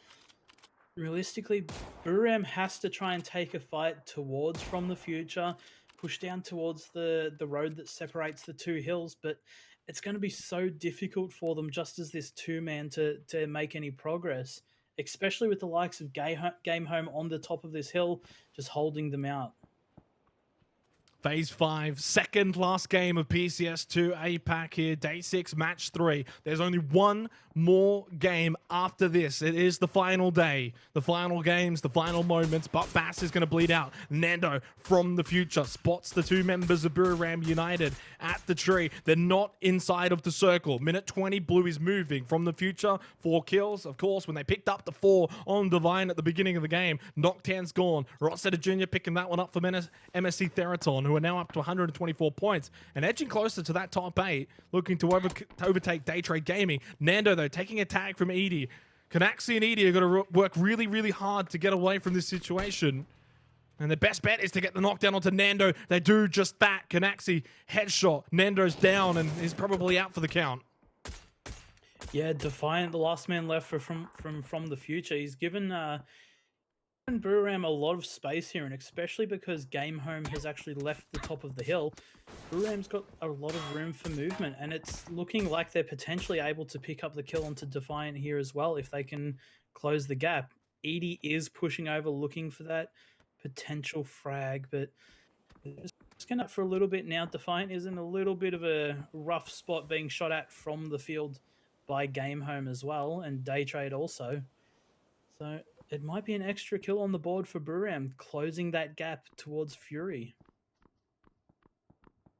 Realistically, Buriram has to try and take a fight towards From the Future, push down towards the road that separates the 2 hills, but it's going to be so difficult for them just as this 2-man to make any progress, especially with the likes of Game Home on the top of this hill, just holding them out. Phase 5, second last game of PCS2 APAC here. Day 6, match 3. There's only one more game after this. It is the final day. The final games, the final moments, but Bass is going to bleed out. Nando from the future spots the 2 members of Buriram United at the tree. They're not inside of the circle. Minute 20, Blue is moving from the future. 4 kills, of course, when they picked up the 4 on Divine at the beginning of the game. Noctan's gone. Rossetta Jr. picking that one up for MSC Theraton, who are now up to 124 points and edging closer to that top 8, looking to overtake Daytrade Gaming. Nando, though, taking a tag from Edie. Canaxi and Edie are going to work really, really hard to get away from this situation. And the best bet is to get the knockdown onto Nando. They do just that. Canaxi, headshot. Nando's down and is probably out for the count. Yeah, Defiant, the last man left from the future. He's given Buriram a lot of space here, and especially because Game Home has actually left the top of the hill, Buriram's got a lot of room for movement, and it's looking like they're potentially able to pick up the kill onto Defiant here as well if they can close the gap. Edie is pushing over, looking for that potential frag, but it's going up for a little bit now. Defiant is in a little bit of a rough spot, being shot at from the field by Game Home as well, and Daytrade also. So it might be an extra kill on the board for Buriram, closing that gap towards Fury.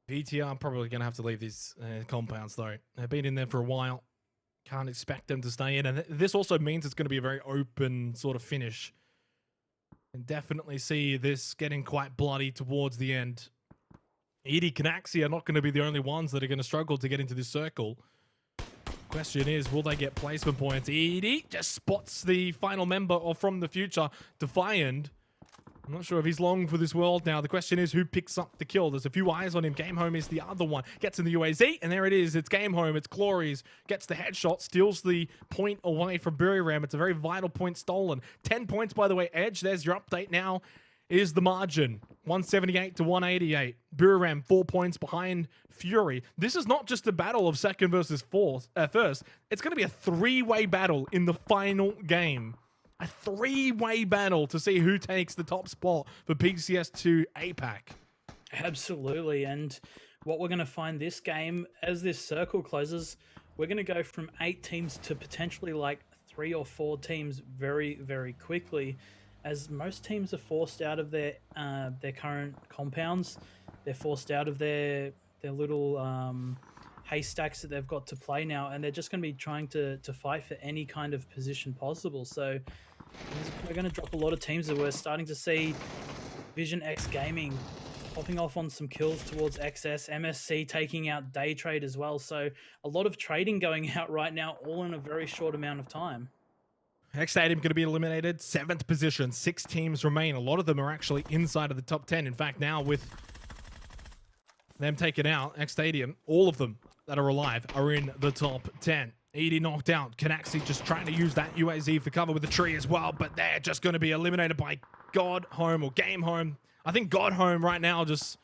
VTR probably going to have to leave these compounds, though. They've been in there for a while. Can't expect them to stay in. And this also means it's going to be a very open sort of finish. And definitely see this getting quite bloody towards the end. Edie Canaxi are not going to be the only ones that are going to struggle to get into this circle. Question is, will they get placement points? Edie just spots the final member of From the Future, Defiant. I'm not sure if he's long for this world now. The question is, who picks up the kill? There's a few eyes on him. Game Home is the other one. Gets in the UAZ, and there it is. It's Game Home. It's Glories. Gets the headshot, steals the point away from Buriram. It's a very vital point stolen. 10 points, by the way, Edge. There's your update now. Is the margin 178 to 188. Buriram 4 points behind Fury. This is not just a battle of second versus first. It's going to be a 3-way battle in the final game. A 3-way battle to see who takes the top spot for PCS2 APAC. Absolutely, and what we're going to find this game, as this circle closes, we're going to go from 8 teams to potentially like 3 or 4 teams very, very quickly, as most teams are forced out of their current compounds. They're forced out of their little haystacks that they've got to play now, and they're just going to be trying to fight for any kind of position possible. So we're going to drop a lot of teams that we're starting to see. Vision X Gaming popping off on some kills towards XS, MSC taking out Daytrade as well. So a lot of trading going out right now, all in a very short amount of time. X Stadium going to be eliminated. 7th position. 6 teams remain. A lot of them are actually inside of the top 10. In fact, now with them taken out, X Stadium, all of them that are alive are in the top 10. Edie knocked out. Canaxi just trying to use that UAZ for cover with the tree as well, but they're just going to be eliminated by God Home or Game Home. I think God Home right now just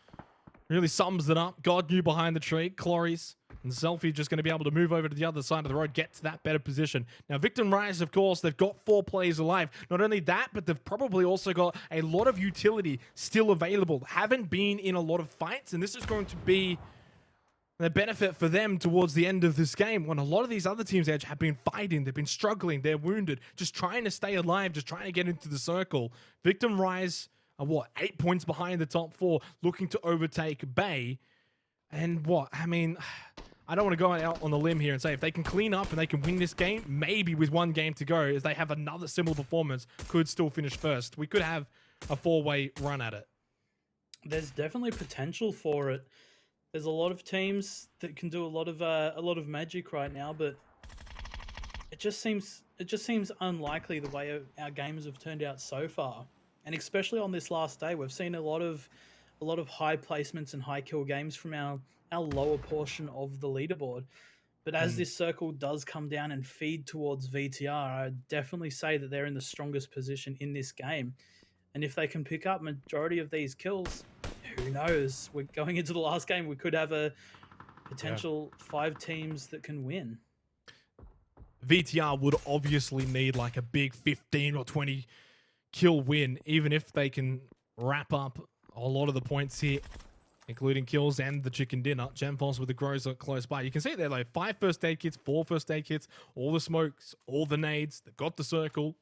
really sums it up. God knew behind the tree. Cloris and Selfie just going to be able to move over to the other side of the road, get to that better position. Now, Victim Rise, of course, they've got 4 players alive. Not only that, but they've probably also got a lot of utility still available. Haven't been in a lot of fights, and this is going to be the benefit for them towards the end of this game, when a lot of these other teams, Edge, have been fighting, they've been struggling, they're wounded, just trying to stay alive, just trying to get into the circle. Victim Rise are, 8 points behind the top 4, looking to overtake Bay. And I mean, I don't want to go out on the limb here and say if they can clean up and they can win this game, maybe with 1 game to go, as they have another similar performance, could still finish first. We could have a 4-way run at it. There's definitely potential for it. There's a lot of teams that can do a lot of magic right now, but it just seems unlikely the way our games have turned out so far. And especially on this last day, we've seen a lot of high placements and high kill games from our lower portion of the leaderboard. But as this circle does come down and feed towards VTR, I'd definitely say that they're in the strongest position in this game. And if they can pick up majority of these kills, who knows? We're going into the last game. We could have a potential 5 teams that can win. VTR would obviously need like a big 15 or 20 kill win, even if they can wrap up a lot of the points here, including kills and the chicken dinner. GenForce with the grows close by. You can see there, like 5 first aid kits, 4 first aid kits, all the smokes, all the nades. They've got the circle.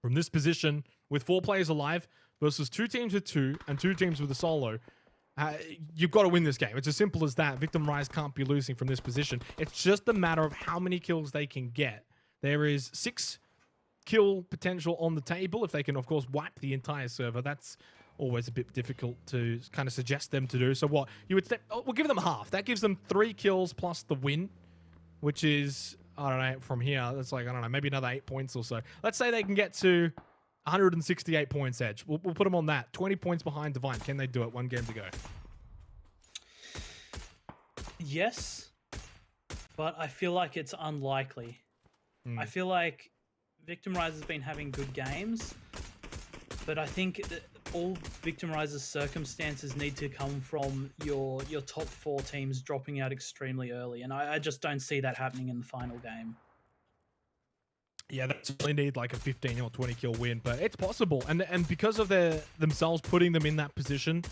From this position, with 4 players alive versus 2 teams with 2 and 2 teams with a solo, you've got to win this game. It's as simple as that. Victim Rise can't be losing from this position. It's just a matter of how many kills they can get. There is 6 kill potential on the table if they can, of course, wipe the entire server. That's always a bit difficult to kind of suggest them to do. So what you would think, we'll give them half. That gives them 3 kills plus the win, which is, I don't know, from here, that's like, I don't know, maybe another 8 points or so. Let's say they can get to 168 points, Edge. We'll put them on that. 20 points behind Divine. Can they do it? 1 game to go. Yes, but I feel like it's unlikely. I feel like Victim Rise has been having good games, but I think that all Victim Rise's circumstances need to come from your top 4 teams dropping out extremely early, and I just don't see that happening in the final game. Yeah, they certainly need like a 15 or 20 kill win, but it's possible. And because of themselves putting them in that position,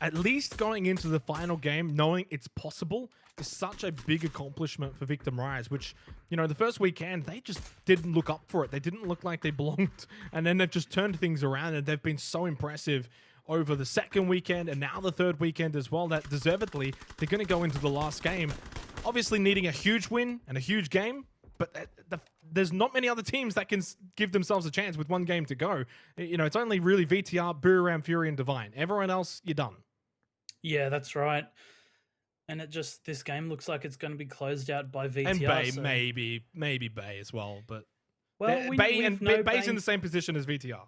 at least going into the final game, knowing it's possible is such a big accomplishment for Victim Rise, which, you know, the first weekend, they just didn't look up for it. They didn't look like they belonged. And then they've just turned things around, and they've been so impressive over the second weekend and now the third weekend as well, that deservedly, they're going to go into the last game, obviously needing a huge win and a huge game. But there's not many other teams that can give themselves a chance with 1 game to go. You know, it's only really VTR, Buriram, Fury, and Divine. Everyone else, you're done. Yeah, that's right. And this game looks like it's going to be closed out by VTR. And Bay, so... maybe Bay as well. But Bay's in the same position as VTR.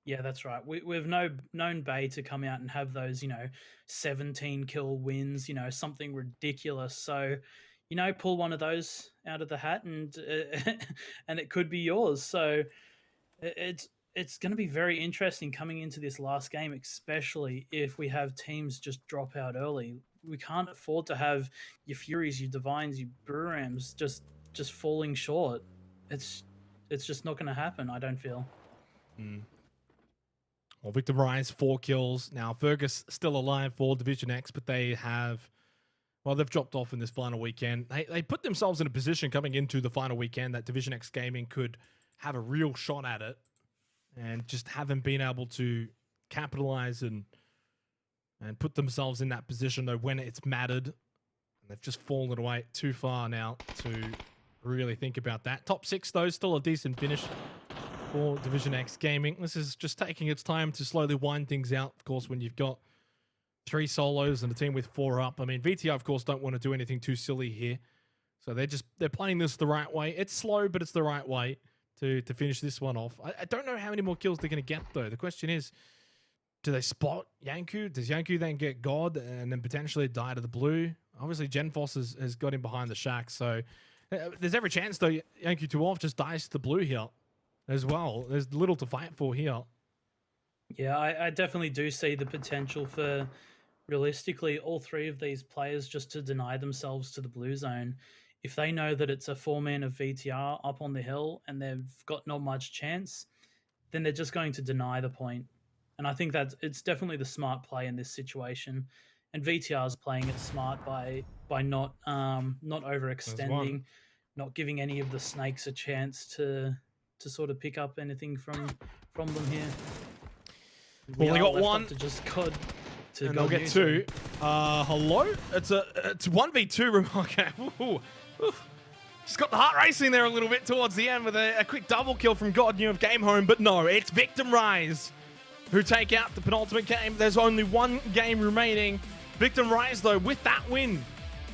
Yeah, that's right. We've known Bay to come out and have those, 17 kill wins, something ridiculous. So, pull one of those out of the hat and and it could be yours. So it's going to be very interesting coming into this last game, especially if we have teams just drop out early. We can't afford to have your Furies, your Divines, your Burams just falling short. It's just not going to happen, I don't feel. Well, Victim Rise, 4 kills. Now, Fergus still alive for Division X, but they've dropped off in this final weekend. They put themselves in a position coming into the final weekend that Division X Gaming could have a real shot at it, and just haven't been able to capitalize and put themselves in that position, though, when it's mattered. And they've just fallen away too far now to really think about that. Top 6, though, still a decent finish for Division X Gaming. This is just taking its time to slowly wind things out, of course, when you've got 3 solos and a team with 4 up. I mean, VTR, of course, don't want to do anything too silly here. So they're playing this the right way. It's slow, but it's the right way to finish this one off. I don't know how many more kills they're going to get, though. The question is, do they spot Yanku? Does Yanku then get God and then potentially die to the blue? Obviously, GenForce has got him behind the shack. So there's every chance, though, Yanku 2 off just dies to the blue here as well. There's little to fight for here. Yeah, I definitely do see the potential for, realistically, all three of these players just to deny themselves to the blue zone. If they know that it's a 4-man of VTR up on the hill and they've got not much chance, then they're just going to deny the point. And I think that it's definitely the smart play in this situation. And VTR is playing it smart by not overextending, not giving any of the snakes a chance to sort of pick up anything from them here. Well, they got one. To just God. To and they'll get two. Hello? It's 1v2. Okay. Ooh. Just got the heart racing there a little bit towards the end with a quick double kill from God Knew of Game Home, but no, it's Victim Rise who take out the penultimate game. There's only one game remaining. Victim Rise, though, with that win,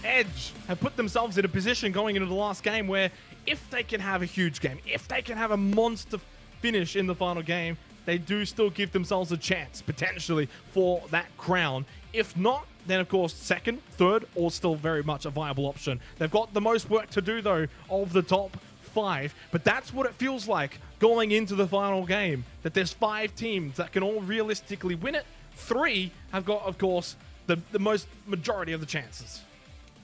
Edge have put themselves in a position going into the last game where if they can have a huge game, if they can have a monster finish in the final game, they do still give themselves a chance, potentially, for that crown. If not, then of course second, third, or still very much a viable option. They've got the most work to do though of the top 5, but that's what it feels like going into the final game, that there's 5 teams that can all realistically win it. 3 have got, of course, the most majority of the chances.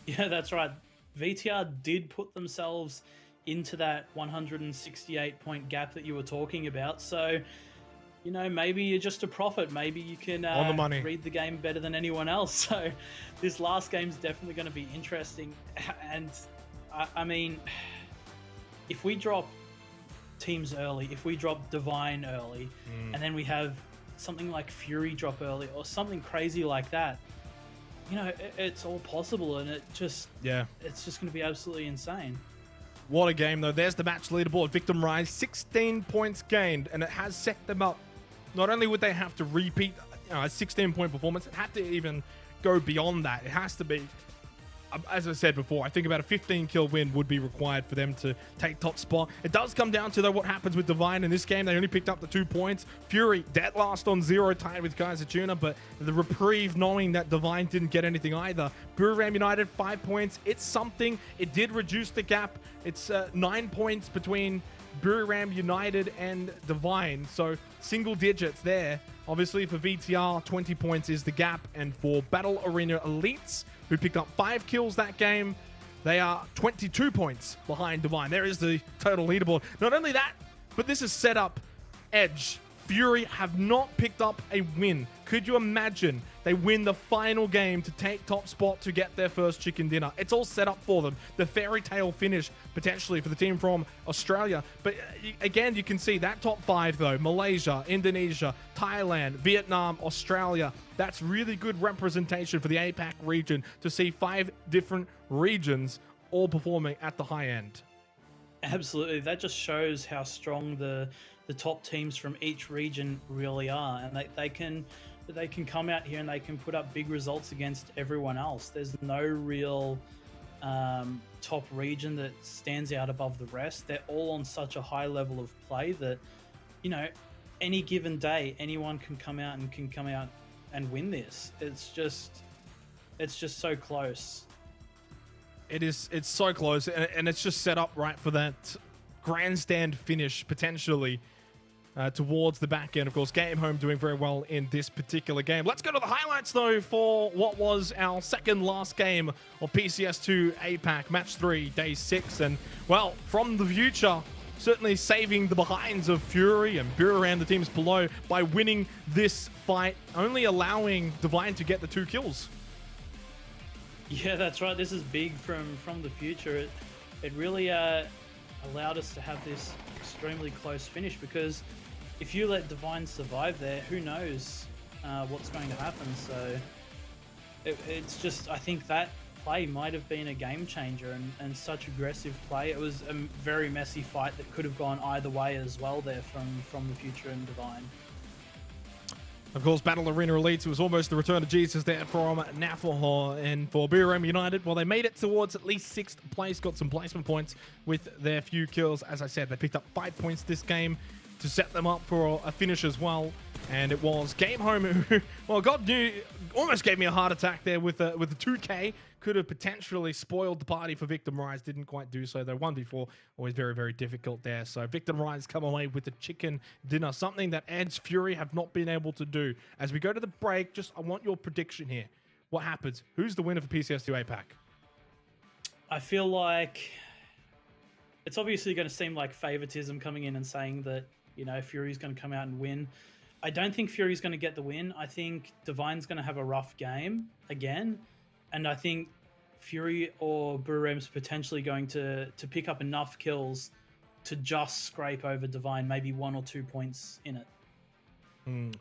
Yeah, that's right. VTR did put themselves into that 168 point gap that you were talking about, so you know, maybe you're just a prophet. Maybe you can on the money. Read the game better than anyone else. So this last game's definitely going to be interesting. And I mean, if we drop teams early, if we drop Divine early, and then we have something like Fury drop early or something crazy like that, you know, it's all possible, and it's just going to be absolutely insane. What a game, though. There's the match leaderboard. Victim Rise, 16 points gained, and it has set them up. Not only would they have to repeat a 16-point performance, it had to even go beyond that. It has to be, as I said before, I think about a 15-kill win would be required for them to take top spot. It does come down to, though, what happens with Divine in this game. They only picked up the 2 points. Fury, dead last on 0, tied with Kaiser Tuna, but the reprieve knowing that Divine didn't get anything either. Buriram United, 5 points. It's something. It did reduce the gap. It's 9 points between Buriram United and Divine, so single digits there. Obviously for VTR, 20 points is the gap, and for Battle Arena Elites, who picked up 5 kills that game, they are 22 points behind Divine. There is the total leaderboard. Not only that, but this is set up. Edge, Fury have not picked up a win. Could you imagine they win the final game to take top spot to get their first chicken dinner? It's all set up for them. The fairy tale finish, potentially, for the team from Australia. But again, you can see that top 5, though. Malaysia, Indonesia, Thailand, Vietnam, Australia. That's really good representation for the APAC region to see 5 different regions all performing at the high end. Absolutely. That just shows how strong the top teams from each region really are, and they can come out here and they can put up big results against everyone else. There's no real top region that stands out above the rest. They're all on such a high level of play that, you know, any given day anyone can come out and win this. It's just so close. It's so close, and it's just set up right for that grandstand finish potentially towards the back end. Of course, Game Home doing very well in this particular game. Let's go to the highlights, though, for what was our second last game of PCS2 APAC, Match 3, Day 6. And, well, from the future, certainly saving the behinds of Fury and Buriram, the teams below, by winning this fight, only allowing Divine to get the 2 kills. Yeah, that's right. This is big from the future. It really allowed us to have this extremely close finish, because if you let Divine survive there, who knows what's going to happen. So it's just, I think that play might have been a game changer, and such aggressive play. It was a very messy fight that could have gone either way as well there from the future and Divine. Of course, Battle Arena Elites, it was almost the return of Jesus there from Nafaho. And for Buriram United, well, they made it towards at least 6th place, got some placement points with their few kills. As I said, they picked up 5 points this game. to set them up for a finish as well. And it was Game Home who, well, almost gave me a heart attack there with the 2K. Could have potentially spoiled the party for Victim Rise. Didn't quite do so, though. 1v4, always very, very difficult there. So Victim Rise come away with the chicken dinner, something that Ed's Fury have not been able to do. As we go to the break, I want your prediction here. What happens? Who's the winner for PCS2 APAC? I feel like it's obviously going to seem like favoritism coming in and saying that, you know, Fury's going to come out and win. I don't think Fury's going to get the win. I think Divine's going to have a rough game again. And I think Fury or Burem's potentially going to pick up enough kills to just scrape over Divine, maybe 1 or 2 points in it.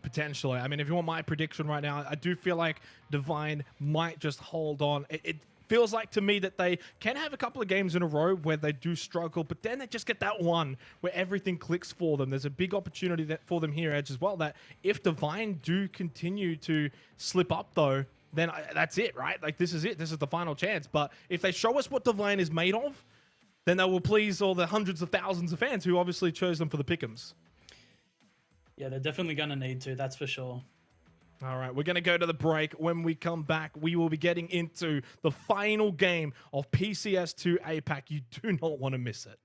Potentially. I mean, if you want my prediction right now, I do feel like Divine might just hold on. It feels like to me that they can have a couple of games in a row where they do struggle, but then they just get that one where everything clicks for them. There's a big opportunity for them here, Edge, as well, that if Divine do continue to slip up, though, then that's it, right? Like, this is it. This is the final chance. But if they show us what Divine is made of, then they will please all the hundreds of thousands of fans who obviously chose them for the pick'ems. Yeah, they're definitely going to need to, that's for sure. All right, we're going to go to the break. When we come back, we will be getting into the final game of PCS2 APAC. You do not want to miss it.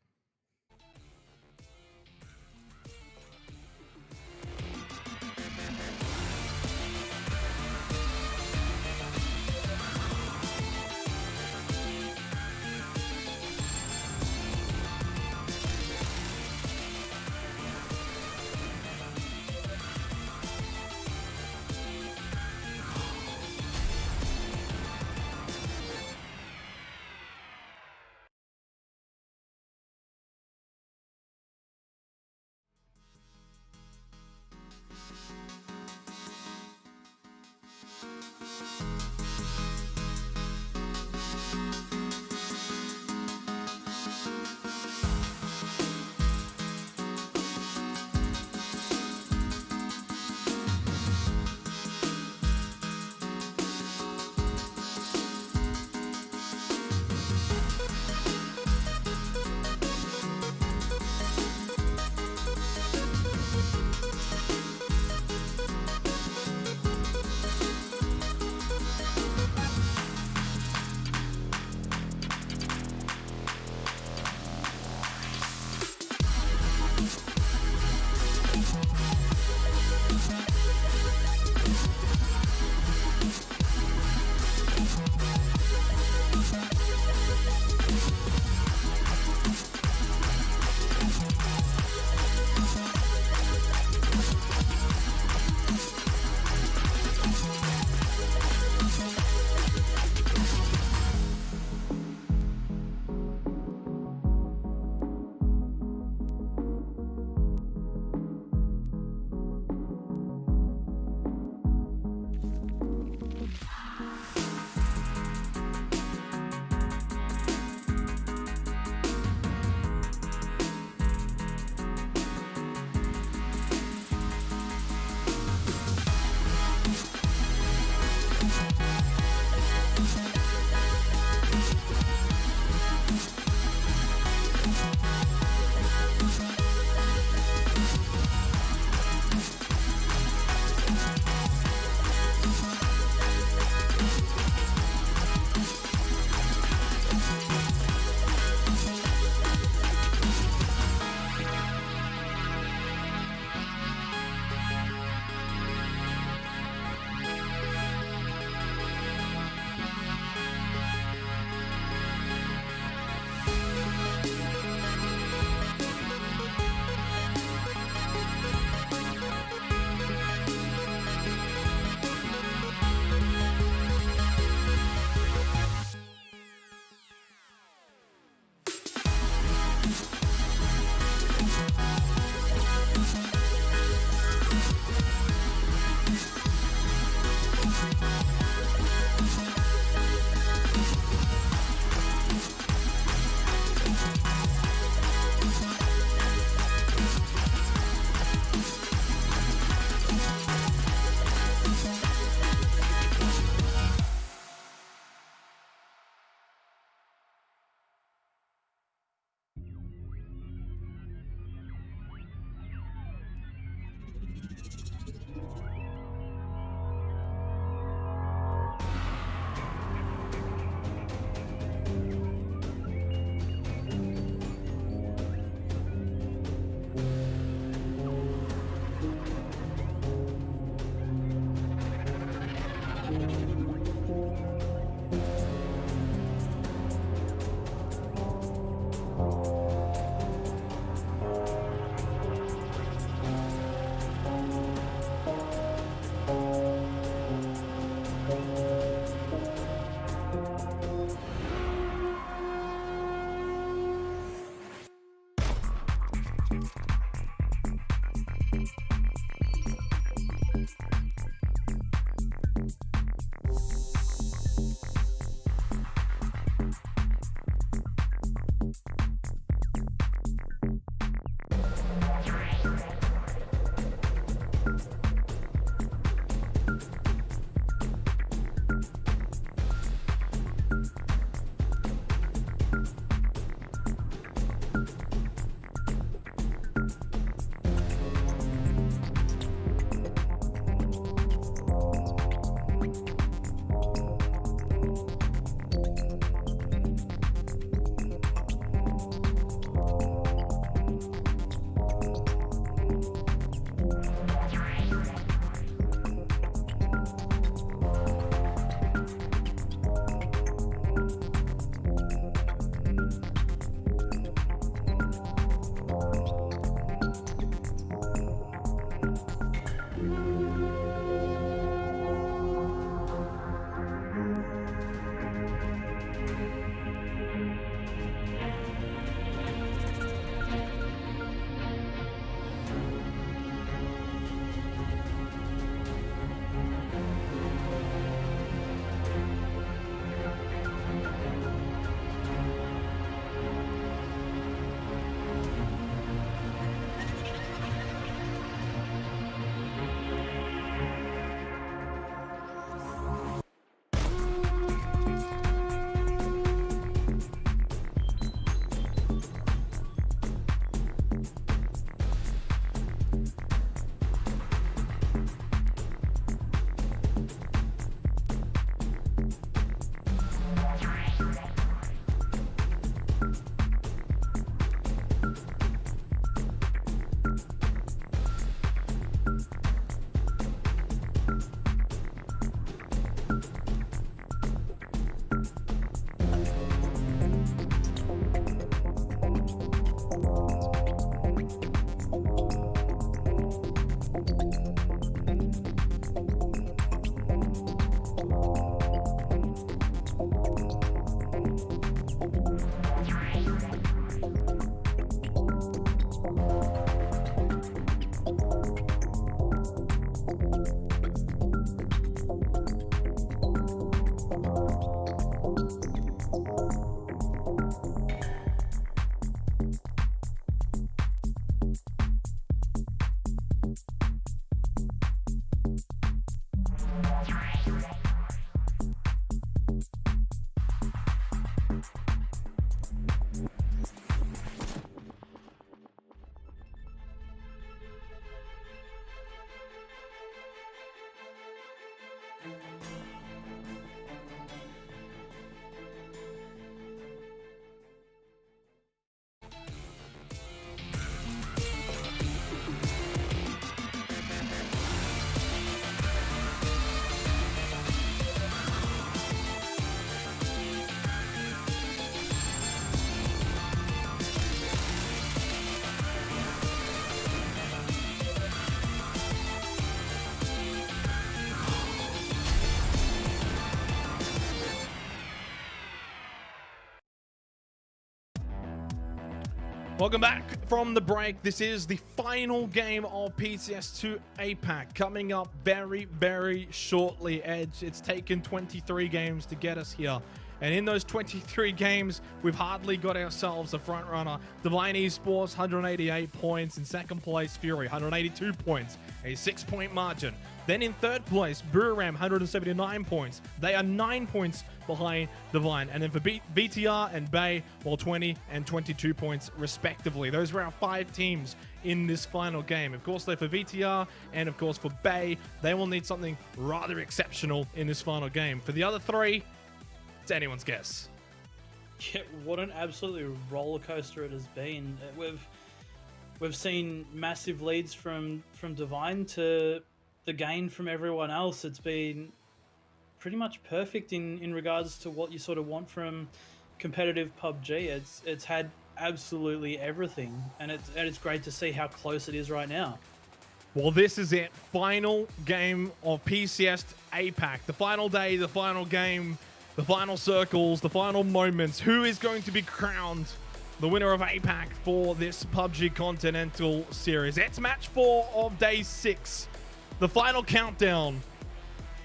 Welcome back from the break. This is the final game of PCS2 APAC coming up very, very shortly, Edge. It's taken 23 games to get us here. And in those 23 games, we've hardly got ourselves a front runner. Divine Esports, 188 points. In second place, Fury, 182 points, a 6-point margin. Then in third place, Buram, 179 points. They are 9 points behind Divine. And then for VTR and Bay, well, 20 and 22 points respectively. Those were our 5 teams in this final game. Of course, they're for VTR, and of course for Bay, they will need something rather exceptional in this final game. For the other 3, it's anyone's guess. Yeah, what an absolutely roller coaster it has been. We've seen massive leads from Divine to the gain from everyone else. It's been pretty much perfect in regards to what you sort of want from competitive PUBG. It's had absolutely everything, and it's great to see how close it is right now. Well, this is it. Final game of PCS APAC. The final day, the final game, the final circles, the final moments. Who is going to be crowned the winner of APAC for this PUBG Continental series? It's match 4 of day 6. The final countdown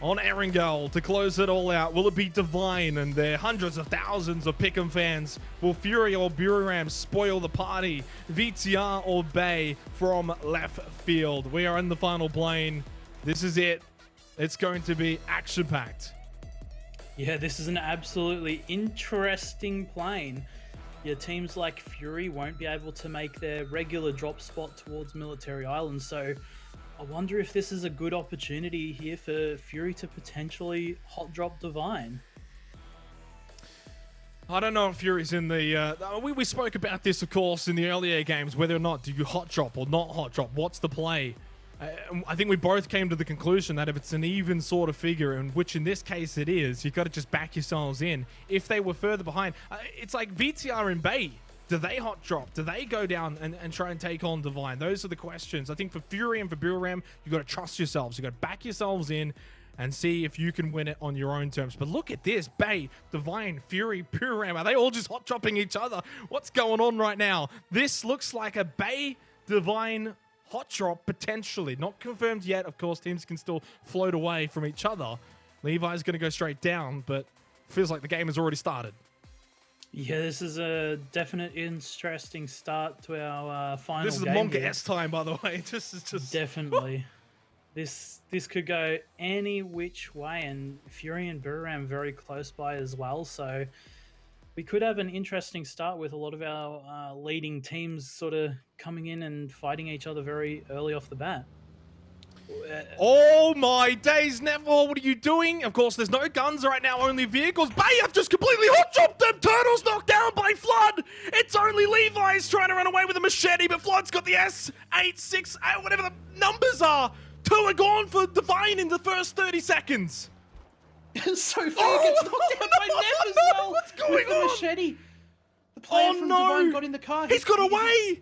on Erangel to close it all out. Will it be Divine and their hundreds of thousands of Pick'em fans? Will Fury or Buram spoil the party? VTR or Bay from left field? We are in the final plane. This is it. It's going to be action-packed. Yeah, this is an absolutely interesting plane. Yeah, teams like Fury won't be able to make their regular drop spot towards Military Island, so I wonder if this is a good opportunity here for Fury to potentially hot drop Divine. I don't know if Fury's in the... we spoke about this, of course, in the earlier games, whether or not do you hot drop or not hot drop. What's the play? I think we both came to the conclusion that if it's an even sort of figure, and which in this case it is, you've got to just back yourselves in. If they were further behind, it's like VTR and Bay. Do they hot drop? Do they go down and try and take on Divine? Those are the questions. I think for Fury and for Buram, you've got to trust yourselves. You've got to back yourselves in and see if you can win it on your own terms. But look at this. Bay, Divine, Fury, Buram. Are they all just hot dropping each other? What's going on right now? This looks like a Bay, Divine hot drop, potentially. Not confirmed yet. Of course, teams can still float away from each other. Levi's going to go straight down, but feels like the game has already started. Yeah, this is a definite interesting start to our final game. This is a Monka S time, by the way. This is just... Definitely. This could go any which way, and Fury and Buram very close by as well, so we could have an interesting start with a lot of our leading teams sort of coming in and fighting each other very early off the bat. Oh my days, Neville, what are you doing? Of course, there's no guns right now, only vehicles. Bay have just completely hot dropped them. Turtles knocked down by Flood. It's only Levi's trying to run away with a machete, but Flood's got the S8, whatever the numbers are. 2 are gone for Divine in the first 30 seconds. Sophia gets knocked down by Nev as well. What's going with the on? machete. The player from Divine got in the car. He's got away.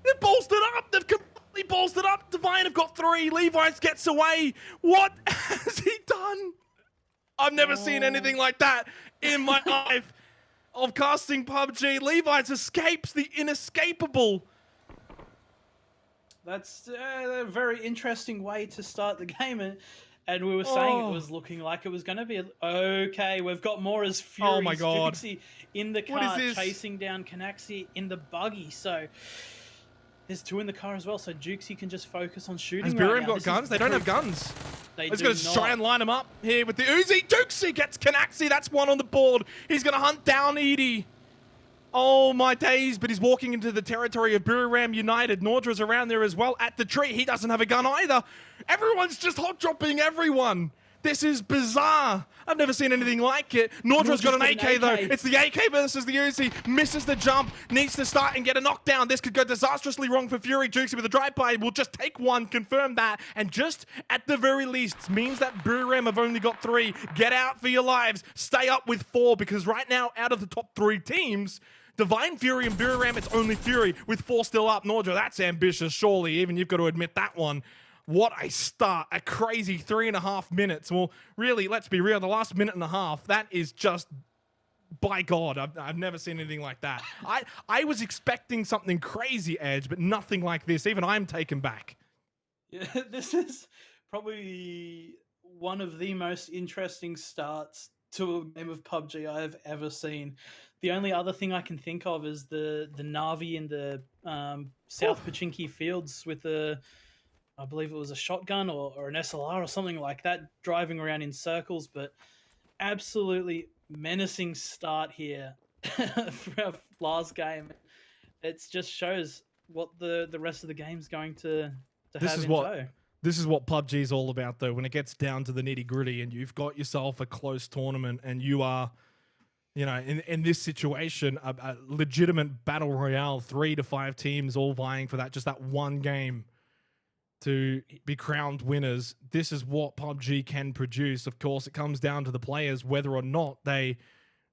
They've bolstered up. They've completely bolstered up. Divine have got 3. Levi's gets away. What has he done? I've never seen anything like that in my life of casting PUBG. Levi's escapes the inescapable. That's a very interesting way to start the game, and we were saying it was looking like it was going to be okay. We've got more as Fury's oh my God. Juxi in the car chasing down Canaxi in the buggy. So there's 2 in the car as well. So Juxi can just focus on shooting. Has Buram got guns? They don't have guns. They He's going to try and line him up here with the Uzi. Juxi gets Canaxi. That's 1 on the board. He's going to hunt down Edie. Oh my days, but he's walking into the territory of Buram United. Nordra's around there as well at the tree. He doesn't have a gun either. Everyone's just hot dropping everyone. This is bizarre. I've never seen anything like it. Nordra's got an AK though. It's the AK versus the Uzi. Misses the jump. Needs to start and get a knockdown. This could go disastrously wrong for Fury. Juxi with a drive-by will just take 1, confirm that. And just at the very least means that Buram have only got 3. Get out for your lives. Stay up with 4 because right now out of the top 3 teams, Divine, Fury, and Buram, it's only Fury with 4 still up. Nordra, that's ambitious, surely. Even you've got to admit that one. What a start. A crazy 3.5 minutes. Well, really, let's be real. The last minute and a half, that is just by God, I've never seen anything like that. I was expecting something crazy, Edge, but nothing like this. Even I'm taken back. Yeah, this is probably one of the most interesting starts to a game of PUBG I have ever seen. The only other thing I can think of is the Na'Vi in the South Pachinki fields with I believe it was a shotgun or an SLR or something like that, driving around in circles, but absolutely menacing start here for our last game. It just shows what the rest of the game's going to have in tow. This is what PUBG is all about, though, when it gets down to the nitty-gritty and you've got yourself a close tournament and you are, you know, in this situation, a legitimate battle royale, 3 to 5 teams all vying for just that one game to be crowned winners. This is what PUBG can produce. Of course, it comes down to the players, whether or not they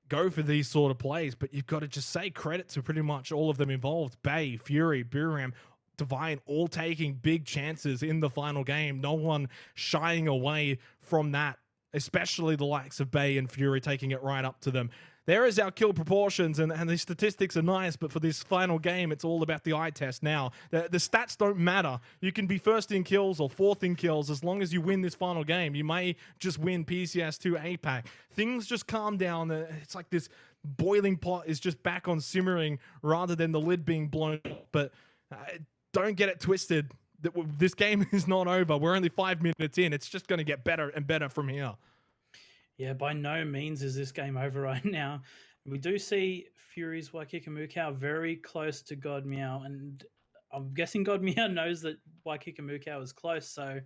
go for these sort of plays, but you've got to just say credit to pretty much all of them involved. Bay, Fury, Biram, Divine, all taking big chances in the final game. No one shying away from that, especially the likes of Bay and Fury taking it right up to them. There is our kill proportions, and the statistics are nice, but for this final game, it's all about the eye test now. The stats don't matter. You can be first in kills or fourth in kills as long as you win this final game. You may just win PCS2 APAC. Things just calm down. It's like this boiling pot is just back on simmering rather than the lid being blown. But don't get it twisted. This game is not over. We're only 5 minutes in. It's just going to get better and better from here. Yeah, by no means is this game over right now. We do see Fury's Waikiki very close to God Meow, and I'm guessing God Meow knows that Waikiki is close, so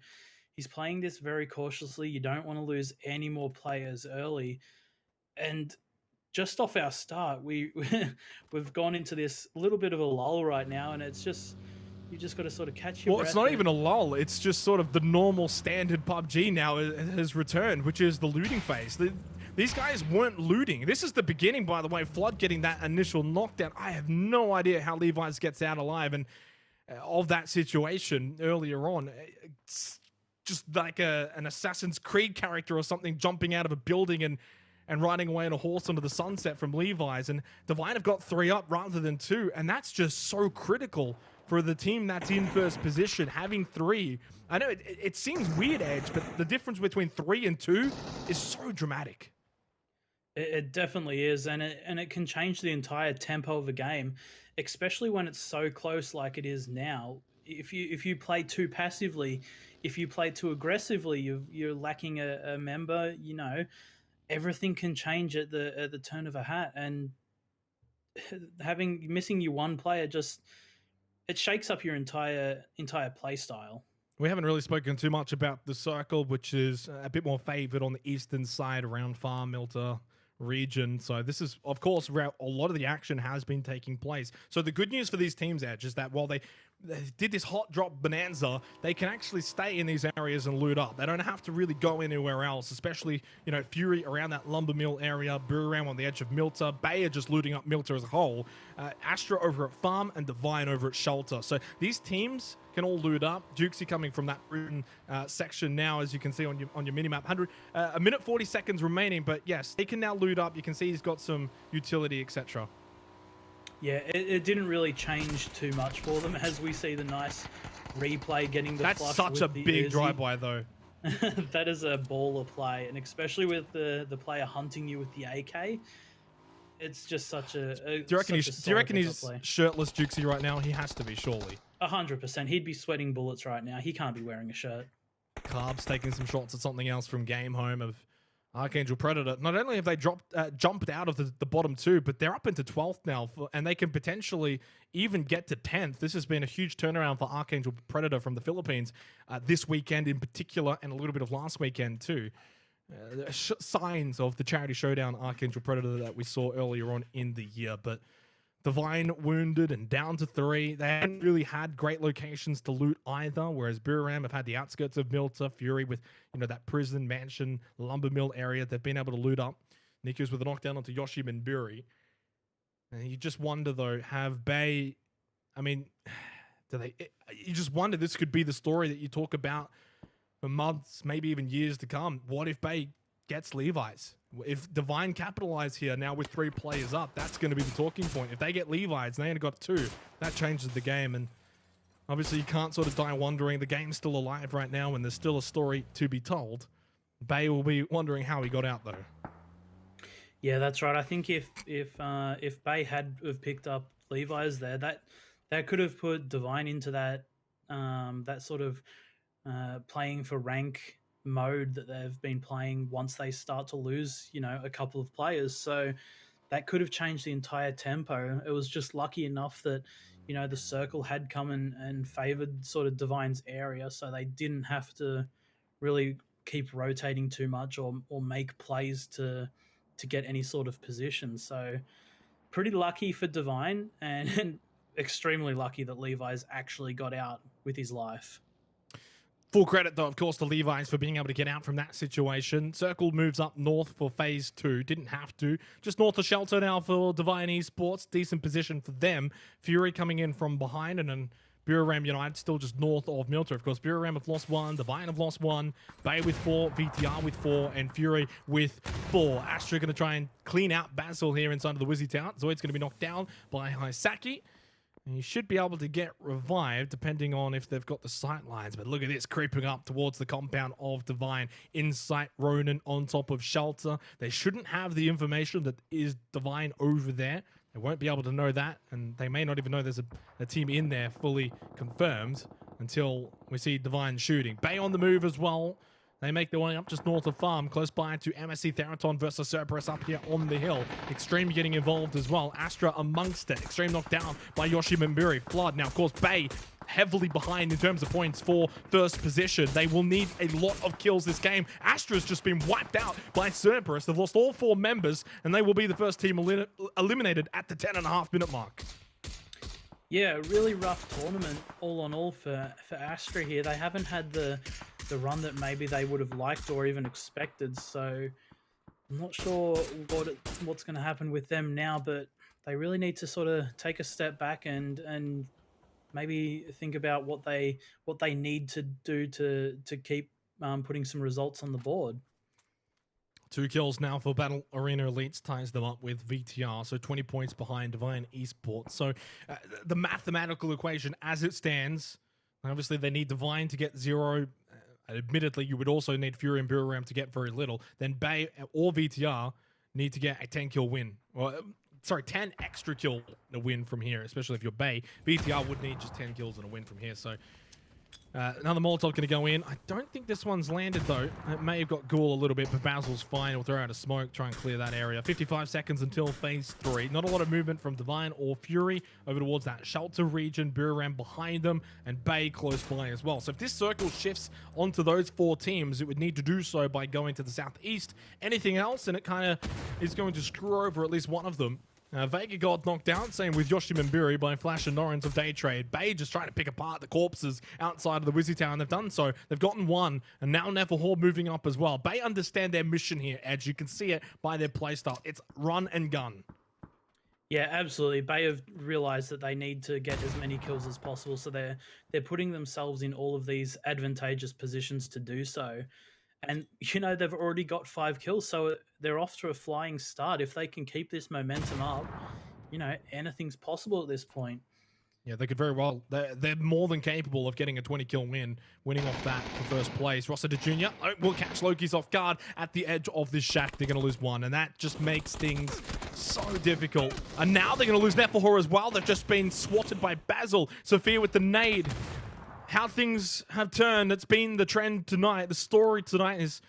he's playing this very cautiously. You don't want to lose any more players early. And just off our start, we've gone into this little bit of a lull right now, and it's just... You just got to sort of catch your breath. It's not even a lull. It's just sort of the normal standard PUBG now has returned, which is the looting phase. These guys weren't looting. This is the beginning, by the way. Flood getting that initial knockdown. I have no idea how Levi's gets out alive and of that situation earlier on. It's just like an Assassin's Creed character or something jumping out of a building and riding away on a horse under the sunset from Levi's. And Divine have got 3 up rather than 2, and that's just so critical for the team that's in first position. Having 3, I know it seems weird, Edge, but the difference between 3 and 2 is so dramatic. It definitely is, and it can change the entire tempo of a game, especially when it's so close like it is now. If you play too passively, if you play too aggressively, you're lacking a member. You know, everything can change at the turn of a hat, and missing you one player just... It shakes up your entire play style. We haven't really spoken too much about the circle, which is a bit more favored on the eastern side around Farm Milta region. So this is, of course, where a lot of the action has been taking place. So the good news for these teams, Edge, is that while they did this hot drop bonanza, they can actually stay in these areas and loot up. They don't have to really go anywhere else, especially, you know, Fury around that lumber mill area, Biram on the edge of Milta, Bayer just looting up Milta as a whole, Astra over at Farm, and Divine over at Shelter. So these teams can all loot up. Jukesy coming from that prison section now, as you can see on your minimap. 1 minute 40 seconds remaining, but yes, they can now loot up. You can see he's got some utility, etc. Yeah, it didn't really change too much for them, as we see the nice replay getting the That's flush such with a the big Uzi. drive-by, though. That is a baller play, and especially with the player hunting you with the AK, it's just such a do you reckon he's shirtless, Jukesy, right now? He has to be, surely. 100%. He'd be sweating bullets right now. He can't be wearing a shirt. Carbs taking some shots at something else from game home of Archangel Predator. Not only have they jumped out of the bottom 2, but they're up into 12th now, and they can potentially even get to 10th. This has been a huge turnaround for Archangel Predator from the Philippines this weekend in particular, and a little bit of last weekend too. Signs of the charity showdown Archangel Predator that we saw earlier on in the year, but Divine wounded and down to 3. They haven't really had great locations to loot either, whereas Biram have had the outskirts of Milta, Fury with, you know, that prison, mansion, lumber mill area they've been able to loot up. Nikus with a knockdown onto Yoshim and Buri. And you just wonder, though, have Bay... I mean, you just wonder, this could be the story that you talk about for months, maybe even years to come. What if Bay gets Levi's? If Divine capitalize here now with 3 players up, that's going to be the talking point. If they get Levi's and they only got 2, that changes the game. And obviously you can't sort of die wondering. The game's still alive right now and there's still a story to be told. Bay will be wondering how he got out though. Yeah, that's right. I think if Bay had have picked up Levi's there, that could have put Divine into that that sort of playing for rank mode that they've been playing once they start to lose, you know, a couple of players. So that could have changed the entire tempo. It was just lucky enough that, you know, the circle had come and favored sort of Divine's area, so they didn't have to really keep rotating too much or make plays to get any sort of position. So pretty lucky for Divine and extremely lucky that Levi's actually got out with his life. Full credit, though, of course, to Levi's for being able to get out from that situation. Circle moves up north for phase 2. Didn't have to. Just north of Shelter now for Divine Esports. Decent position for them. Fury coming in from behind, and then Buram United still just north of Milter. Of course, Buram have lost 1, Divine have lost 1, Bay with 4, VTR with 4, and Fury with 4. Astra going to try and clean out Basil here inside of the Wizzy Town. Zoid's going to be knocked down by Hisaki. And he should be able to get revived depending on if they've got the sight lines. But look at this, creeping up towards the compound of Divine. Insight, Ronin on top of Shelter. They shouldn't have the information that is Divine over there. They won't be able to know that, and they may not even know there's a team in there fully confirmed until we see Divine shooting. Bay on the move as well. They make their way up just north of Farm, close by to MSC Theraton versus Cerberus up here on the hill. Extreme getting involved as well. Astra amongst it. Extreme knocked down by Yoshi Mimburi. Flood. Now, of course, Bay heavily behind in terms of points for first position. They will need a lot of kills this game. Astra's just been wiped out by Cerberus. They've lost all 4 members, and they will be the first team eliminated at the 10.5 minute mark. Yeah, really rough tournament all in all for Astra here. They haven't had the run that maybe they would have liked or even expected, so I'm not sure what's going to happen with them now, but they really need to sort of take a step back and maybe think about what they need to do to keep putting some results on the board. 2 kills now for Battle Arena Elites ties them up with VTR, so 20 points behind Divine Esports. So the mathematical equation as it stands, obviously they need Divine to get 0. Admittedly, you would also need Fury and Buram to get very little. Then Bay or VTR need to get a 10-kill win. Well, sorry, 10 extra kill and a win from here, especially if you're Bay. VTR would need just 10 kills and a win from here, so another Molotov going to go in. I don't think this one's landed, though. It may have got Ghoul a little bit, but Basil's fine. He'll throw out a smoke, try and clear that area. 55 seconds until phase 3. Not a lot of movement from Divine or Fury over towards that Shelter region. Buram behind them, and Bay close by as well. So if this circle shifts onto those 4 teams, it would need to do so by going to the southeast. Anything else, and it kind of is going to screw over at least one of them. Vega got knocked down, same with Yoshi Mimburi by Flash and Norrens of Day Trade. Bay just trying to pick apart the corpses outside of the Wizzy Town. They've done so. They've gotten 1, and now Neverhall moving up as well. Bay understand their mission here, Edge. You can see it by their playstyle. It's run and gun. Yeah, absolutely. Bay have realized that they need to get as many kills as possible, so they're putting themselves in all of these advantageous positions to do so. And, you know, they've already got 5 kills, so they're off to a flying start. If they can keep this momentum up, you know, anything's possible at this point. Yeah, they could very well. They're more than capable of getting a 20-kill win, winning off that for first place. Rossiter Jr. will catch Loki's off guard at the edge of this shack. They're going to lose 1, and that just makes things so difficult. And now they're going to lose Nephahor as well. They've just been swatted by Basil. Sophia with the nade. How things have turned, it's been the trend tonight. The story tonight is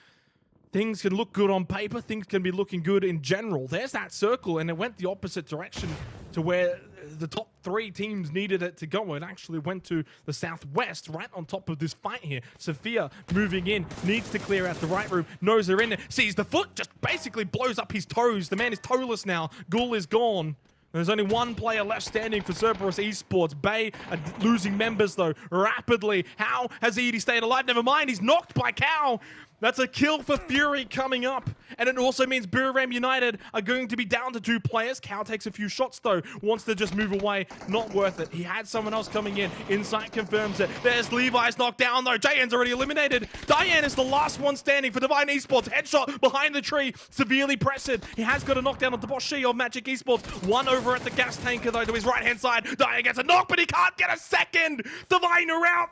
things can look good on paper, things can be looking good in general. There's that circle, and it went the opposite direction to where the top 3 teams needed it to go. It actually went to the southwest, right on top of this fight here. Sophia moving in, needs to clear out the right room, knows they're in there, sees the foot, just basically blows up his toes. The man is toeless now. Ghoul is gone. There's only 1 player left standing for Cerberus Esports. Bay are losing members, though, rapidly. How has Edie stayed alive? Never mind, he's knocked by Cow. That's a kill for Fury coming up. And it also means Miramar United are going to be down to 2 players. Cal takes a few shots though, wants to just move away. Not worth it. He had someone else coming in. Insight confirms it. There's Levi's knocked down though. Jayan's already eliminated. Diane is the last one standing for Divine Esports. Headshot behind the tree. Severely pressed. He has got a knockdown on Deboshi of Magic Esports. One over at the gas tanker though to his right hand side. Diane gets a knock, but he can't get a second. Divine are out.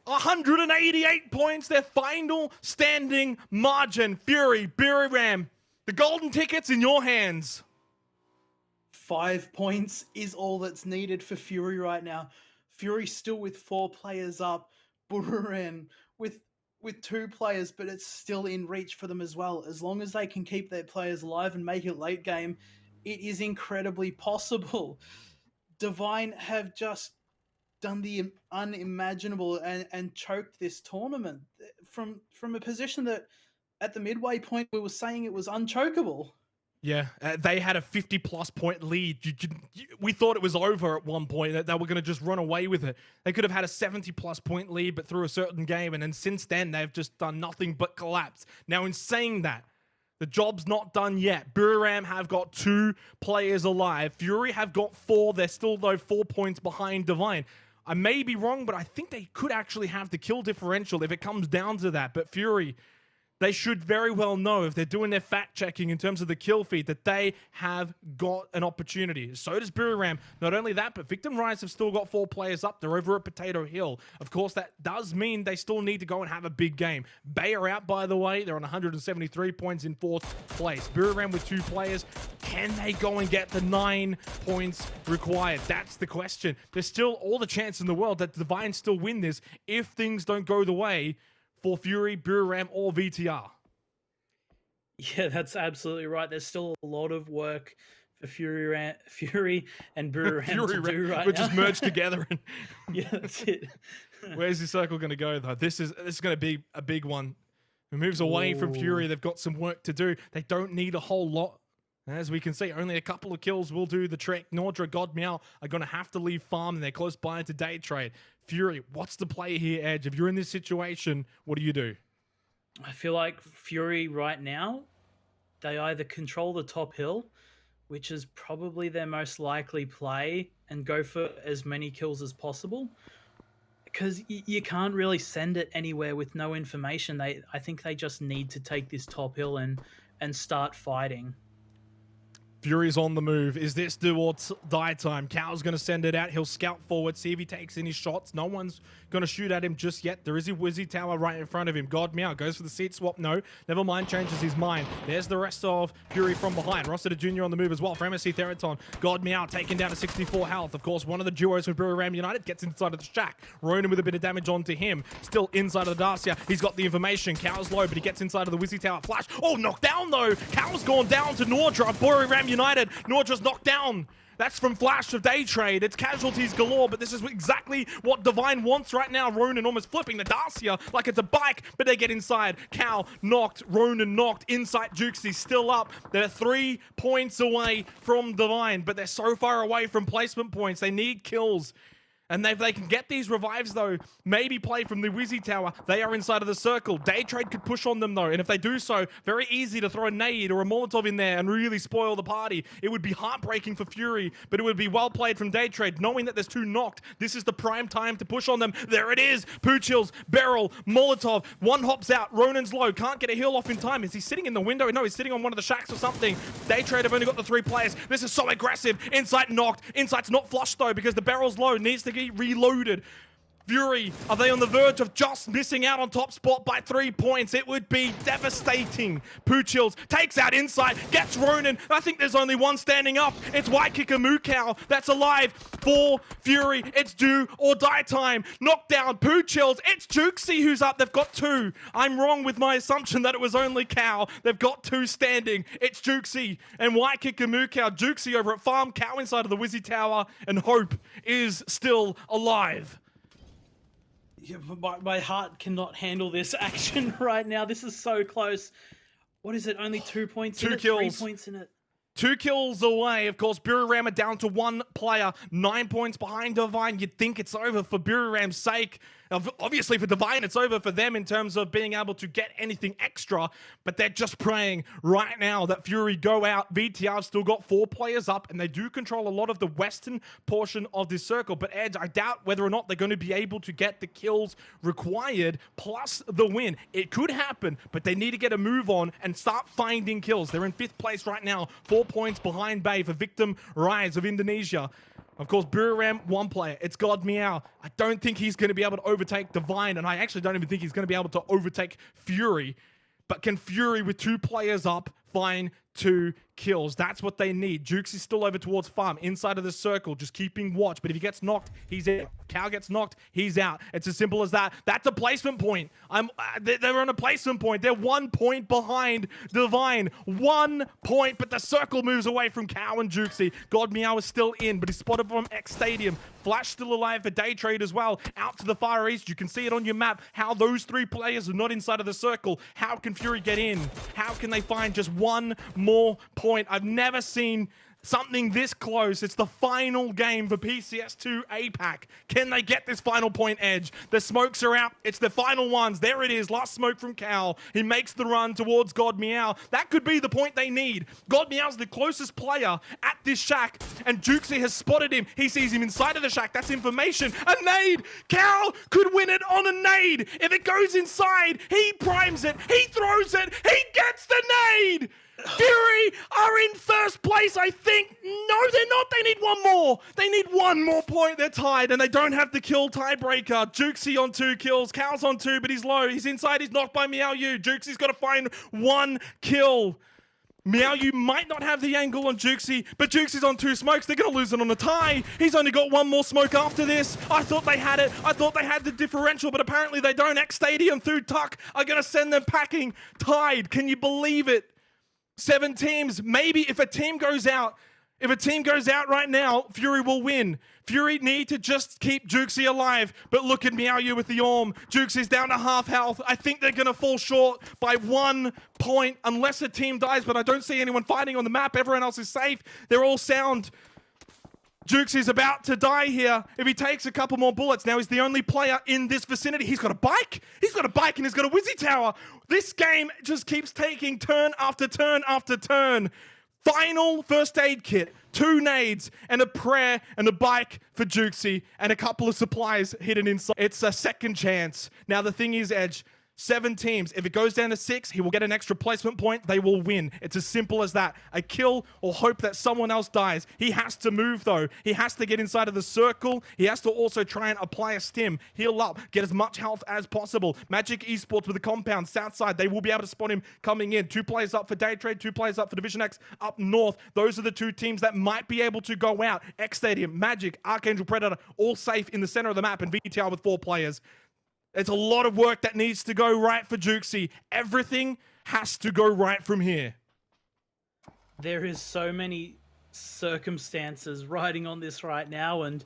188 points, their final standing margin. Fury, Miramar, the golden ticket's in your hands. 5 points is all that's needed for Fury right now. Fury still with 4 players up. Buran with 2 players, but it's still in reach for them as well. As long as they can keep their players alive and make it late game, it is incredibly possible. Divine have just done the unimaginable and choked this tournament from a position that at the midway point we were saying it was unchokeable. Yeah, they had a 50-plus point lead. We thought it was over at one point, that they were going to just run away with it. They could have had a 70-plus point lead, but through a certain game, and then since then, they've just done nothing but collapse. Now, in saying that, the job's not done yet. Miramar have got 2 players alive. Fury have got 4. They're still, though, 4 points behind Divine. I may be wrong, but I think they could actually have the kill differential if it comes down to that. But Fury, they should very well know, if they're doing their fact-checking in terms of the kill feed, that they have got an opportunity. So does Miramar. Not only that, but Victim Rise have still got 4 players up. They're over at Potato Hill. Of course, that does mean they still need to go and have a big game. Bay are out, by the way. They're on 173 points in 4th place. Miramar with 2 players. Can they go and get the 9 points required? That's the question. There's still all the chance in the world that Divine still win this if things don't go the way for Fury, Miramar, or VTR. Yeah, that's absolutely right. There's still a lot of work for Fury and Miramar to do right now. Which is merged together. Yeah, that's it. Where's the circle going to go, though? This is going to be a big one. It moves away from Fury. They've got some work to do. They don't need a whole lot. As we can see, only a couple of kills will do the trick. Nordra, God Meow are going to have to leave farm, and they're close by to day trade. Fury, what's the play here, Edge? If you're in this situation, what do? I feel like Fury right now, they either control the top hill, which is probably their most likely play, and go for as many kills as possible. Because you can't really send it anywhere with no information. I think they just need to take this top hill and start fighting. Fury's on the move. Is this do or die time? Cal's going to send it out. He'll scout forward, see if he takes any shots. No one's going to shoot at him just yet. There is a Wizzy Tower right in front of him. God Meow goes for the seat swap. No, never mind, changes his mind. There's the rest of Fury from behind. Rossiter Jr. on the move as well for MSC Theraton. God Meow taken down to 64 health. Of course, one of the duos with Miramar United gets inside of the shack. Ronan with a bit of damage onto him. Still inside of the Dacia. He's got the information. Cal's low, but he gets inside of the Wizzy Tower. Flash. Oh, knocked down though. Cal's gone down to Nordra. Miramar United. Nordra's knocked down. That's from Flash of Day Trade. It's casualties galore, but this is exactly what Divine wants right now. Ronan almost flipping the Dacia like it's a bike, but they get inside. Cal knocked, Ronan knocked. Insight Jukesy still up. They're 3 points away from Divine, but they're so far away from placement points. They need kills. And if they can get these revives, though, maybe play from the Wizzy Tower. They are inside of the circle. Day Trade could push on them, though. And if they do so, very easy to throw a nade or a Molotov in there and really spoil the party. It would be heartbreaking for Fury, but it would be well played from Day Trade, knowing that there's 2 knocked. This is the prime time to push on them. There it is. Poochills, Beryl, Molotov. One hops out. Ronan's low. Can't get a heal off in time. Is he sitting in the window? No, he's sitting on one of the shacks or something. Day Trade have only got the 3 players. This is so aggressive. Insight knocked. Insight's not flushed, though, because the Beryl's low. Needs to get reloaded. Fury, are they on the verge of just missing out on top spot by 3 points? It would be devastating. Poochills takes out Insight, gets Ronan. I think there's only one standing up. It's White Kicker Mukau that's alive for Fury. It's do or die time. Knockdown, Poochills. It's Jukesy who's up. They've got 2. I'm wrong with my assumption that it was only Cow. They've got 2 standing. It's Jukesy and White Kicker Mukau. Jukesy over at Farm, Cow inside of the Wizzy Tower, and Hope is still alive. Yeah, my heart cannot handle this action right now. This is so close. What is it? Only 2 points in it? 2 kills. 3 points in it. 2 kills away. Of course, Buriram are down to 1 player, 9 points behind Divine. You'd think it's over for Buriram's sake. Obviously, for Divine, it's over for them in terms of being able to get anything extra, but they're just praying right now that Fury go out. VTR have still got 4 players up, and they do control a lot of the western portion of this circle, but Edge, I doubt whether or not they're going to be able to get the kills required, plus the win. It could happen, but they need to get a move on and start finding kills. They're in 5th place right now, 4 points behind Bay for Victim Rise of Indonesia. Of course, Buriram, 1 player. It's God Meow. I don't think he's going to be able to overtake Divine, and I actually don't even think he's going to be able to overtake Fury. But can Fury, with 2 players up, find 2 kills? That's what they need. Jukes is still over towards Farm, inside of the circle, just keeping watch. But if he gets knocked, he's out. Cow gets knocked, he's out. It's as simple as that. That's a placement point. They're on a placement point. They're 1 point behind Divine. 1 point, but the circle moves away from Cow and Jukesy. God Meow is still in, but he's spotted from X Stadium. Flash still alive for Day Trade as well. Out to the far east. You can see it on your map, how those 3 players are not inside of the circle. How can Fury get in? How can they find just 1 more point? I've never seen something this close. It's the final game for PCS2 APAC. Can they get this final point, Edge? The smokes are out. It's the final ones. There it is. Last smoke from Cal. He makes the run towards God Meow. That could be the point they need. God Meow's the closest player at this shack, and Jukesy has spotted him. He sees him inside of the shack. That's information. A nade. Cal could win it on a nade. If it goes inside, he primes it. He throws it. He gets the nade. Fury are in 1st place, I think. No, they're not. They need 1 more. They need 1 more point. They're tied, and they don't have the kill tiebreaker. Jukesy on 2 kills. Cal's on 2, but he's low. He's inside. He's knocked by Meow Yu. Jukesy's got to find 1 kill. Meow Yu might not have the angle on Jukesy, but Jukesy's on 2 smokes. They're going to lose it on a tie. He's only got 1 more smoke after this. I thought they had it. I thought they had the differential, but apparently they don't. X Stadium through Tuck are going to send them packing. Tied. Can you believe it? 7 teams. Maybe if a team goes out right now, Fury will win. Fury need to just keep Jukesy alive. But look at Meow Yu with the Orm. Jukesy's down to half health. I think they're going to fall short by 1 point unless a team dies, but I don't see anyone fighting on the map. Everyone else is safe. They're all sound. Jukesy's about to die here. If he takes a couple more bullets, now he's the only player in this vicinity. He's got a bike. He's got a bike and he's got a Wizzy Tower. This game just keeps taking turn after turn after turn. Final first aid kit, 2 nades, and a prayer and a bike for Jukesy, and a couple of supplies hidden inside. It's a second chance. Now the thing is, Edge, 7 teams. If it goes down to 6, he will get an extra placement point. They will win. It's as simple as that. A kill or hope that someone else dies. He has to move, though. He has to get inside of the circle. He has to also try and apply a stim. Heal up. Get as much health as possible. Magic Esports with the compound. South side, they will be able to spot him coming in. 2 players up for Day Trade. 2 players up for Division X up north. Those are the 2 teams that might be able to go out. X Stadium, Magic, Archangel Predator, all safe in the center of the map, and VTR with 4 players. It's a lot of work that needs to go right for Jukesy. Everything has to go right from here. There is so many circumstances riding on this right now, and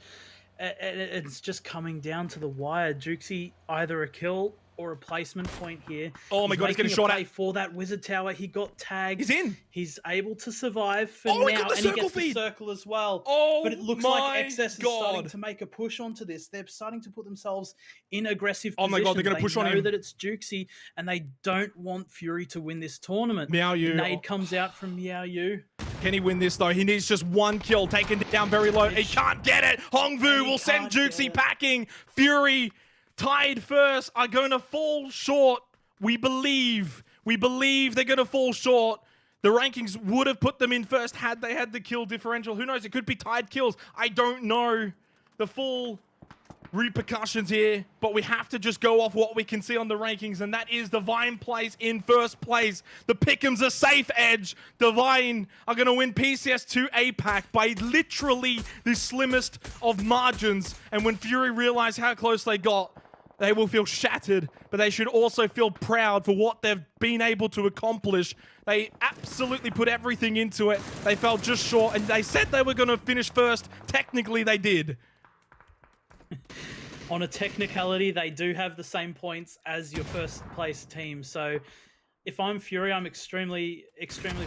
it's just coming down to the wire. Jukesy, either a kill or a placement point here. Oh my God, he's getting shot at. For that Wizard Tower, he got tagged. He's in. He's able to survive for now, he got the and he circle gets feed. the circle as well. Oh, but it looks my like XS is starting God. to make a push onto this. They're starting to put themselves in aggressive Oh my God, they're going to push on him. They know that it's Jukesy, and they don't want Fury to win this tournament. Meow Yu. Nade comes out from Meow Yu. Can he win this, though? He needs just 1 kill, taken down very low. He can't get it. Hongvu will send Jukesy packing. Fury, tied first, are going to fall short. We believe they're going to fall short. The rankings would have put them in first had they had the kill differential. Who knows? It could be tied kills. I don't know the full repercussions here, but we have to just go off what we can see on the rankings, and that is Divine plays in first place. The Pick'ems are safe, Edge. Divine are going to win PCS2 APAC by literally the slimmest of margins, and when Fury realize how close they got, they will feel shattered, but they should also feel proud for what they've been able to accomplish. They absolutely put everything into it. They fell just short, and they said they were going to finish first. Technically, they did. On a technicality, they do have the same points as your first place team, so if I'm Fury, I'm extremely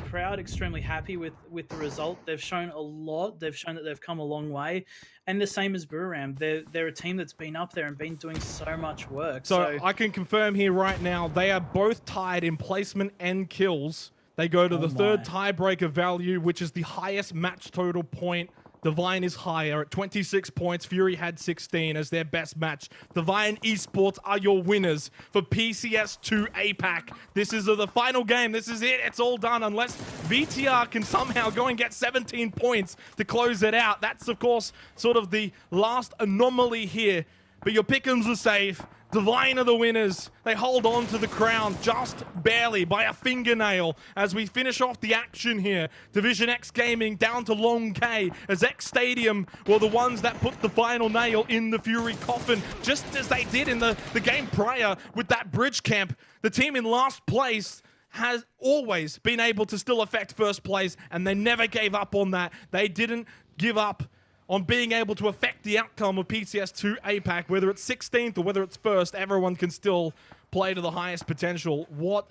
proud, extremely happy with the result. They've shown a lot. They've shown that they've come a long way, and the same as Buram. They're a team that's been up there and been doing so much work. So I can confirm here right now, they are both tied in placement and kills. They go to the third tiebreaker value, which is the highest match total point. Divine is higher at 26 points. Fury had 16 as their best match. Divine Esports are your winners for PCS2 APAC. This is the final game. This is it. It's all done unless VTR can somehow go and get 17 points to close it out. That's, of course, sort of the last anomaly here. But your pick'ems are safe. Divine are the winners. They hold on to the crown just barely by a fingernail as we finish off the action here. Division X Gaming down to Long K as X Stadium were the ones that put the final nail in the Fury coffin, just as they did in the game prior with that bridge camp. The team in last place has always been able to still affect first place, and they never gave up on that. They didn't give up on being able to affect the outcome of PCS2 APAC, whether it's 16th or whether it's first, everyone can still play to the highest potential. What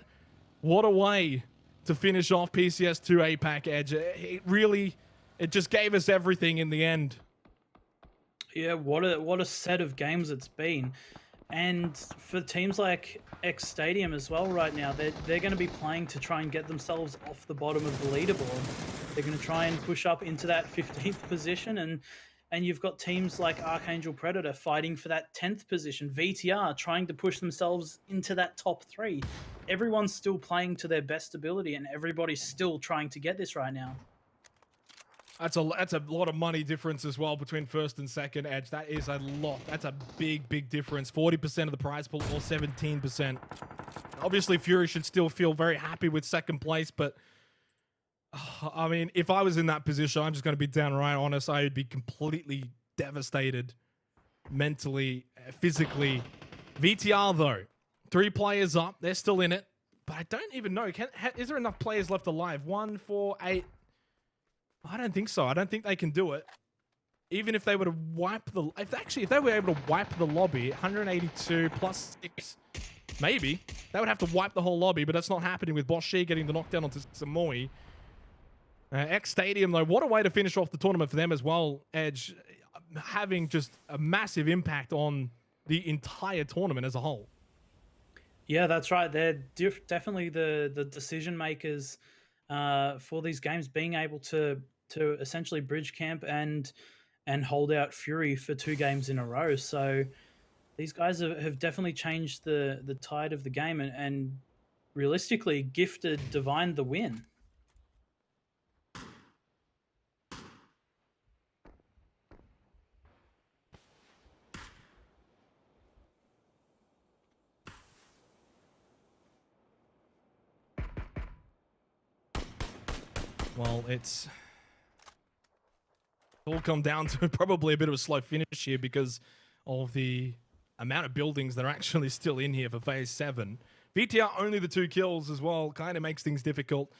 a way to finish off PCS2 APAC, Edge. It just gave us everything in the end. Yeah, what a set of games it's been. And for teams like X Stadium as well right now, they're going to be playing to try and get themselves off the bottom of the leaderboard. They're going to try and push up into that 15th position, and you've got teams like Archangel Predator fighting for that 10th position. VTR trying to push themselves into that top 3. Everyone's still playing to their best ability, and everybody's still trying to get this right now. That's a lot of money difference as well between first and second, Edge. That is a lot. That's a big difference. 40% of the prize pool or 17%. Obviously, Fury should still feel very happy with second place, but I mean, if I was in that position, I'm just going to be downright honest. I would be completely devastated mentally, physically. VTR, though, 3 players up. They're still in it, but I don't even know. Is there enough players left alive? 1, 4, 8... I don't think so. I don't think they can do it. Even if they were to wipe the... If they were able to wipe the lobby, 182 plus 6, maybe. They would have to wipe the whole lobby, but that's not happening with Boshi getting the knockdown onto Samoi. X Stadium, though, what a way to finish off the tournament for them as well, Edge. Having just a massive impact on the entire tournament as a whole. Yeah, that's right. They're definitely the decision makers for these games, being able to essentially bridge camp and hold out Fury for 2 games in a row. So these guys have definitely changed the tide of the game and realistically gifted Divine the win. Well, it's all come down to probably a bit of a slow finish here because of the amount of buildings that are actually still in here for Phase 7. VTR only the 2 kills as well, kind of makes things difficult.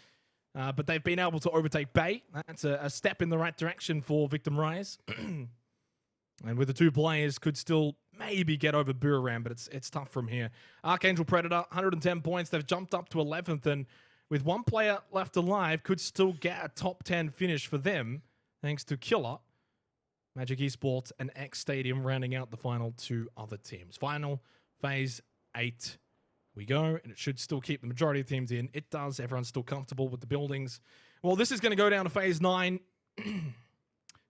But they've been able to overtake Bay. That's a step in the right direction for Victim Rise. And with the 2 players, could still maybe get over Buram, but it's tough from here. Archangel Predator, 110 points. They've jumped up to 11th, and with 1 player left alive, could still get a top 10 finish for them, thanks to Killer, Magic Esports, and X Stadium rounding out the final 2 other teams. Final Phase 8 we go, and it should still keep the majority of teams in. It does. Everyone's still comfortable with the buildings. Well, this is going to go down to Phase 9.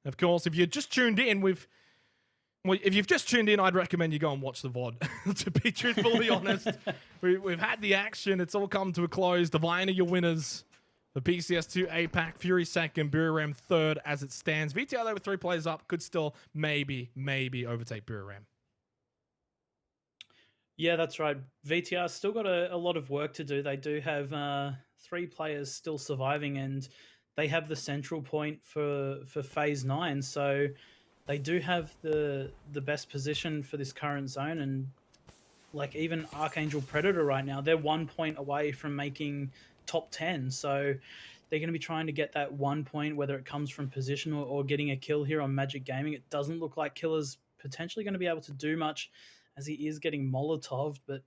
Of course, if you just tuned in, if you've just tuned in, I'd recommend you go and watch the VOD. To be truthfully honest, we've had the action. It's all come to a close. Divine are your winners. The PCS2 APAC, Fury second, Buram third as it stands. VTR, though, with 3 players up, could still maybe overtake Buram. Yeah, that's right. VTR still got a lot of work to do. They do have 3 players still surviving, and they have the central point for Phase 9. So they do have the best position for this current zone, and like even Archangel Predator right now, they're 1 point away from making top 10. So they're going to be trying to get that 1 point, whether it comes from position or getting a kill here on Magic Gaming. It doesn't look like Killer's potentially going to be able to do much, as he is getting Molotov'd, but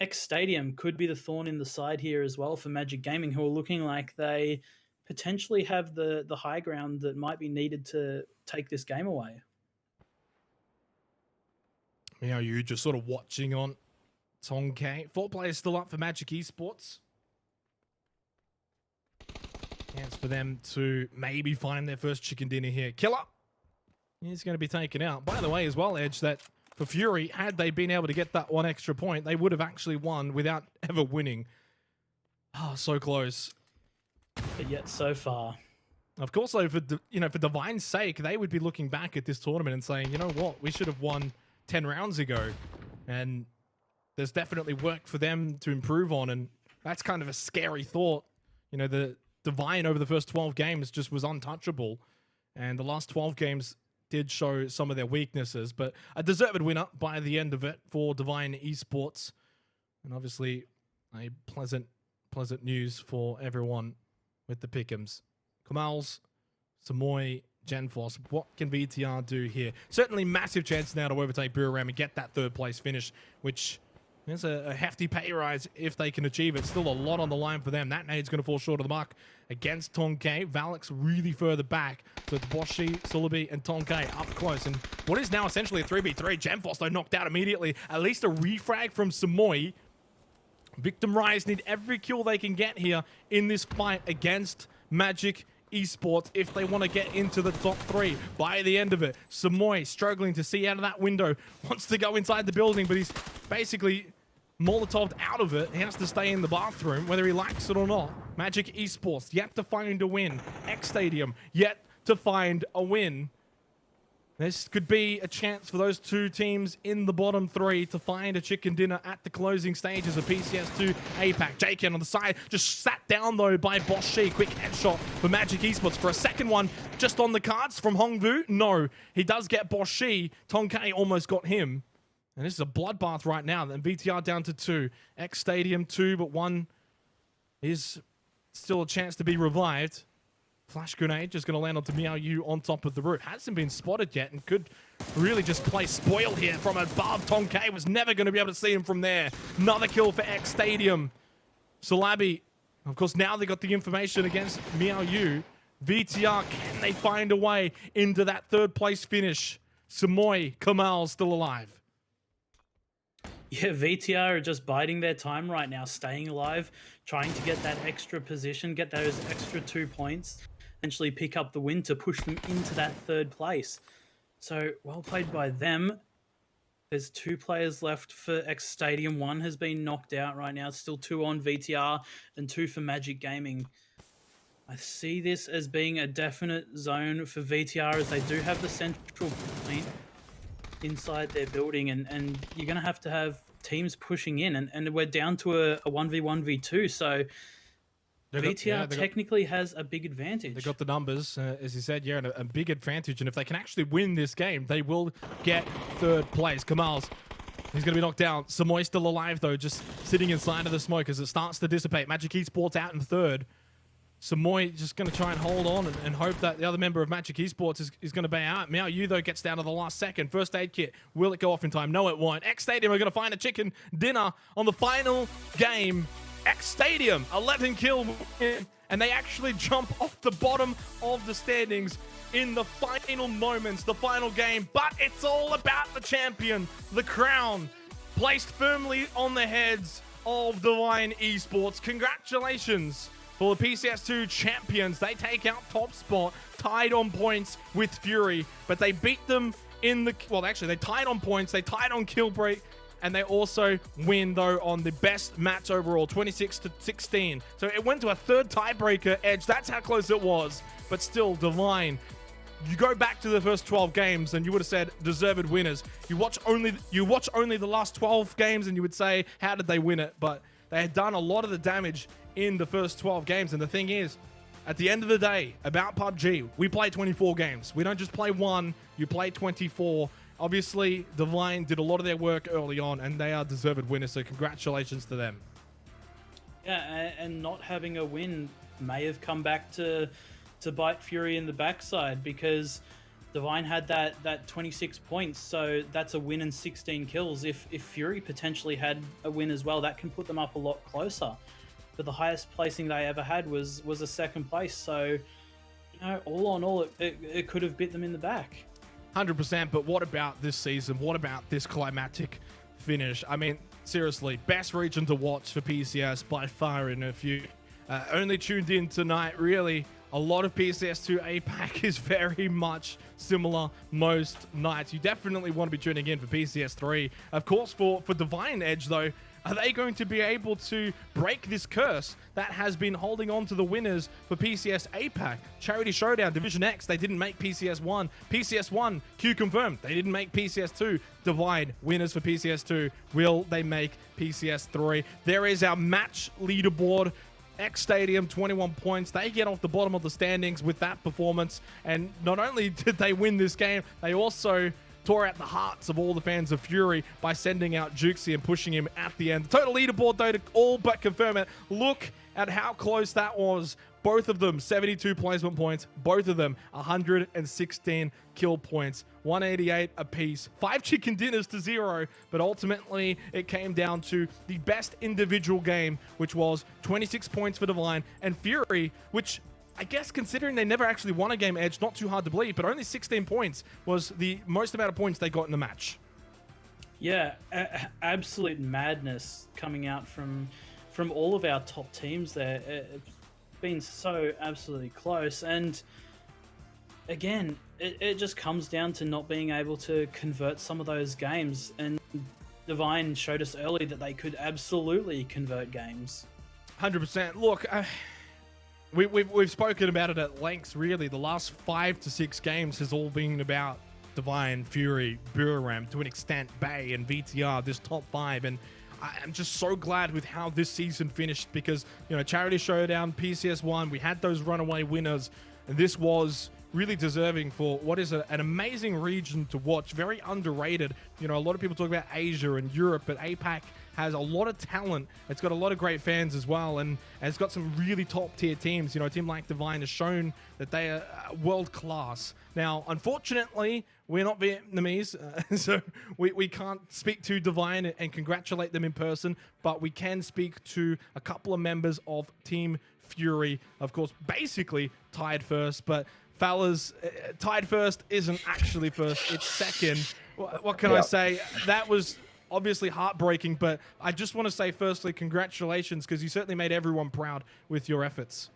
X Stadium could be the thorn in the side here as well for Magic Gaming, who are looking like they potentially have the high ground that might be needed to take this game away. You just sort of watching on Tongkei. 4 players still up for Magic Esports. Chance for them to maybe find their first chicken dinner here. Killer. He's going to be taken out. By the way, as well, Edge, that for Fury, had they been able to get that 1 extra point, they would have actually won without ever winning. Oh, so close. But yet so far. Of course, though, for Divine's sake, they would be looking back at this tournament and saying, you know what, we should have won 10 rounds ago. And there's definitely work for them to improve on, and that's kind of a scary thought. The Divine over the first 12 games just was untouchable, and the last 12 games did show some of their weaknesses, but a deserved winner by the end of it for Divine Esports, and obviously a pleasant news for everyone with the pick'ems. Kamals, Samoy, Genfos, what can VTR do here? Certainly massive chance now to overtake Buram and get that 3rd place finish, which is a hefty pay rise if they can achieve it. Still a lot on the line for them. That nade's going to fall short of the mark against Tongkei. Valix really further back. So it's Boshi, Sulubi, and Tongkei up close. And what is now essentially a 3v3. Genfos, though, knocked out immediately. At least a refrag from Samoy. Victim Rise need every kill they can get here in this fight against Magic Esports if they want to get into the top 3 by the end of it. Samoy struggling to see out of that window, wants to go inside the building, but he's basically Molotov'd out of it. He has to stay in the bathroom, whether he likes it or not. Magic Esports yet to find a win. X Stadium yet to find a win. This could be a chance for those 2 teams in the bottom 3 to find a chicken dinner at the closing stages of PCS2 APAC. Jaken on the side, just sat down though by Boshi. Quick headshot for Magic Esports for a second one just on the cards from Hongvu. No, he does get Boshi. Tongkei almost got him. And this is a bloodbath right now. Then VTR down to 2. X Stadium 2, but 1 is still a chance to be revived. Flash grenade just going to land onto Miao on top of the roof. Hasn't been spotted yet and could really just play spoil here from above. Tongkei was never going to be able to see him from there. Another kill for X Stadium. Salabi, of course, now they got the information against Miao. VTR, can they find a way into that 3rd place finish? Samoy, Kamal still alive. Yeah, VTR are just biding their time right now, staying alive, trying to get that extra position, get those extra 2 points, eventually pick up the win to push them into that 3rd place. So, well played by them. There's 2 players left for X Stadium. 1 has been knocked out right now. Still 2 on VTR and 2 for Magic Gaming. I see this as being a definite zone for VTR, as they do have the central point inside their building, and you're going to have teams pushing in, and we're down to a 1v1v2, so VTR technically has a big advantage. They got the numbers, as you said, and a big advantage, and if they can actually win this game, they will get 3rd place. Kamals, he's going to be knocked down. Samoy still alive, though, just sitting inside of the smoke as it starts to dissipate. Magic Esports out in 3rd. Samoy just going to try and hold on and hope that the other member of Magic Esports is going to bail out. Miao Yu, though, gets down to the last second. First aid kit. Will it go off in time? No, it won't. X Stadium are going to find a chicken dinner on the final game. X Stadium, 11 kill, and they actually jump off the bottom of the standings in the final moments, the final game. But it's all about the champion, the crown, placed firmly on the heads of Divine Esports. Congratulations for the PCS2 champions. They take out top spot, tied on points with Fury, but they beat them in the... Well, actually, they tied on points, they tied on kill break, and they also win, though, on the best match overall, 26-16. So it went to a 3rd tiebreaker, Edge. That's how close it was. But still, Divine, you go back to the first 12 games, and you would have said deserved winners. You watch only the last 12 games, and you would say, how did they win it? But they had done a lot of the damage in the first 12 games. And the thing is, at the end of the day, about PUBG, we play 24 games. We don't just play 1, you play 24. Obviously, Divine did a lot of their work early on, and they are deserved winners, so congratulations to them. Yeah, and not having a win may have come back to bite Fury in the backside, because Divine had that 26 points, so that's a win and 16 kills. If Fury potentially had a win as well, that can put them up a lot closer. But the highest placing they ever had was a second place. So, all in all, it could have bit them in the back. 100%. But what about this season? What about this climatic finish? I mean, seriously, best region to watch for PCS by far. And if you only tuned in tonight, really, a lot of PCS2 APAC is very much similar most nights. You definitely want to be tuning in for PCS3. Of course, for Divine Edge, though, are they going to be able to break this curse that has been holding on to the winners for PCS APAC? Charity Showdown, Division X, they didn't make PCS1. PCS1, Q confirmed, they didn't make PCS2. Divine, winners for PCS2. Will they make PCS3? There is our match leaderboard. X Stadium, 21 points. They get off the bottom of the standings with that performance. And not only did they win this game, they also tore out the hearts of all the fans of Fury by sending out Jukesy and pushing him at the end. The total leaderboard, though, to all but confirm it. Look at how close that was. Both of them, 72 placement points. Both of them, 116 kill points. 188 apiece. 5 chicken dinners to 0. But ultimately, it came down to the best individual game, which was 26 points for Divine. And Fury, which I guess considering they never actually won a game Edge, not too hard to believe, but only 16 points was the most amount of points they got in the match. Yeah, absolute madness coming out from all of our top teams there. It's been so absolutely close. And again, it just comes down to not being able to convert some of those games. And Divine showed us early that they could absolutely convert games. 100%. Look, we've spoken about it at length, really. The last 5 to 6 games has all been about Divine, Fury, Buram, to an extent, Bay and VTR, this top 5. And I'm just so glad with how this season finished because, Charity Showdown, PCS1, we had those runaway winners. And this was really deserving for what is an amazing region to watch. Very underrated. A lot of people talk about Asia and Europe, but APAC has a lot of talent. It's got a lot of great fans as well, and it's got some really top-tier teams. A team like Divine has shown that they are world-class. Now, unfortunately, we're not Vietnamese, so we can't speak to Divine and congratulate them in person, but we can speak to a couple of members of Team Fury. Of course, basically tied first, but fellas, tied first isn't actually first, it's second. What can I say? That was obviously heartbreaking, but I just want to say firstly, congratulations, because you certainly made everyone proud with your efforts.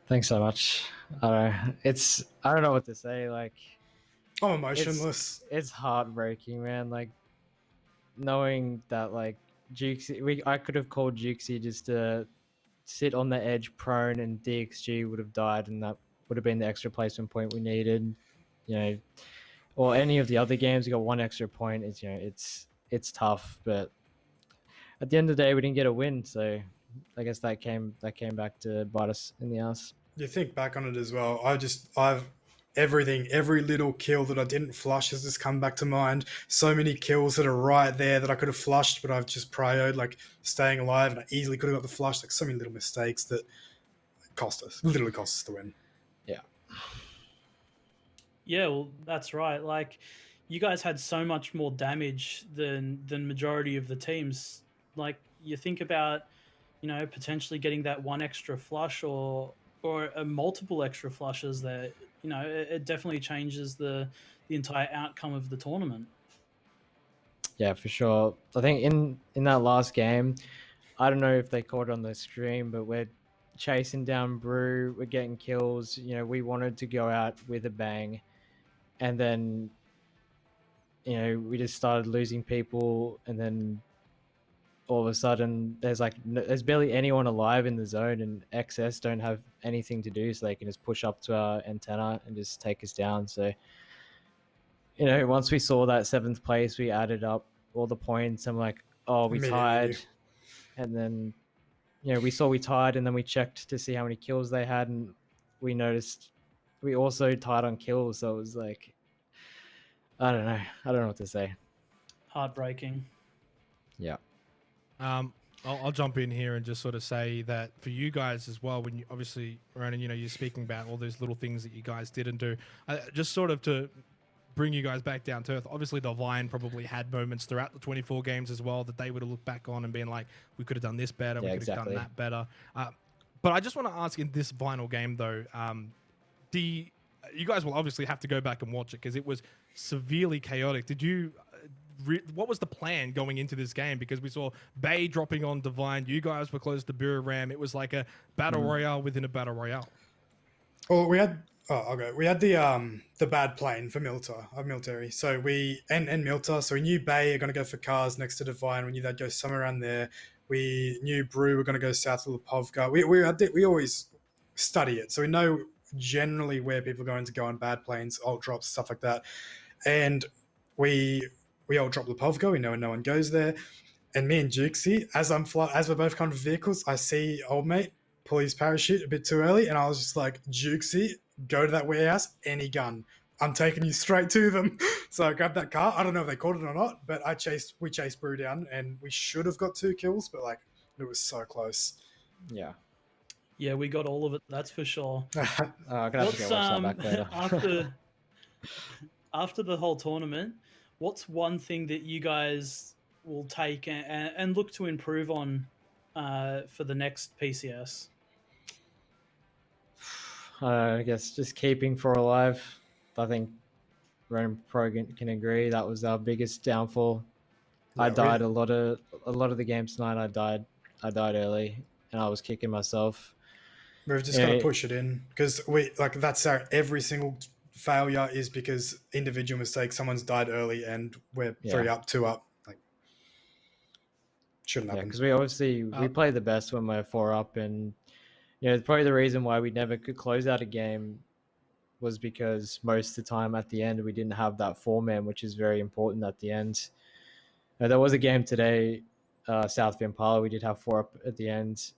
Thanks so much. I don't know what to say. Like, I'm emotionless. It's heartbreaking, man. Like, knowing that, like, I could have called Jukesy just to sit on the edge prone and DXG would have died, and that would have been the extra placement point we needed. Or any of the other games, we got 1 extra point. It's tough, but at the end of the day, we didn't get a win. So I guess that came back to bite us in the ass. You think back on it as well. Every little kill that I didn't flush has just come back to mind. So many kills that are right there that I could have flushed, but I've just prioed, like, staying alive, and I easily could have got the flush. Like, so many little mistakes that literally cost us the win. Yeah. Yeah, well, that's right. Like, you guys had so much more damage than majority of the teams. Like, you think about, potentially getting that 1 extra flush or a multiple extra flushes that, it definitely changes the entire outcome of the tournament. Yeah, for sure. I think in that last game, I don't know if they caught it on the stream, but we're chasing down Brew, we're getting kills. We wanted to go out with a bang, and then we just started losing people, and then all of a sudden there's barely anyone alive in the zone, and XS don't have anything to do, so they can just push up to our antenna and just take us down. So once we saw that 7th place, we added up all the points. I'm like, oh, we tied. And then we saw we tied, and then we checked to see how many kills they had, and we noticed we also tied on kills. So it was like, I don't know what to say. Heartbreaking. Yeah. I'll jump in here and just sort of say that for you guys as well, when you obviously, Ronan, you're speaking about all those little things that you guys didn't do, just sort of to bring you guys back down to earth. Obviously, Divine probably had moments throughout the 24 games as well that they would have looked back on and been like, we could have done this better, we could have done that better. But I just want to ask in this final game, though, you guys will obviously have to go back and watch it because it was severely chaotic. Did you... what was the plan going into this game? Because we saw Bay dropping on Divine. You guys were close to Bureau Ram. It was like a battle royale within a battle royale. Well, we had the bad plane for military. So we and Milta. So we knew Bay are going to go for cars next to Divine. We knew they'd go somewhere around there. We knew Brew were going to go south of Lipovka. We always study it, so we know generally where people are going to go on bad planes, alt drops, stuff like that. And we all drop Lipovka. We know no one goes there. And me and Jukesy, as we're both kind of vehicles, I see old mate pull his parachute a bit too early, and I was just like, Jukesy, go to that warehouse, any gun. I'm taking you straight to them. So I grabbed that car. I don't know if they caught it or not, but we chased Brew down, and we should have got 2 kills, but like it was so close. Yeah. Yeah, we got all of it. That's for sure. I'm gonna have to go watch that back later. after the whole tournament, what's one thing that you guys will take and look to improve on for the next PCS? I guess just keeping 4 alive. I think Ronan Pro can agree that was our biggest downfall. Yeah, I died a lot of the games tonight. I died early, and I was kicking myself. We've just got to push it in because that's our every single failure is because individual mistakes. Someone's died early, and we're 3 up, 2 up. Like shouldn't happen. Because we play the best when we're 4 up, and probably the reason why we never could close out a game was because most of the time at the end we didn't have that 4-man, which is very important at the end. There was a game today, South Impala. We did have 4 up at the end.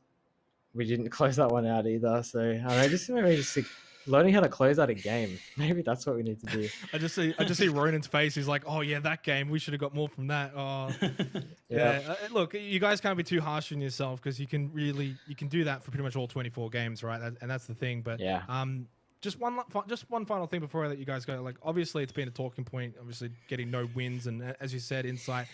We didn't close that one out either. So I don't know, just learning how to close out a game. Maybe that's what we need to do. I just see Ronan's face. He's like, oh yeah, that game. We should have got more from that. Oh, yeah. Look, you guys can't be too harsh on yourself because you can do that for pretty much all 24 games, right? And that's the thing. But just one final thing before I let you guys go. Like, obviously, it's been a talking point. Obviously, getting no wins, and as you said, Insight,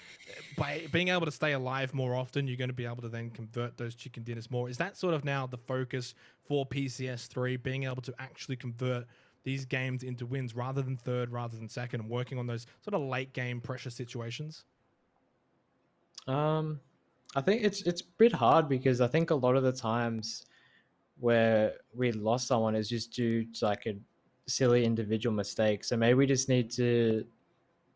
by being able to stay alive more often, you're going to be able to then convert those chicken dinners more. Is that sort of now the focus for PCS3, being able to actually convert these games into wins rather than third, rather than second, and working on those sort of late game pressure situations? I think it's a bit hard because I think a lot of the times where we lost someone is just due to like a silly individual mistake. So maybe we just need to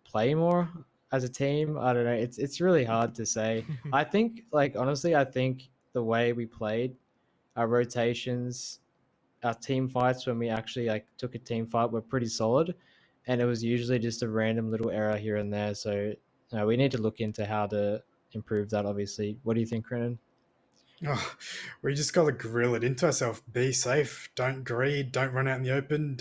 play more as a team. I don't know. It's really hard to say. I think, honestly, I think the way we played, our rotations, our team fights when we actually took a team fight were pretty solid, and it was usually just a random little error here and there. So we need to look into how to improve that. Obviously, what do you think, Renan? Oh, we just got to grill it into ourselves. Be safe. Don't greed. Don't run out in the open.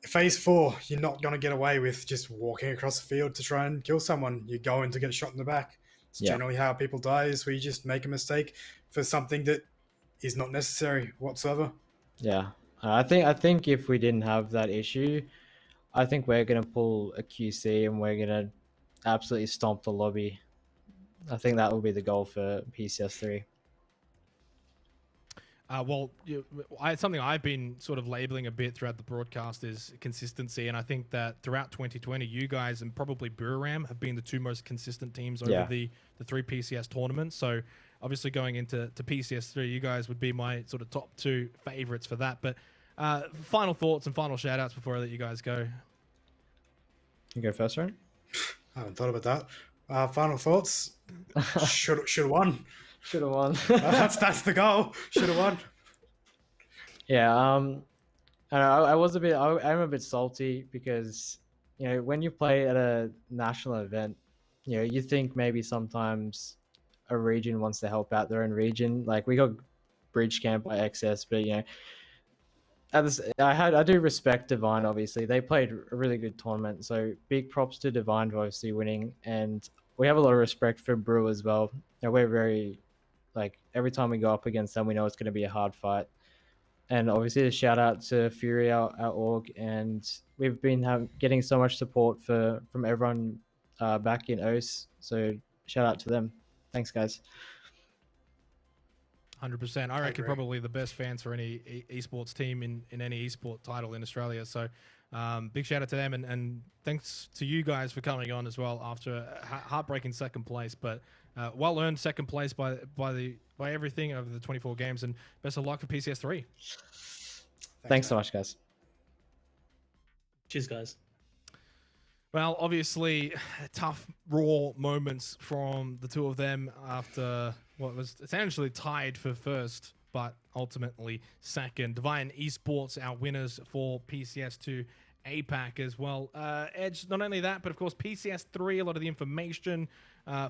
Phase 4, you're not going to get away with just walking across the field to try and kill someone. You're going to get shot in the back. It's generally how people die, is we just make a mistake for something that is not necessary whatsoever. Yeah. I think if we didn't have that issue, I think we're going to pull a QC and we're going to absolutely stomp the lobby. I think that will be the goal for PCS3. Something I've been sort of labeling a bit throughout the broadcast is consistency, and I think that throughout 2020, you guys and probably Buram have been the 2 most consistent teams over the 3 PCS tournaments. So obviously going into PCS3, you guys would be my sort of top 2 favorites for that. But final thoughts and final shout-outs before I let you guys go. You go first, right? I haven't thought about that. Final thoughts? Should have won. Should have won. That's the goal. Should have won. Yeah. I'm a bit salty because when you play at a national event, you think maybe sometimes a region wants to help out their own region. Like we got bridge camp by XS, but I do respect Divine. Obviously, they played a really good tournament, so big props to Divine for obviously winning, and we have a lot of respect for Brew as well. we're very, like, every time we go up against them, we know it's going to be a hard fight. And obviously, a shout out to Fury, our org, and we've been getting so much support from everyone back in OS. So shout out to them. Thanks, guys. 100%. I reckon agree. probably the best fans for any esports team in any esport title in Australia. So big shout out to them, and thanks to you guys for coming on as well after a heartbreaking second place, but well earned second place by everything over the 24 games, and best of luck for PCS3. Thanks so much, guys. Cheers, guys. Well, obviously, tough, raw moments from the two of them after what was essentially tied for first, but ultimately second. Divine Esports, our winners for PCS2 APAC as well. Edge, not only that, but of course PCS3, a lot of the information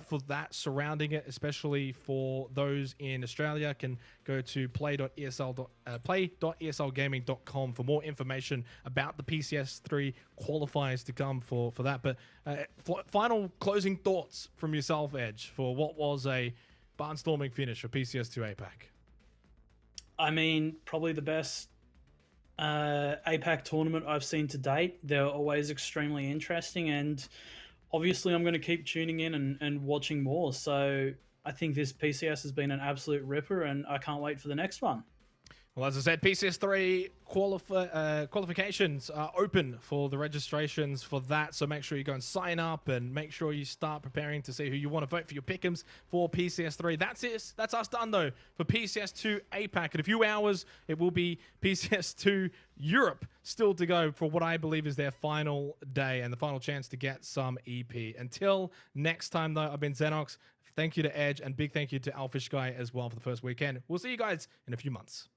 for that surrounding it, especially for those in Australia, can go to play.eslgaming.com for more information about the PCS3 qualifiers to come for that. But final closing thoughts from yourself, Edge, for what was a barnstorming finish for PCS2 APAC. I mean, probably the best APAC tournament I've seen to date. They're always extremely interesting, and obviously I'm going to keep tuning in and watching more. So I think this PCS has been an absolute ripper, and I can't wait for the next one. Well, as I said, PCS3 qualifications are open for the registrations for that, so make sure you go and sign up and make sure you start preparing to see who you want to vote for your pick'ems for PCS3. That's it. That's us done, though, for PCS2 APAC. In a few hours, it will be PCS2 Europe still to go for what I believe is their final day and the final chance to get some EP. Until next time, though, I've been Xenox. Thank you to Edge, and big thank you to Alpha Guy as well for the first weekend. We'll see you guys in a few months.